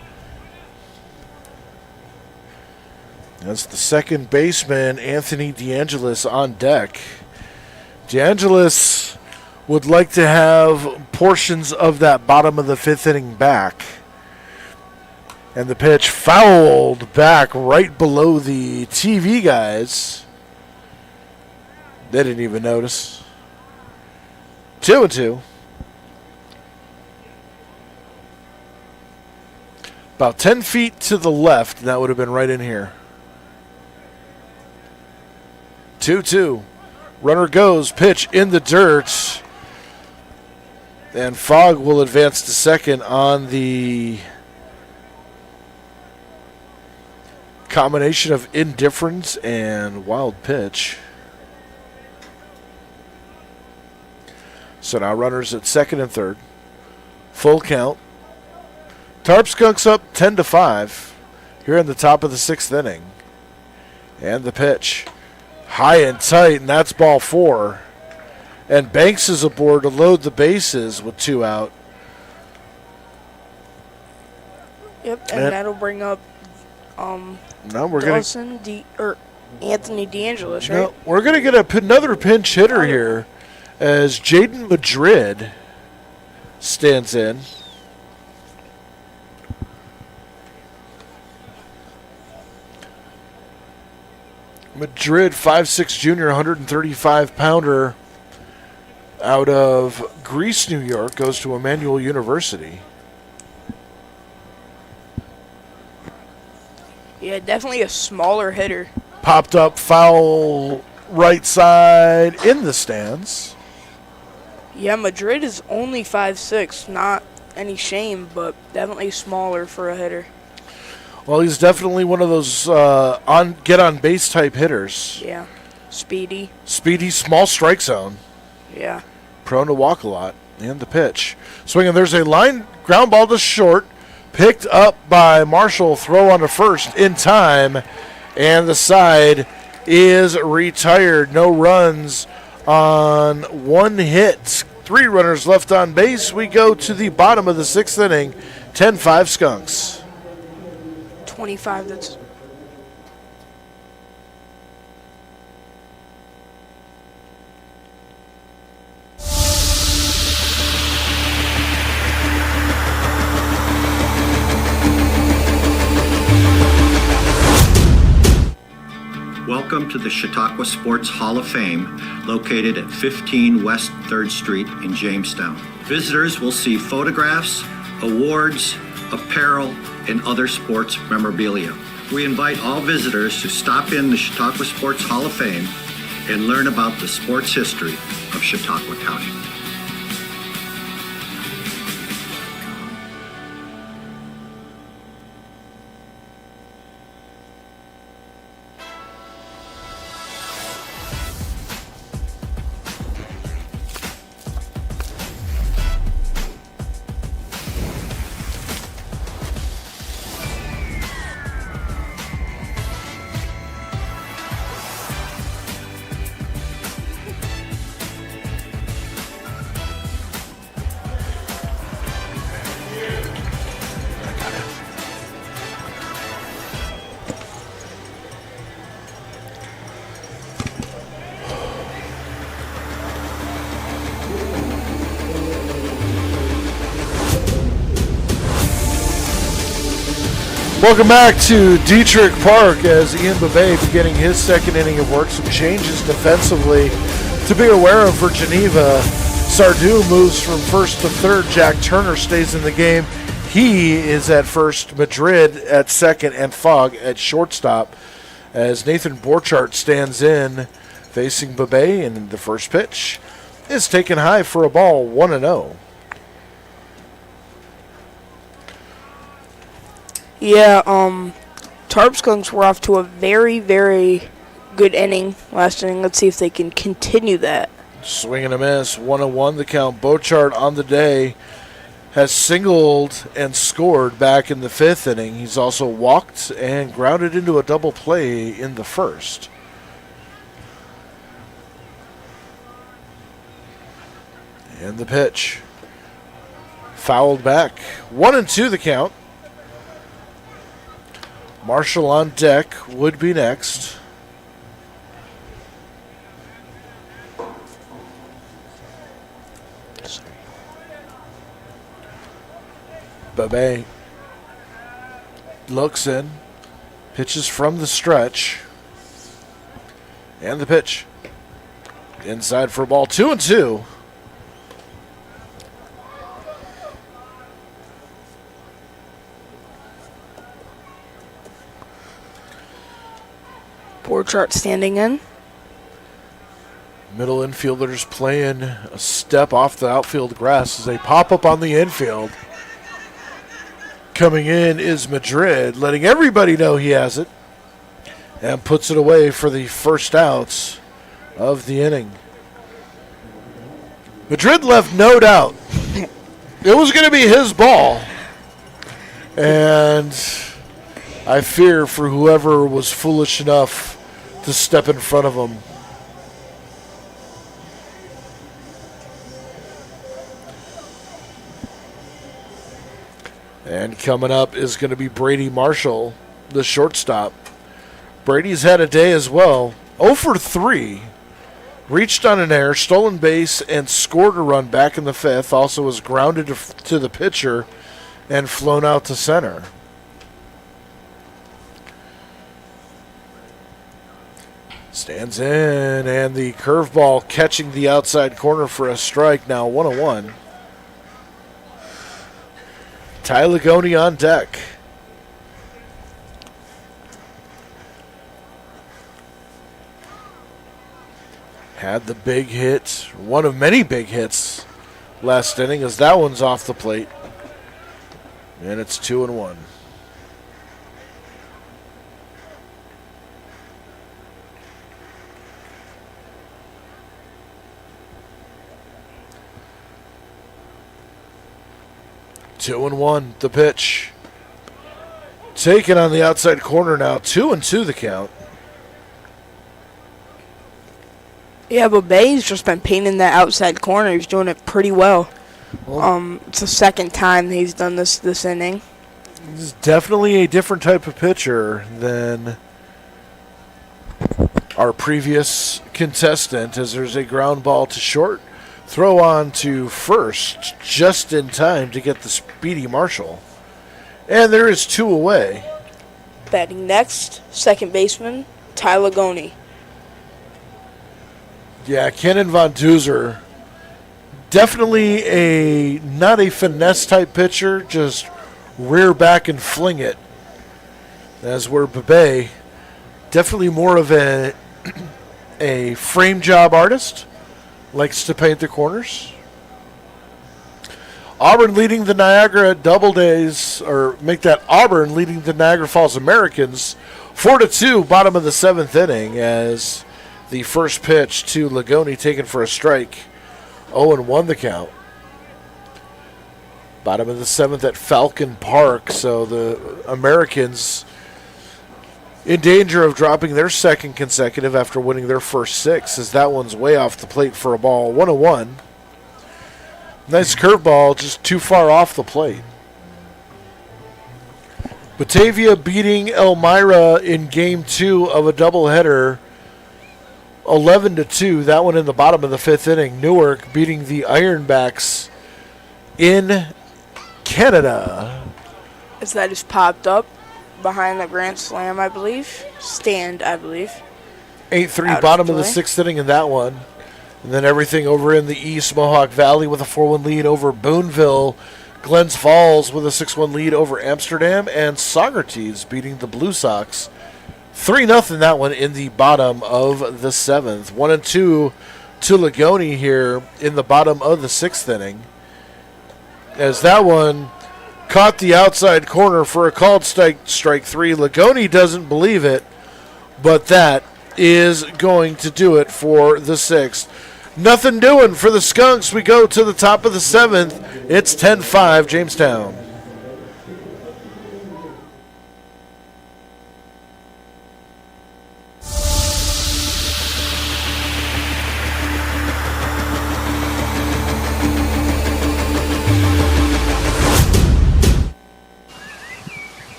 Speaker 1: That's the second baseman, Anthony DeAngelis, on deck. DeAngelis would like to have portions of that bottom of the fifth inning back. And the pitch fouled back right below the TV guys. They didn't even notice. 2-2. About 10 feet to the left, and that would have been right in here. 2-2. Runner goes, pitch in the dirt. And Fogg will advance to second on the combination of indifference and wild pitch. So now runners at second and third. Full count. Tarp Skunks up 10-5 here in the top of the sixth inning. And the pitch. High and tight, and that's ball 4. And Banks is aboard to load the bases with 2 out.
Speaker 2: Yep, and that'll bring up
Speaker 1: now we're
Speaker 2: Anthony DeAngelis, right?
Speaker 1: No, we're going to get another pinch hitter here as Jaden Madrid stands in. Madrid, 5'6" junior, 135-pounder out of Greece, New York, goes to Emmanuel University.
Speaker 2: Yeah, definitely a smaller hitter.
Speaker 1: Popped up foul right side in the stands.
Speaker 2: Yeah, Madrid is only 5'6", not any shame, but definitely smaller for a hitter.
Speaker 1: Well, he's definitely one of those get-on-base type hitters.
Speaker 2: Yeah, speedy.
Speaker 1: Speedy, small strike zone.
Speaker 2: Yeah.
Speaker 1: Prone to walk a lot. And the pitch. Swinging, there's a line ground ball to short. Picked up by Marshall. Throw on to first in time. And the side is retired. No runs on 1 hit. 3 runners left on base. We go to the bottom of the sixth inning. 10-5 Skunks.
Speaker 2: 25, that's...
Speaker 6: Welcome to the Chautauqua Sports Hall of Fame, located at 15 West 3rd Street in Jamestown. Visitors will see photographs, awards, apparel, and other sports memorabilia. We invite all visitors to stop in the Chautauqua Sports Hall of Fame and learn about the sports history of Chautauqua County.
Speaker 1: Welcome back to Detrick Park as Ian Bebe beginning his second inning of work. Some changes defensively to be aware of for Geneva. Sardu moves from first to third. Jack Turner stays in the game. He is at first, Madrid at second, and Fogg at shortstop as Nathan Borchardt stands in facing Bebe, and the first pitch is taken high for a ball, 1-0.
Speaker 2: Yeah, Tarp Skunks were off to a very, very good inning last inning. Let's see if they can continue that.
Speaker 1: Swing and a miss, 1-1 the count. Bochart on the day has singled and scored back in the fifth inning. He's also walked and grounded into a double play in the first. And the pitch. Fouled back. 1-2 the count. Marshall on deck would be next. Bebe looks in, pitches from the stretch, and the pitch. Inside for a ball, 2-2.
Speaker 2: Borchardt standing in.
Speaker 1: Middle infielders playing a step off the outfield grass as they pop up on the infield. Coming in is Madrid, letting everybody know he has it, and puts it away for the first outs of the inning. Madrid left no doubt. It was going to be his ball, and I fear for whoever was foolish enough to step in front of him. And coming up is going to be Brady Marshall, the shortstop. Brady's had a day as well. 0 for 3. Reached on an error, stolen base, and scored a run back in the fifth. Also was grounded to the pitcher and flown out to center. Stands in, and the curveball catching the outside corner for a strike. Now 1-1. Ty Lagoni on deck. Had the big hit, one of many big hits last inning, as that one's off the plate. And it's 2-1. Two and one, the pitch. Taken on the outside corner now. 2-2 the count.
Speaker 2: Yeah, but Bay's just been painting that outside corner. He's doing it pretty well. It's the second time he's done this inning.
Speaker 1: He's definitely a different type of pitcher than our previous contestant, as there's a ground ball to short. Throw on to first, just in time to get the speedy Marshall. And there is 2 away.
Speaker 2: Batting next, second baseman, Ty Lagoni.
Speaker 1: Yeah, Kenan Von Duzer, definitely not a finesse type pitcher, just rear back and fling it. As where Bebe, definitely more of a frame job artist. Likes to paint the corners. Auburn leading the Niagara Double Days, or make that Auburn leading the Niagara Falls Americans 4-2, bottom of the 7th inning, as the first pitch to Lagoni taken for a strike. 0-1 the count. Bottom of the 7th at Falcon Park, so the Americans in danger of dropping their second consecutive after winning their first 6, as that one's way off the plate for a ball. 1-1. Nice curveball, just too far off the plate. Batavia beating Elmira in Game 2 of a doubleheader, 11-2. That one in the bottom of the 5th inning. Newark beating the Ironbacks in Canada.
Speaker 2: As that just popped up behind the Grand Slam, I believe. Stand, I believe.
Speaker 1: 8-3, bottom of the 6th inning in that one. And then everything over in the East, Mohawk Valley with a 4-1 lead over Boonville. Glens Falls with a 6-1 lead over Amsterdam. And Socrates beating the Blue Sox 3-0 that one in the bottom of the 7th. 1-2 to Lagoni here in the bottom of the 6th inning. As that one caught the outside corner for a called strike 3. Lagoni doesn't believe it, but that is going to do it for the 6th. Nothing doing for the Skunks. We go to the top of the 7th. It's 10-5 Jamestown.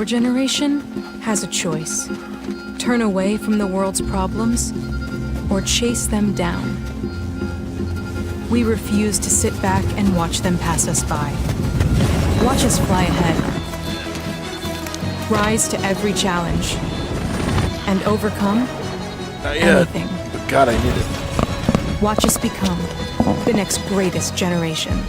Speaker 7: Our generation has a choice. Turn away from the world's problems or chase them down. We refuse to sit back and watch them pass us by. Watch us fly ahead. Rise to every challenge and overcome anything.
Speaker 1: But God, I need it.
Speaker 7: Watch us become the next greatest generation.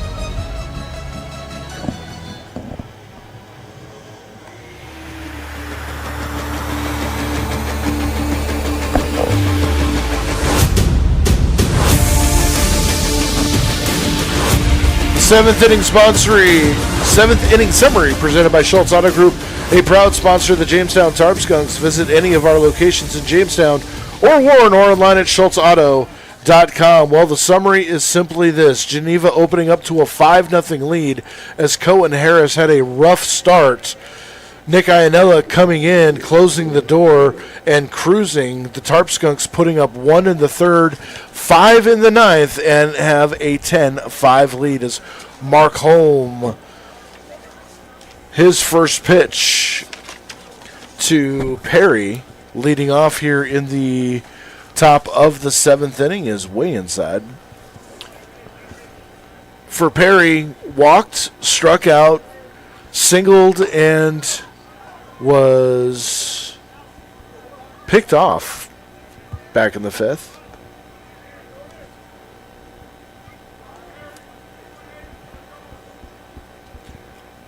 Speaker 1: Seventh inning summary presented by Schultz Auto Group, a proud sponsor of the Jamestown Tarp Skunks. Visit any of our locations in Jamestown or Warren or online at schultzauto.com. Well, the summary is simply this: Geneva opening up to a 5-0 lead as Cohen Harris had a rough start. Nick Iannella coming in, closing the door, and cruising. The Tarp Skunks putting up 1 in the third, 5 in the ninth, and have a 10-5 lead as Mark Holm, his first pitch to Perry, leading off here in the top of the 7th inning, is way inside. For Perry, walked, struck out, singled, and was picked off back in the 5th.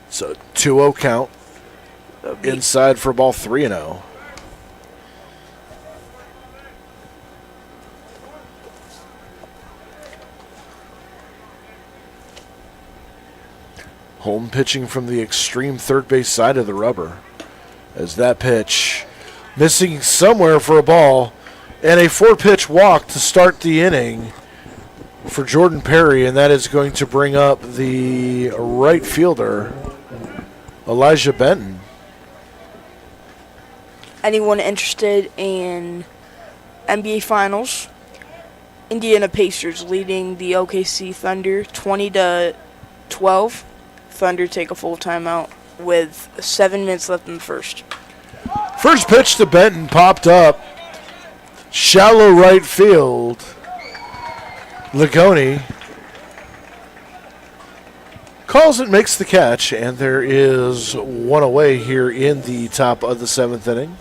Speaker 1: So 2-0 count. Inside for ball 3-0. Holm pitching from the extreme third base side of the rubber. As that pitch missing somewhere for a ball, and a 4-pitch walk to start the inning for Jordan Perry, and that is going to bring up the right fielder, Elijah Benton.
Speaker 2: Anyone interested in NBA Finals? Indiana Pacers leading the OKC Thunder 20-12. Thunder take a full timeout with 7 minutes left in the first.
Speaker 1: First pitch to Benton popped up. Shallow right field. Ligoni calls it, makes the catch, and there is one away here in the top of the 7th inning.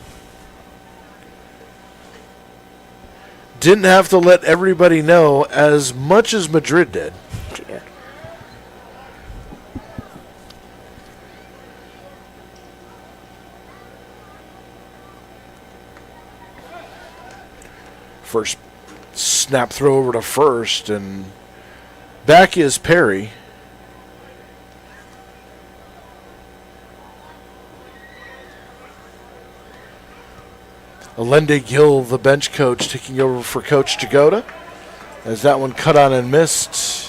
Speaker 1: Didn't have to let everybody know as much as Madrid did.
Speaker 2: Yeah.
Speaker 1: First snap throw over to first, and back is Perry. Allende Gill, the bench coach, taking over for Coach Jagoda, as that one cut on and missed.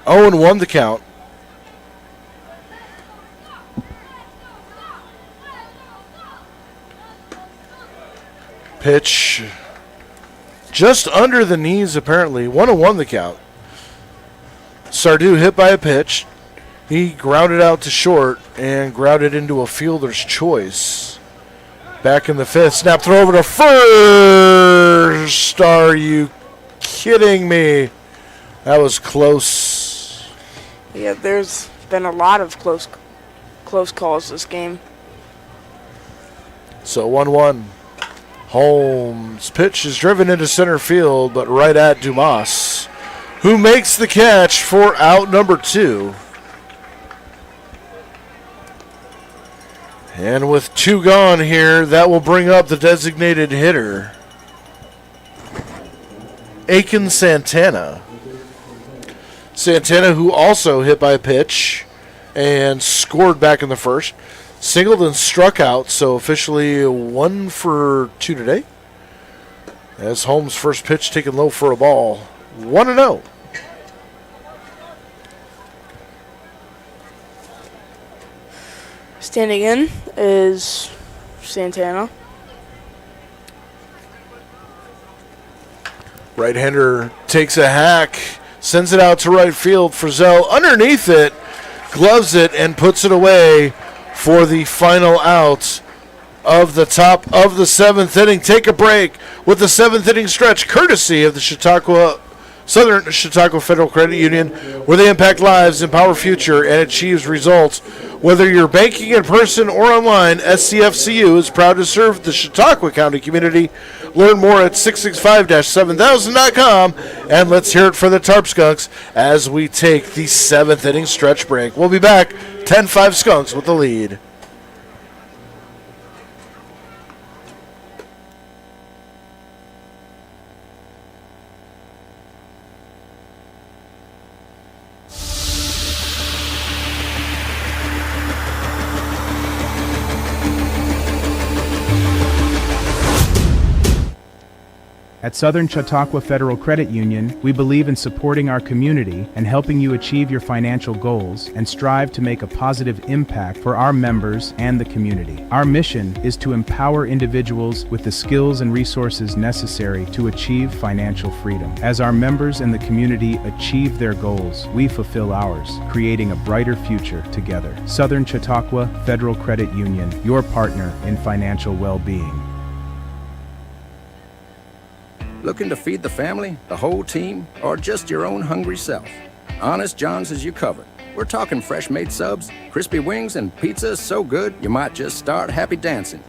Speaker 1: Owen won the count. Pitch just under the knees, apparently. 1-1 the count. Sardou hit by a pitch. He grounded out to short and grounded into a fielder's choice. Back in the 5th. Snap throw over to first. Are you kidding me? That was close.
Speaker 2: Yeah, there's been a lot of close calls this game.
Speaker 1: So 1-1. Holmes' pitch is driven into center field, but right at Dumas, who makes the catch for out number 2. And with 2 gone here, that will bring up the designated hitter, Aiken Santana. Santana, who also hit by a pitch and scored back in the first. Singled and struck out, so officially 1 for 2 today. As Holmes' first pitch taken low for a ball. 1-0.
Speaker 2: Standing in is Santana.
Speaker 1: Right-hander takes a hack. Sends it out to right field. Frizzell underneath it, gloves it, and puts it away for the final out of the top of the 7th inning. Take a break with the 7th inning stretch, courtesy of the Southern Chautauqua Federal Credit Union, where they impact lives, empower future, and achieves results. Whether you're banking in person or online, SCFCU is proud to serve the Chautauqua County community. Learn more at 665-7000.com, and let's hear it for the Tarp Skunks as we take the 7th inning stretch break. We'll be back, 10-5 Skunks with the lead.
Speaker 3: At Southern Chautauqua Federal Credit Union, we believe in supporting our community and helping you achieve your financial goals and strive to make a positive impact for our members and the community. Our mission is to empower individuals with the skills and resources necessary to achieve financial freedom. As our members and the community achieve their goals, we fulfill ours, creating a brighter future together. Southern Chautauqua Federal Credit Union, your partner in financial well-being.
Speaker 4: Looking to feed the family, the whole team, or just your own hungry self? Honest John's has you covered. We're talking fresh-made subs, crispy wings, and pizza so good you might just start happy dancing.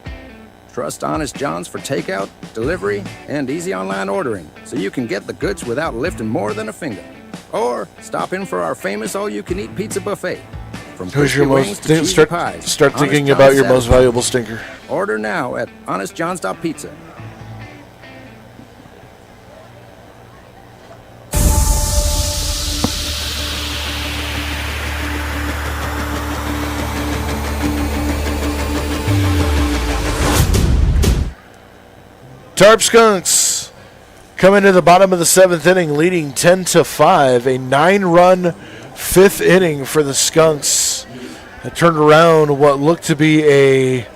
Speaker 4: Trust Honest John's for takeout, delivery, and easy online ordering, so you can get the goods without lifting more than a finger. Or stop in for our famous all-you-can-eat pizza buffet. From
Speaker 1: Who's your
Speaker 4: crispy wings
Speaker 1: most
Speaker 4: to cheesy pies,
Speaker 1: start
Speaker 4: Honest
Speaker 1: thinking
Speaker 4: John's
Speaker 1: about your most
Speaker 4: satisfies.
Speaker 1: valuable stinker.
Speaker 4: Order now at honestjohns.pizza.
Speaker 1: Tarp Skunks come into the bottom of the 7th inning, leading 10-5. A 9-run 5th inning for the Skunks. That turned around what looked to be a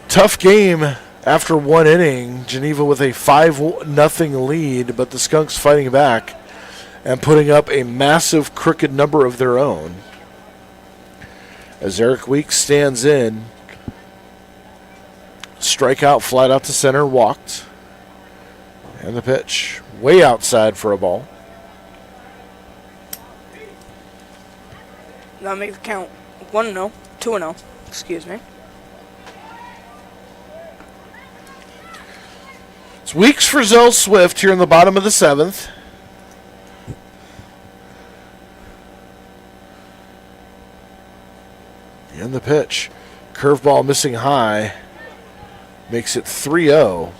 Speaker 1: tough game after 1 inning. Geneva with a 5-0 lead, but the Skunks fighting back and putting up a massive crooked number of their own. As Eric Weeks stands in, strikeout, flat out to center, walked. And the pitch, way outside for a ball.
Speaker 2: That'll make the count 1-0, 2-0, excuse me.
Speaker 1: It's Weeks for Zell Swift here in the bottom of the 7th. And the pitch, curveball missing high. Makes it 3-0.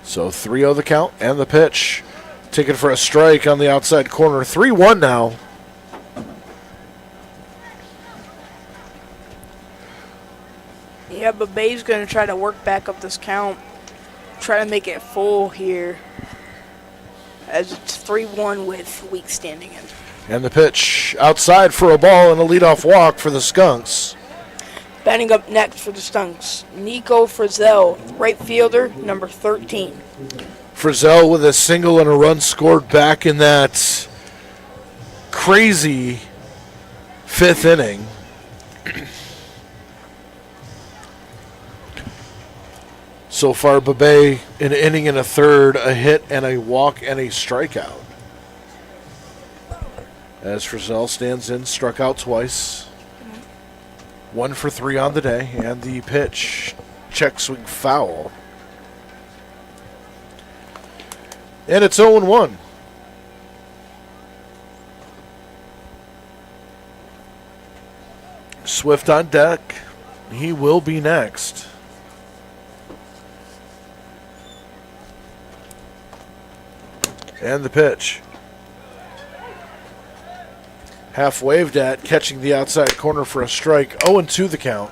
Speaker 1: So 3-0 the count and the pitch. Taken for a strike on the outside corner. 3-1 now.
Speaker 2: Yeah, but Bay's going to try to work back up this count. Try to make it full here, as it's 3-1 with Weeks standing in.
Speaker 1: And the pitch outside for a ball and a leadoff walk for the Skunks.
Speaker 2: Batting up next for the Skunks, Nico Frizzell, right fielder, number 13.
Speaker 1: Frizzell with a single and a run scored back in that crazy 5th inning. So far, Babay, an inning and a third, a hit and a walk and a strikeout. As Frizzell stands in, struck out twice. 1 for 3 on the day, and the pitch, check swing foul. And it's 0-1. Swift on deck. He will be next. And the pitch. Half waved at, catching the outside corner for a strike. 0-2 the count.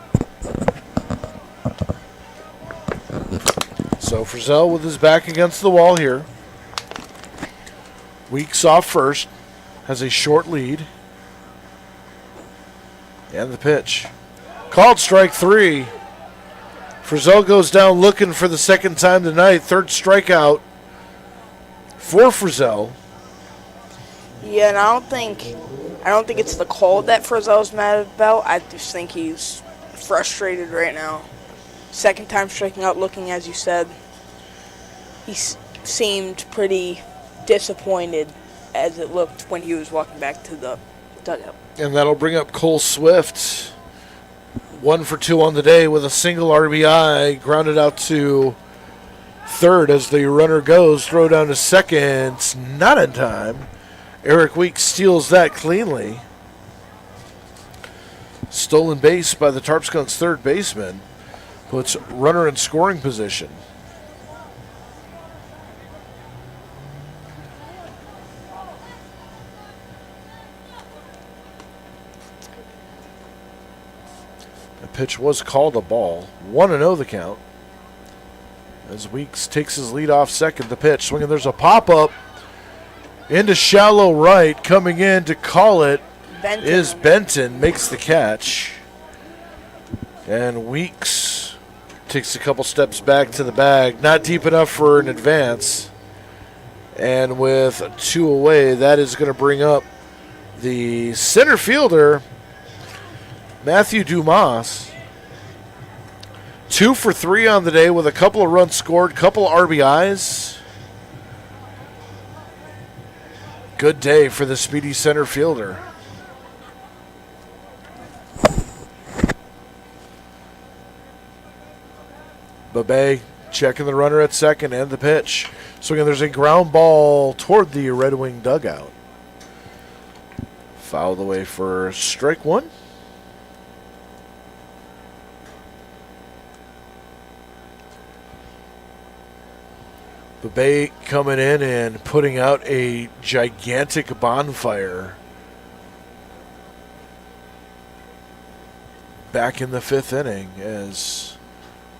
Speaker 1: So Frizzell with his back against the wall here. Weeks off first. Has a short lead. And the pitch. Called strike 3. Frizzell goes down looking for the second time tonight. Third strikeout for Frizzell.
Speaker 2: Yeah, and I don't think it's the call that Frizzell's mad about. I just think he's frustrated right now. Second time striking out, looking as you said. He seemed pretty disappointed as it looked when he was walking back to the dugout.
Speaker 1: And that'll bring up Cole Swift. 1 for 2 on the day with a single RBI, grounded out to third as the runner goes. Throw down to second, not in time. Eric Weeks steals that cleanly. Stolen base by the Tarp Skunks' third baseman. Puts runner in scoring position. The pitch was called a ball. 1-0 the count. As Weeks takes his lead off second. The pitch swinging. There's a pop-up into shallow right. Coming in to call it is Benton. Makes the catch. And Weeks takes a couple steps back to the bag. Not deep enough for an advance. And with 2 away, that is going to bring up the center fielder, Matthew Dumas. 2 for 3 on the day with a couple of runs scored, couple RBIs. Good day for the speedy center fielder. Babay checking the runner at second and the pitch. So again, there's a ground ball toward the Red Wing dugout. Fouled away for strike 1. Babay coming in and putting out a gigantic bonfire back in the 5th inning as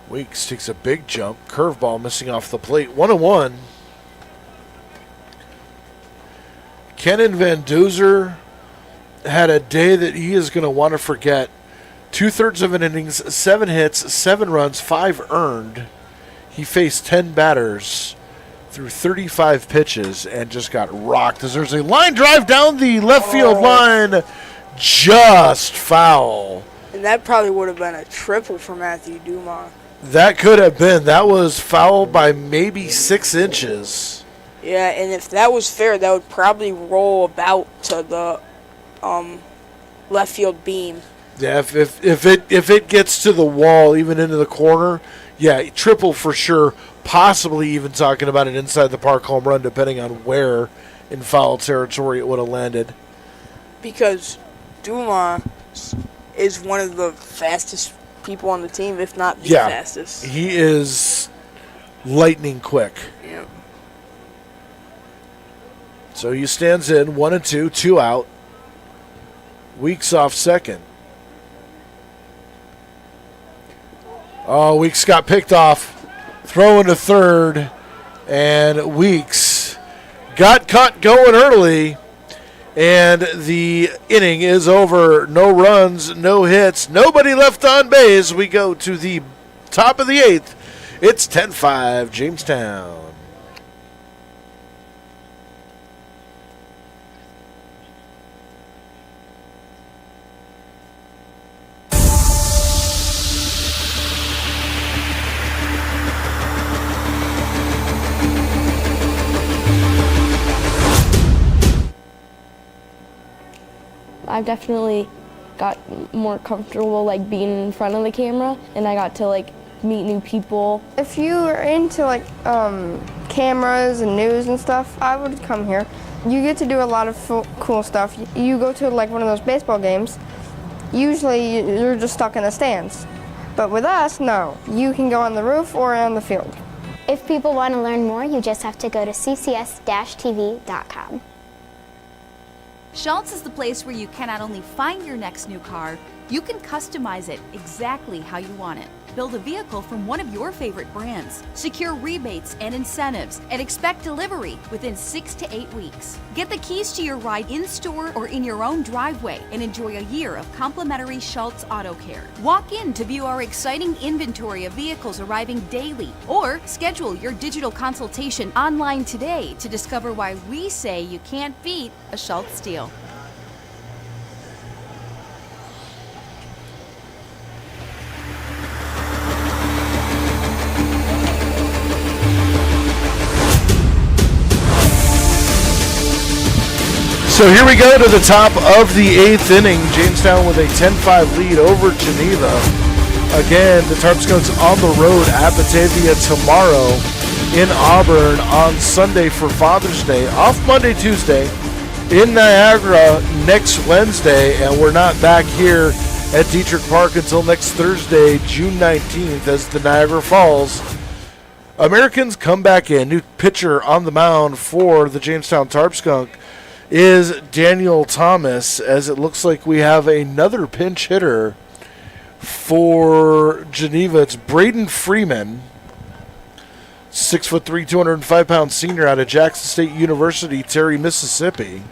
Speaker 1: Weeks takes a big jump. Curveball missing off the plate. 1-1. Kenan Van Duzer had a day that he is going to want to forget. 2/3 of an innings, 7 hits, 7 runs, 5 earned. He faced 10 batters through 35 pitches and just got rocked as there's a line drive down the left field line. Just foul.
Speaker 2: And that probably would have been a triple for Matthew Dumas.
Speaker 1: That could have been. That was fouled by maybe 6 inches.
Speaker 2: Yeah, and if that was fair, that would probably roll about to the left field beam.
Speaker 1: Yeah, if it gets to the wall, even into the corner, yeah, triple for sure. Possibly even talking about an inside the park home run, depending on where in foul territory it would have landed.
Speaker 2: Because Dumas is one of the fastest people on the team, if not the fastest.
Speaker 1: He is lightning quick.
Speaker 2: Yeah.
Speaker 1: So he stands in 1-2, 2 out. Weeks off second. Oh, Weeks got picked off. Throwing to third, and Weeks got caught going early, and the inning is over. No runs, no hits, nobody left on base. We go to the top of the 8th. It's 10-5 Jamestown.
Speaker 8: I've definitely got more comfortable like being in front of the camera, and I got to like meet new people. If you are into like cameras and news and stuff, I would come here. You get to do a lot of cool stuff. You go to like one of those baseball games, usually you're just stuck in the stands. But with us, no. You can go on the roof or on the field.
Speaker 9: If people want to learn more, you just have to go to CCS-TV.com.
Speaker 10: Schultz is the place where you can not only find your next new car, you can customize it exactly how you want it. build a vehicle from one of your favorite brands. Secure rebates and incentives and expect delivery within 6 to 8 weeks. Get the keys to your ride in-store or in your own driveway and enjoy a year of complimentary Schultz Auto Care. Walk in to view our exciting inventory of vehicles arriving daily, or schedule your digital consultation online today to discover why we say you can't beat a Schultz deal.
Speaker 1: So here we go to the top of the 8th inning. Jamestown with a 10-5 lead over Geneva. Again, the Tarp Skunks on the road at Batavia tomorrow, in Auburn on Sunday for Father's Day, off Monday, Tuesday, in Niagara next Wednesday, and we're not back here at Detrick Park until next Thursday, June 19th, as the Niagara Falls Americans come back in. New pitcher on the mound for the Jamestown Tarp Skunk is Daniel Thomas, as it looks like we have another pinch hitter for Geneva. It's Braden Freeman, 6'3", 205-pound senior out of Jackson State University, Terry, Mississippi.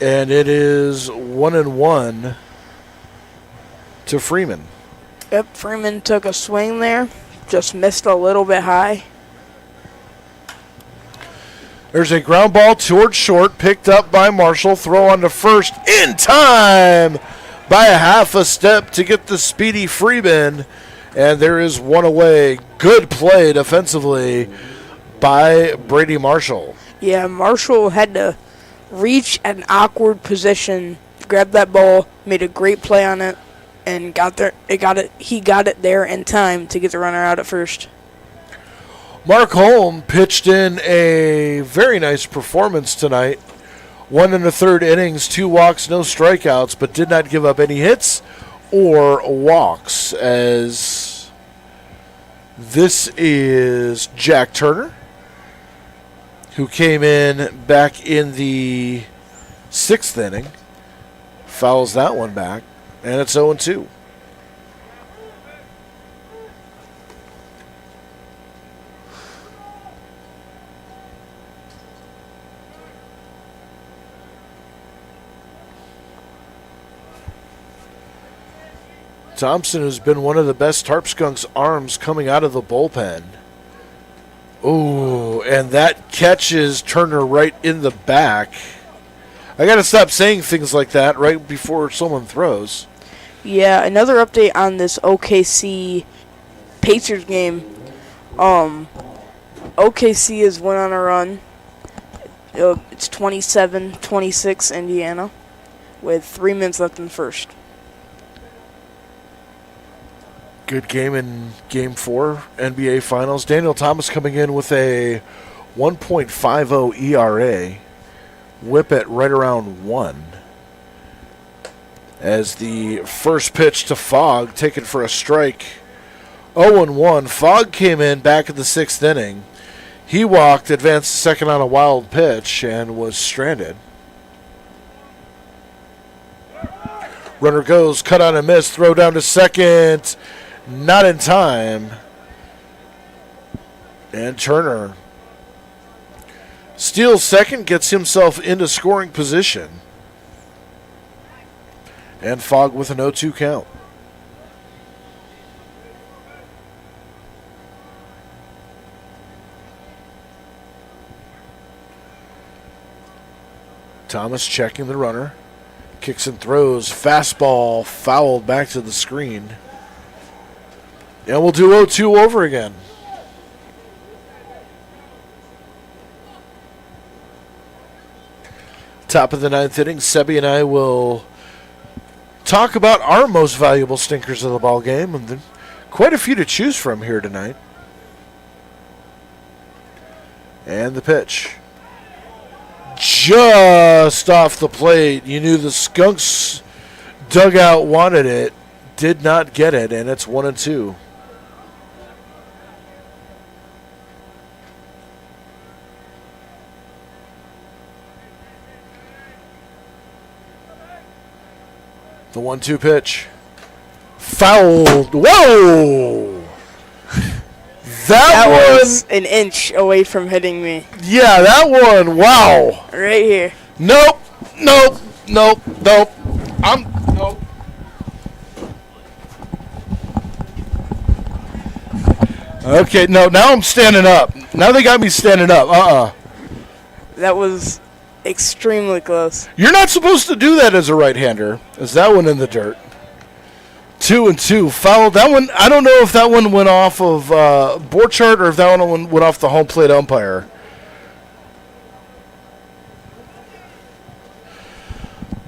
Speaker 1: And it is 1-1 to Freeman.
Speaker 2: Yep, Freeman took a swing there, just missed a little bit high.
Speaker 1: There's a ground ball towards short, picked up by Marshall. Throw on to first in time by a half a step to get the speedy Freeman. And there is one away. Good play defensively by Brady Marshall.
Speaker 2: Yeah, Marshall had to reach an awkward position, grabbed that ball, made a great play on it, and got there. He got it there in time to get the runner out at first.
Speaker 1: Mark Holm pitched in a very nice performance tonight. 1 1/3 innings, 2 walks, no strikeouts, but did not give up any hits or walks, as this is Jack Turner, who came in back in the 6th inning, fouls that one back, and it's 0-2. Thompson has been one of the best Tarp Skunks arms coming out of the bullpen. Ooh, and that catches Turner right in the back. I got to stop saying things like that right before someone throws.
Speaker 2: Yeah, another update on this OKC Pacers game. OKC has went on a run. It's 27-26 Indiana with 3 minutes left in the first.
Speaker 1: Good game in Game 4, NBA Finals. Daniel Thomas coming in with a 1.50 ERA. Whip it right around 1. As the first pitch to Fogg, taken for a strike. 0-1. Fogg came in back in the 6th inning. He walked, advanced to second on a wild pitch, and was stranded. Runner goes, cut on a miss, throw down to second. Not in time. And Turner steals second, gets himself into scoring position. And Fogg with an 0-2 count. Thomas checking the runner. Kicks and throws. Fastball fouled back to the screen. And we'll do 0-2 over again. Top of the 9th inning, Sebi and I will talk about our most valuable stinkers of the ball game, and quite a few to choose from here tonight. And the pitch. Just off the plate. You knew the Skunks dugout wanted it. Did not get it, and it's 1-2. The 1-2 pitch. fouled. Whoa! That one
Speaker 2: was an inch away from hitting me.
Speaker 1: Yeah, that one. Wow.
Speaker 2: Right here.
Speaker 1: Nope. Nope. Nope. Nope. Nope. Okay, no, now I'm standing up. Now they got me standing up.
Speaker 2: That was extremely close.
Speaker 1: You're not supposed to do that as a right-hander. Is that one in the dirt? 2-2. Foul. That one, I don't know if that one went off of board chart or if that one went off the home plate umpire.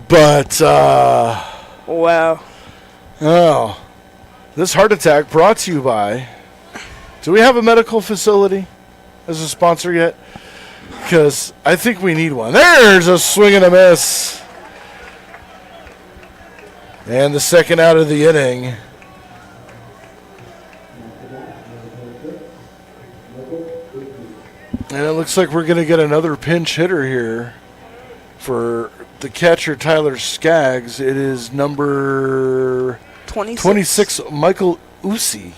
Speaker 1: But,
Speaker 2: wow.
Speaker 1: Oh. This heart attack brought to you by... Do we have a medical facility as a sponsor yet? Because I think we need one. There's a swing and a miss. And the second out of the inning. And it looks like we're going to get another pinch hitter here for the catcher, Tyler Skaggs. It is number 26 Michael Usi.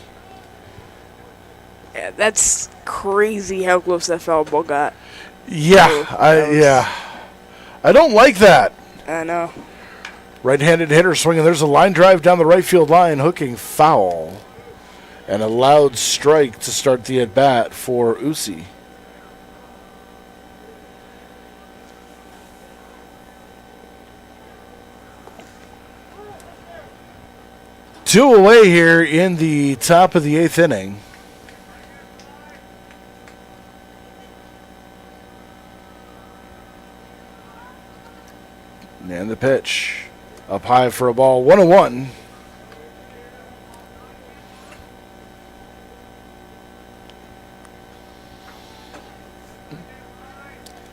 Speaker 2: Yeah, that's crazy how close that foul ball got.
Speaker 1: Yeah, I don't like that.
Speaker 2: I know.
Speaker 1: Right-handed hitter swinging. There's a line drive down the right field line, hooking foul. And a loud strike to start the at-bat for Usi. Two away here in the top of the eighth inning. And the pitch up high for a ball. 1-1.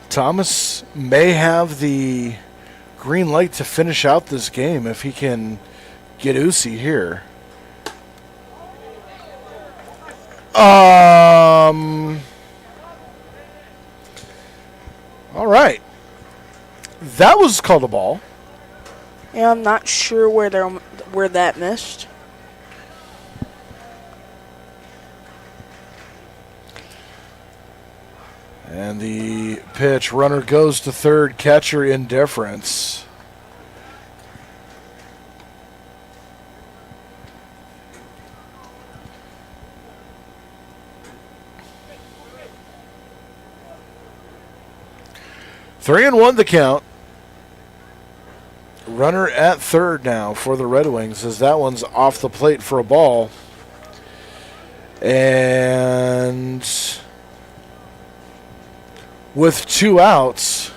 Speaker 1: Thomas may have the green light to finish out this game if he can get Usi here. All right. That was called a ball.
Speaker 2: Yeah, I'm not sure where that missed.
Speaker 1: And the pitch, runner goes to third, catcher indifference. Three and one the count. Runner at third now for the Red Wings as that one's off the plate for a ball. And with two outs,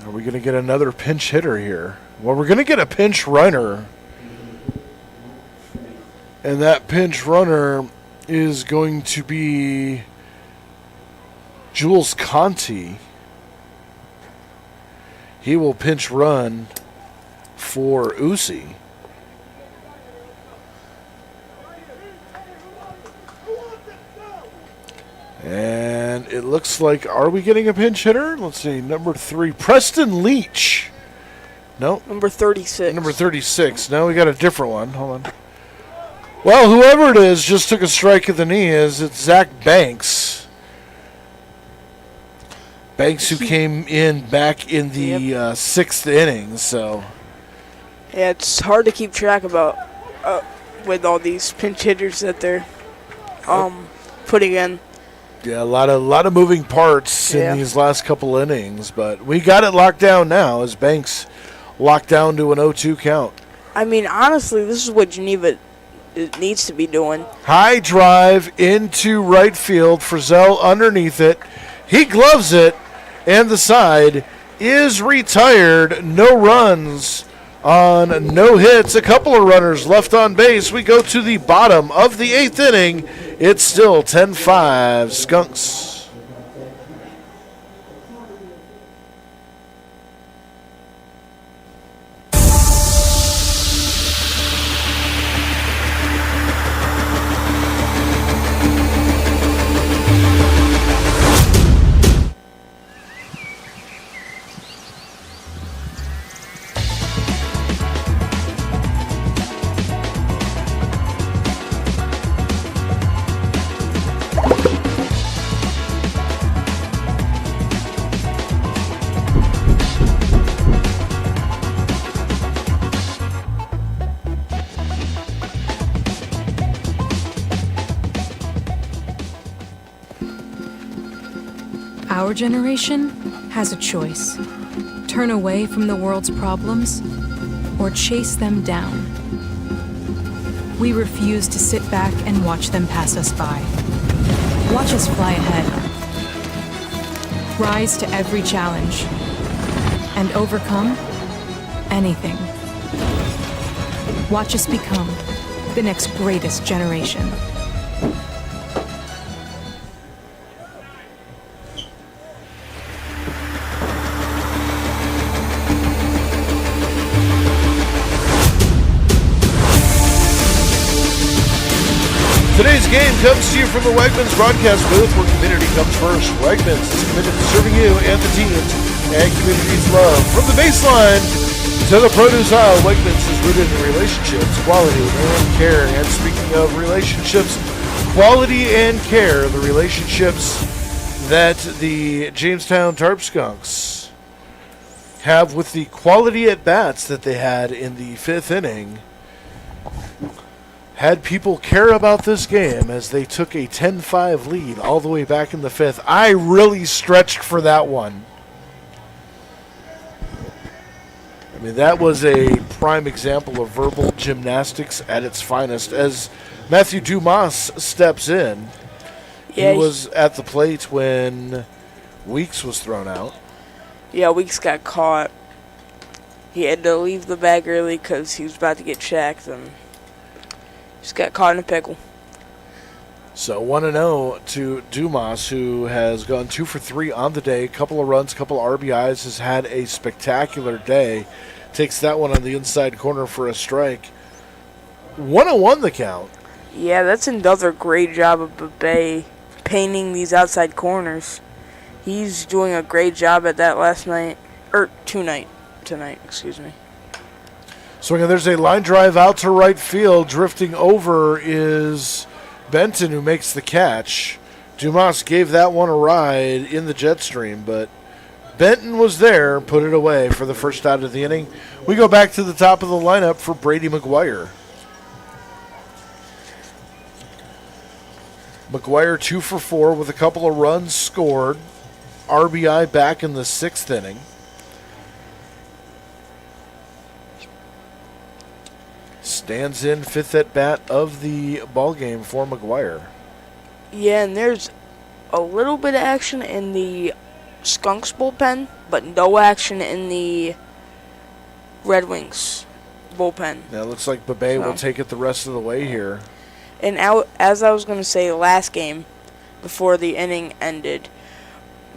Speaker 1: are we going to get another pinch hitter here? Well, we're going to get a pinch runner. And that pinch runner is going to be Jules Conti. He will pinch run for Usi. And it looks like, are we getting a pinch hitter? Let's see, number 3, Preston Leach. No.
Speaker 2: Number 36.
Speaker 1: Number 36. No, we got a different one. Hold on. Well, whoever it is just took a strike at the knee. It's Zach Banks. Banks, who came in back in the sixth inning. So,
Speaker 2: yeah, it's hard to keep track about with all these pinch hitters that they're putting in.
Speaker 1: Yeah, a lot of moving parts in these last couple innings, but we got it locked down now as Banks locked down to an 0-2 count.
Speaker 2: I mean, honestly, this is what Geneva needs to be doing.
Speaker 1: High drive into right field. Frizzell underneath it. He gloves it, and the side is retired. No runs on no hits. A couple of runners left on base. We go to the bottom of the eighth inning. It's still 10-5 Skunks.
Speaker 7: our generation has a choice. Turn away from the world's problems or chase them down. We refuse to sit back and watch them pass us by. Watch us fly ahead. Rise to every challenge and overcome anything. Watch us become the next greatest generation.
Speaker 1: Today's game comes to you from the Wegmans broadcast booth, where community comes first. Wegmans is committed to serving you and the teams and community's love. From the baseline to the produce aisle, Wegmans is rooted in relationships, quality, and care. And speaking of relationships, quality, and care, the relationships that the Jamestown Tarp Skunks have with the quality at-bats that they had in the fifth inning had people care about this game as they took a 10-5 lead all the way back in the fifth. I really stretched for that one. I mean, that was a prime example of verbal gymnastics at its finest as Matthew Dumas steps in.
Speaker 2: Yeah,
Speaker 1: he was at the plate when Weeks was thrown out.
Speaker 2: Yeah, Weeks got caught. He had to leave the bag early because he was about to get checked and just got caught in a pickle.
Speaker 1: So 1-0 to Dumas, who has gone 2 for 3 on the day. Couple of runs, couple of RBIs, has had a spectacular day. Takes that one on the inside corner for a strike. 1-1 the count.
Speaker 2: Yeah, that's another great job of Babay painting these outside corners. He's doing a great job at that tonight, excuse me.
Speaker 1: Swinging, there's a line drive out to right field. Drifting over is Benton, who makes the catch. Dumas gave that one a ride in the jet stream, but Benton was there, put it away for the first out of the inning. We go back to the top of the lineup for Brady McGuire. McGuire 2 for 4 with a couple of runs scored. RBI back in the 6th inning. Stands in 5th at bat of the ball game for McGuire.
Speaker 2: Yeah, and there's a little bit of action in the Skunks bullpen, but no action in the Red Wings bullpen.
Speaker 1: Now it looks like Babay will take it the rest of the way here.
Speaker 2: And as I was going to say last game, before the inning ended,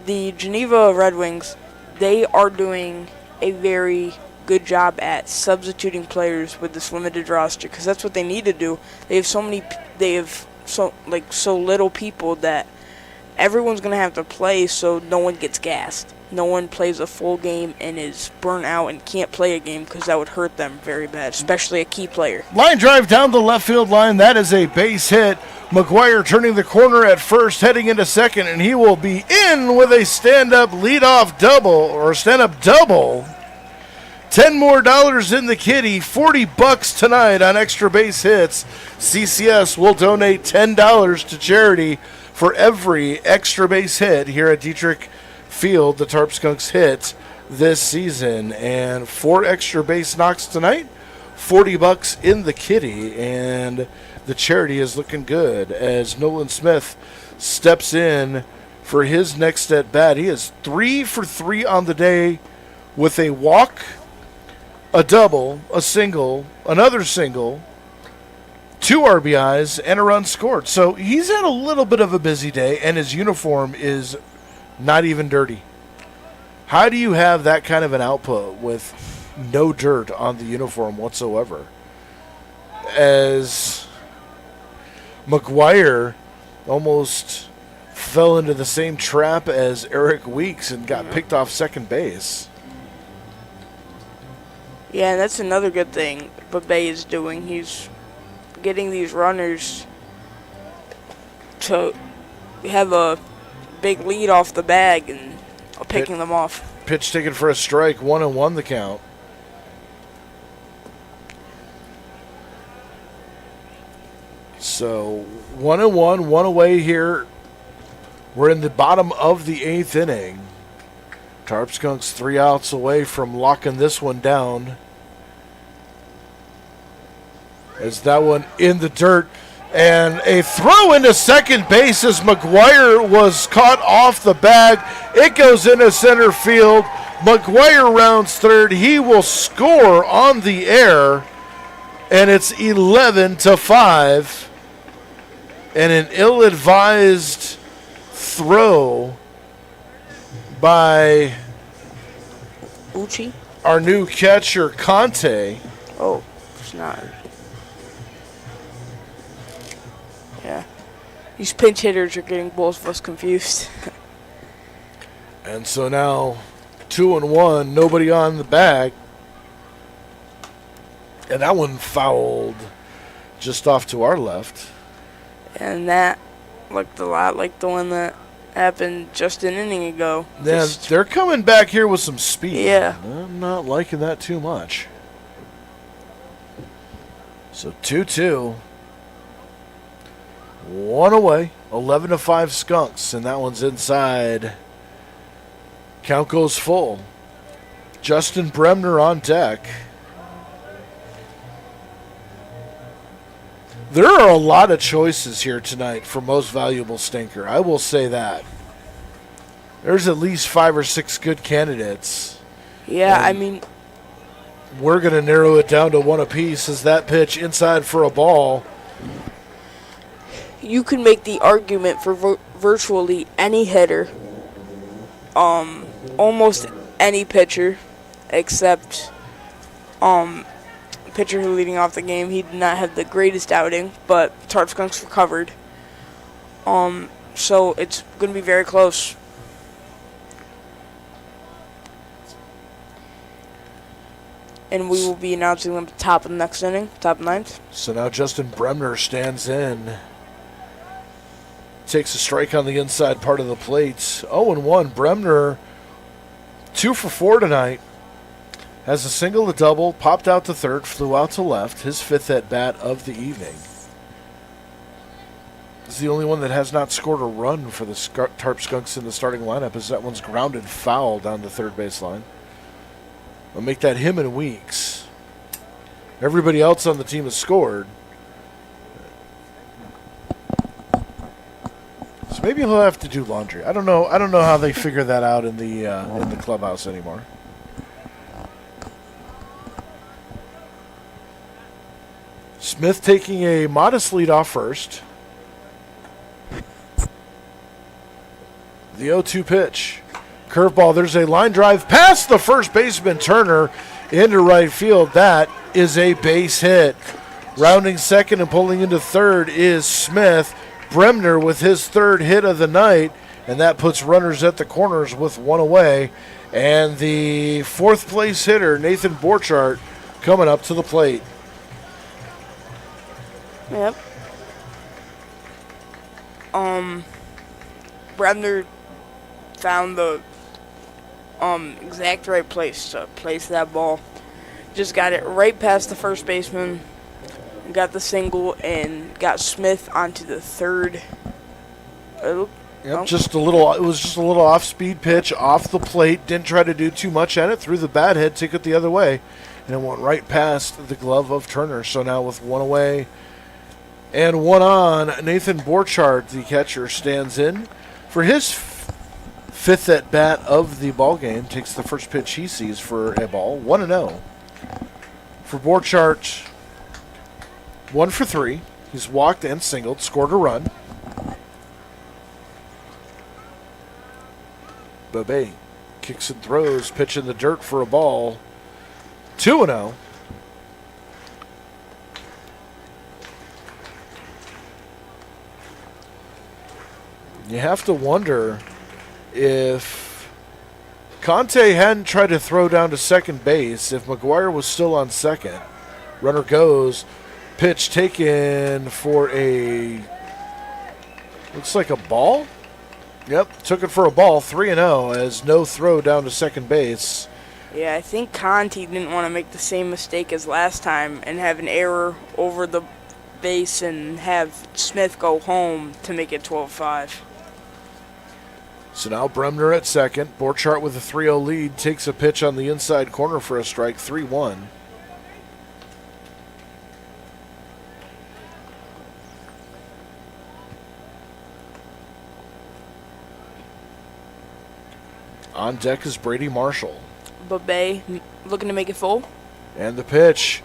Speaker 2: the Geneva Red Wings, they are doing a very good job at substituting players with this limited roster, because that's what they need to do. They have so little people that everyone's going to have to play, so no one gets gassed. No one plays a full game and is burnt out and can't play a game, because that would hurt them very bad, especially a key player.
Speaker 1: Line drive down the left field line. That is a base hit. McGuire turning the corner at first, heading into second, and he will be in with a stand-up leadoff double, or stand-up double. $10 more in the kitty, $40 tonight on extra base hits. CCS will donate $10 to charity for every extra base hit here at Detrick Field. The Tarp Skunks hit this season, and 4 extra base knocks tonight, $40 in the kitty, and the charity is looking good as Nolan Smith steps in for his next at bat. He is 3 for 3 on the day with a walk, a double, a single, another single, 2 RBIs, and a run scored. So he's had a little bit of a busy day, and his uniform is not even dirty. How do you have that kind of an output with no dirt on the uniform whatsoever? As McGuire almost fell into the same trap as Eric Weeks and got picked off second base.
Speaker 2: Yeah, and that's another good thing Babay is doing. He's getting these runners to have a big lead off the bag and picking them off.
Speaker 1: Pitch taken for a strike, 1-1 the count. So 1-1, one away here We're in the bottom of the 8th inning. Tarp Skunks 3 outs away from locking this one down. As that one in the dirt. And a throw into second base as McGuire was caught off the bag. It goes into center field. McGuire rounds third. He will score on the air. And it's 11-5. And an ill-advised throw by
Speaker 2: Uchi?
Speaker 1: our new catcher, Conte.
Speaker 2: Oh, it's not. Yeah. These pinch hitters are getting both of us confused.
Speaker 1: And so now 2-1, nobody on the bag. And that one fouled just off to our left.
Speaker 2: And that looked a lot like the one that happened just an inning ago.
Speaker 1: Yeah, they're coming back here with some speed.
Speaker 2: Yeah.
Speaker 1: I'm not liking that too much. So 2-2. One away. 11-5 Skunks. And that one's inside. Count goes full. Justin Bremner on deck. There are a lot of choices here tonight for most valuable stinker. I will say that. There's at least 5 or 6 good candidates.
Speaker 2: Yeah, I mean,
Speaker 1: we're going to narrow it down to one apiece as that pitch inside for a ball.
Speaker 2: you can make the argument for virtually any hitter, almost any pitcher, except pitcher who leading off the game. He did not have the greatest outing, but Tarp Skunks recovered. So it's going to be very close. And we will be announcing them at the top of the next inning, top 9th.
Speaker 1: So now Justin Bremner stands in. Takes a strike on the inside part of the plate. 0-1. Bremner, 2 for 4 tonight. Has a single, a double, popped out to third, flew out to left. His 5th at bat of the evening. He's the only one that has not scored a run for the Tarp Skunks in the starting lineup, as that one's grounded foul down the third baseline. We'll make that him and Weeks. Everybody else on the team has scored. So maybe he'll have to do laundry. I don't know how they figure that out in the clubhouse anymore. Smith taking a modest lead off first. The 0-2 pitch. Curveball, there's a line drive past the first baseman Turner into right field. That is a base hit. Rounding second and pulling into third is Smith. Bremner with his 3rd hit of the night, and that puts runners at the corners with 1 away. And the 4th place hitter, Nathan Borchardt, coming up to the plate.
Speaker 2: Yep. Bremner found the exact right place to place that ball. Just got it right past the first baseman, got the single, and got Smith onto the third.
Speaker 1: Yep, it was just a little off-speed pitch off the plate. Didn't try to do too much at it. Threw the bat head, took it the other way, and it went right past the glove of Turner. So now with 1 away and 1 on, Nathan Borchardt, the catcher, stands in for his 5th at bat of the ball game. Takes the first pitch he sees for a ball. 1-0 for Borchardt. 1 for 3. He's walked and singled, scored a run. Babay kicks and throws, pitch in the dirt for a ball. 2-0. You have to wonder if Conte hadn't tried to throw down to second base, if McGuire was still on second. Runner goes, pitch taken for a, looks like a ball? Yep, took it for a ball, 3-0, as no throw down to second base.
Speaker 2: Yeah, I think Conte didn't want to make the same mistake as last time and have an error over the base and have Smith go home to make it 12-5.
Speaker 1: So now Bremner at second. Borchardt with a 3-0 lead takes a pitch on the inside corner for a strike, 3-1. On deck is Brady Marshall.
Speaker 2: Babay looking to make it full.
Speaker 1: And the pitch.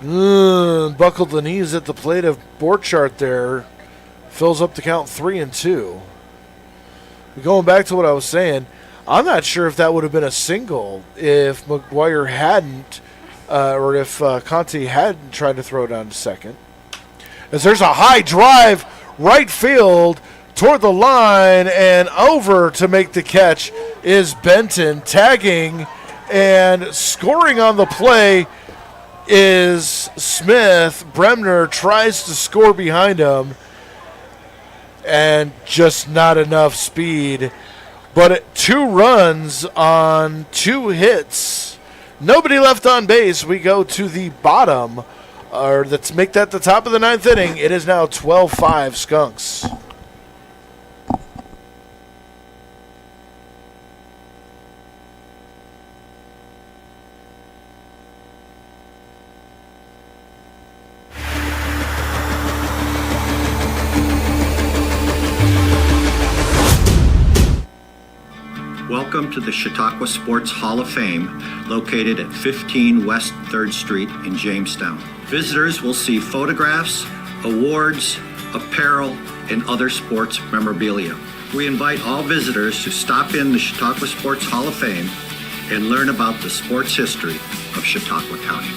Speaker 1: Buckled the knees at the plate of Borchardt there. Fills up the count 3-2. Going back to what I was saying, I'm not sure if that would have been a single if McGuire hadn't, or if Conti hadn't tried to throw it down to second. As there's a high drive, right field, toward the line, and over to make the catch is Benton. Tagging and scoring on the play is Smith. Bremner tries to score behind him, and just not enough speed. But 2 runs on 2 hits. Nobody left on base. We go to the bottom, or let's make that the top of the 9th inning. It is now 12-5 Skunks.
Speaker 6: Welcome to the Chautauqua Sports Hall of Fame, located at 15 West 3rd Street in Jamestown. Visitors will see photographs, awards, apparel, and other sports memorabilia. We invite all visitors to stop in the Chautauqua Sports Hall of Fame and learn about the sports history of Chautauqua County.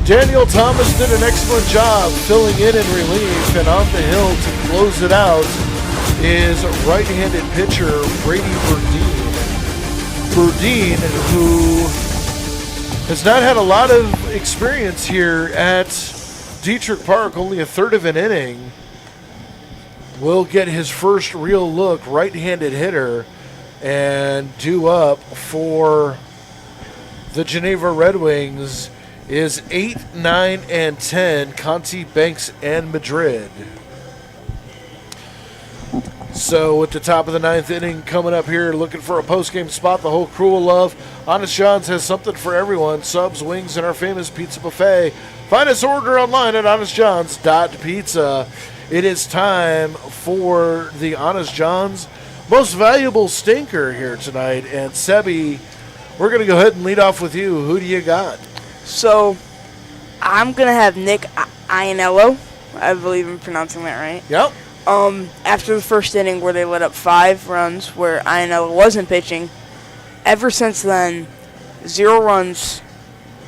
Speaker 1: Daniel Thomas did an excellent job filling in relief, and on the hill to close it out is right-handed pitcher Brady Burdine. Burdine, who has not had a lot of experience here at Detrick Park, only a third of an inning, will get his first real look, right-handed hitter, and due up for the Geneva Red Wings is 8, 9, and 10, Conti, Banks, and Madrid. So at the top of the 9th inning coming up here, looking for a post-game spot the whole crew will love. Honest John's has something for everyone. Subs, wings, and our famous pizza buffet. Find us order online at honestjohns.pizza. It is time for the Honest John's most valuable stinker here tonight. And Sebi, we're going to go ahead and lead off with you. Who do you got?
Speaker 2: So, I'm going to have Nick Iannello. I believe I'm pronouncing that right.
Speaker 1: Yep.
Speaker 2: After the first inning where they let up 5 runs where Iannello wasn't pitching, ever since then, 0 runs,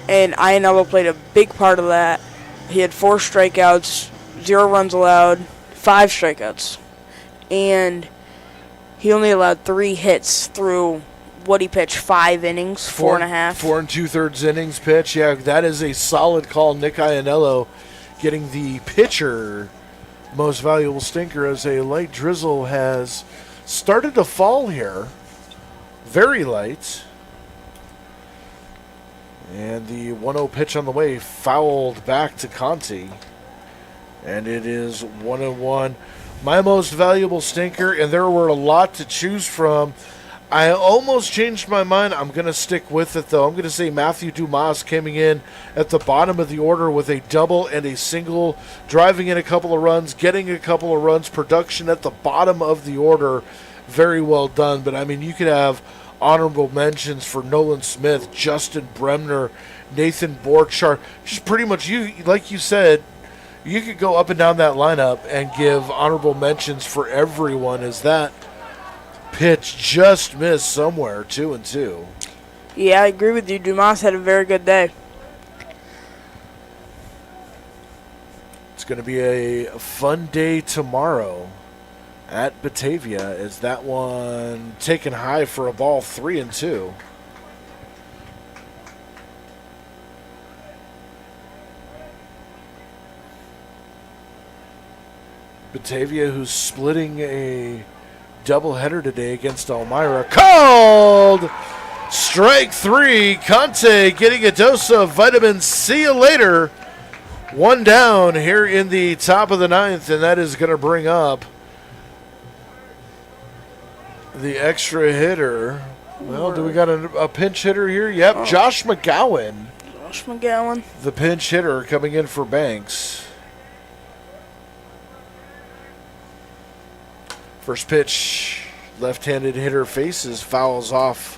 Speaker 2: and Iannello played a big part of that. He had 4 strikeouts, 0 runs allowed, 5 strikeouts. And he only allowed 3 hits through what he pitched, 5 innings, 4.5.
Speaker 1: 4 2/3 innings pitch. Yeah, that is a solid call. Nick Iannello getting the pitcher most valuable stinker as a light drizzle has started to fall here. Very light. And the 1-0 pitch on the way fouled back to Conti. And it is 1-1. My most valuable stinker, and there were a lot to choose from. I almost changed my mind. I'm going to stick with it, though. I'm going to say Matthew Dumas coming in at the bottom of the order with a double and a single, driving in a couple of runs, getting a couple of runs, production at the bottom of the order. Very well done. But, I mean, you could have honorable mentions for Nolan Smith, Justin Bremner, Nathan Borchardt. Just pretty much, you, like you said, you could go up and down that lineup and give honorable mentions for everyone as that pitch just missed somewhere, 2-2.
Speaker 2: Yeah, I agree with you. Dumas had a very good day.
Speaker 1: It's going to be a fun day tomorrow at Batavia. Is that one taken high for a ball, 3-2. Batavia, who's splitting a doubleheader today against Elmira. Called! Strike 3. Conte getting a dose of vitamin C later. One down here in the top of the ninth, and that is going to bring up the extra hitter. Well, do we got a pinch hitter here? Yep, Josh McGowan.
Speaker 2: Josh McGowan.
Speaker 1: The pinch hitter coming in for Banks. First pitch, left-handed hitter faces, fouls off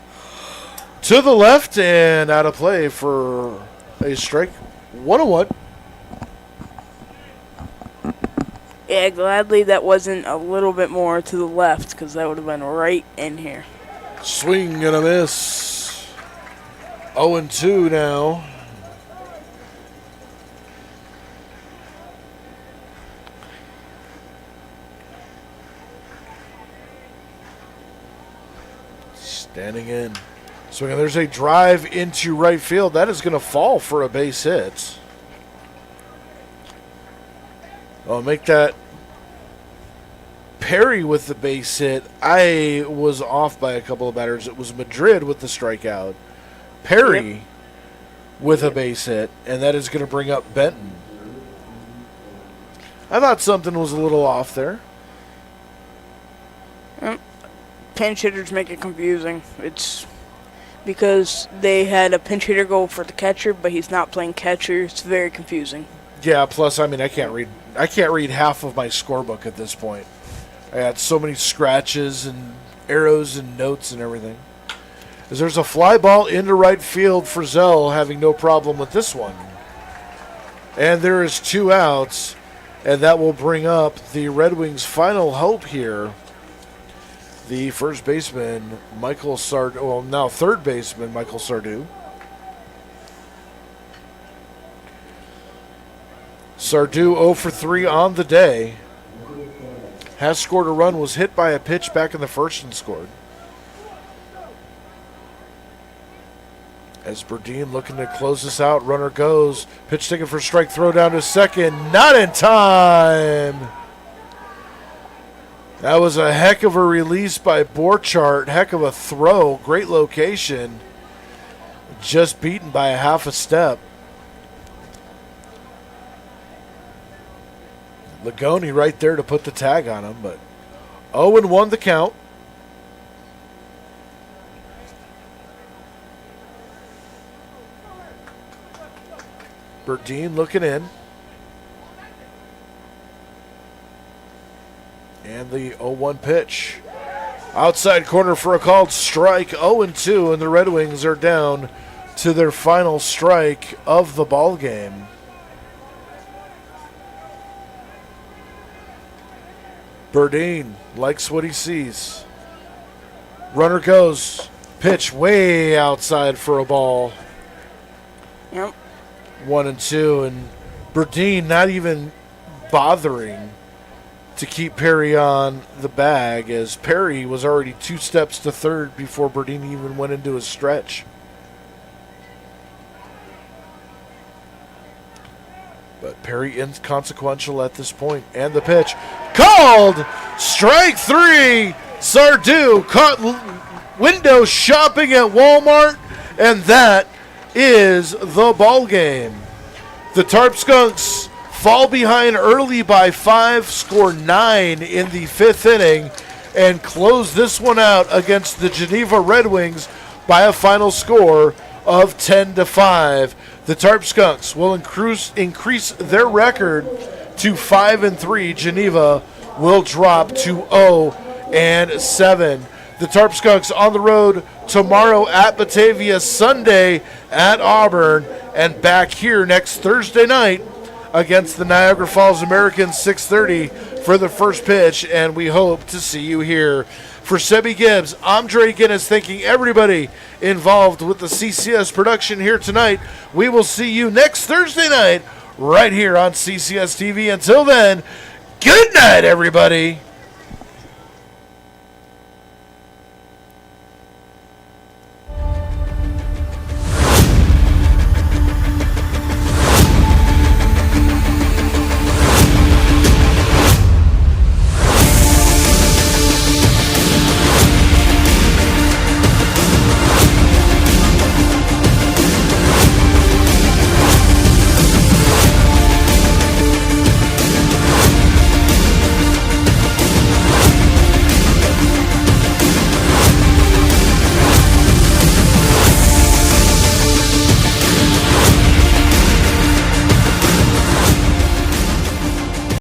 Speaker 1: to the left and out of play for a strike. 1-1.
Speaker 2: Yeah, gladly that wasn't a little bit more to the left because that would have been right in here.
Speaker 1: Swing and a miss. 0-2 now. Standing in. Swing, and there's a drive into right field. That is going to fall for a base hit. I'll make that Perry with the base hit. I was off by a couple of batters. It was Madrid with the strikeout. Perry with a base hit, and that is going to bring up Benton. I thought something was a little off there.
Speaker 2: Pinch hitters make it confusing. It's because they had a pinch hitter go for the catcher, but he's not playing catcher. It's very confusing.
Speaker 1: Yeah, plus, I mean, I can't read half of my scorebook at this point. I had so many scratches and arrows and notes and everything. As there's a fly ball into right field, Frizzell having no problem with this one. And there is 2 outs, and that will bring up the Red Wings' final hope here. The first baseman, Michael Sardou, well, now third baseman, Michael Sardou. Sardou 0 for 3 on the day. Has scored a run, was hit by a pitch back in the first and scored. As Berdine looking to close this out, runner goes. Pitch taken for strike, throw down to second, not in time. That was a heck of a release by Borchardt. Heck of a throw. Great location. Just beaten by a half a step. Lagoni right there to put the tag on him, but 0-1 the count. Berdine looking in. And the 0-1 pitch. Outside corner for a called strike. 0-2, and the Red Wings are down to their final strike of the ball game. Berdine likes what he sees. Runner goes. Pitch way outside for a ball.
Speaker 2: Yep.
Speaker 1: 1-2, and Berdine not even bothering to keep Perry on the bag, as Perry was already 2 steps to third before Berdine even went into his stretch. But Perry inconsequential at this point. And the pitch. Called! Strike 3! Sardou caught window shopping at Walmart, and that is the ball game. The Tarp Skunks fall behind early by 5, score 9 in the 5th inning, and close this one out against the Geneva Red Wings by a final score of 10-5. The Tarp Skunks will increase their record to 5-3. Geneva will drop to 0-7. The Tarp Skunks on the road tomorrow at Batavia, Sunday at Auburn, and back here next Thursday night against the Niagara Falls Americans, 6:30 for the first pitch, and we hope to see you here. For Sebby Gibbs, I'm Dre Guinness, thanking everybody involved with the CCS production here tonight. We will see you next Thursday night right here on CCS TV. Until then, good night, everybody.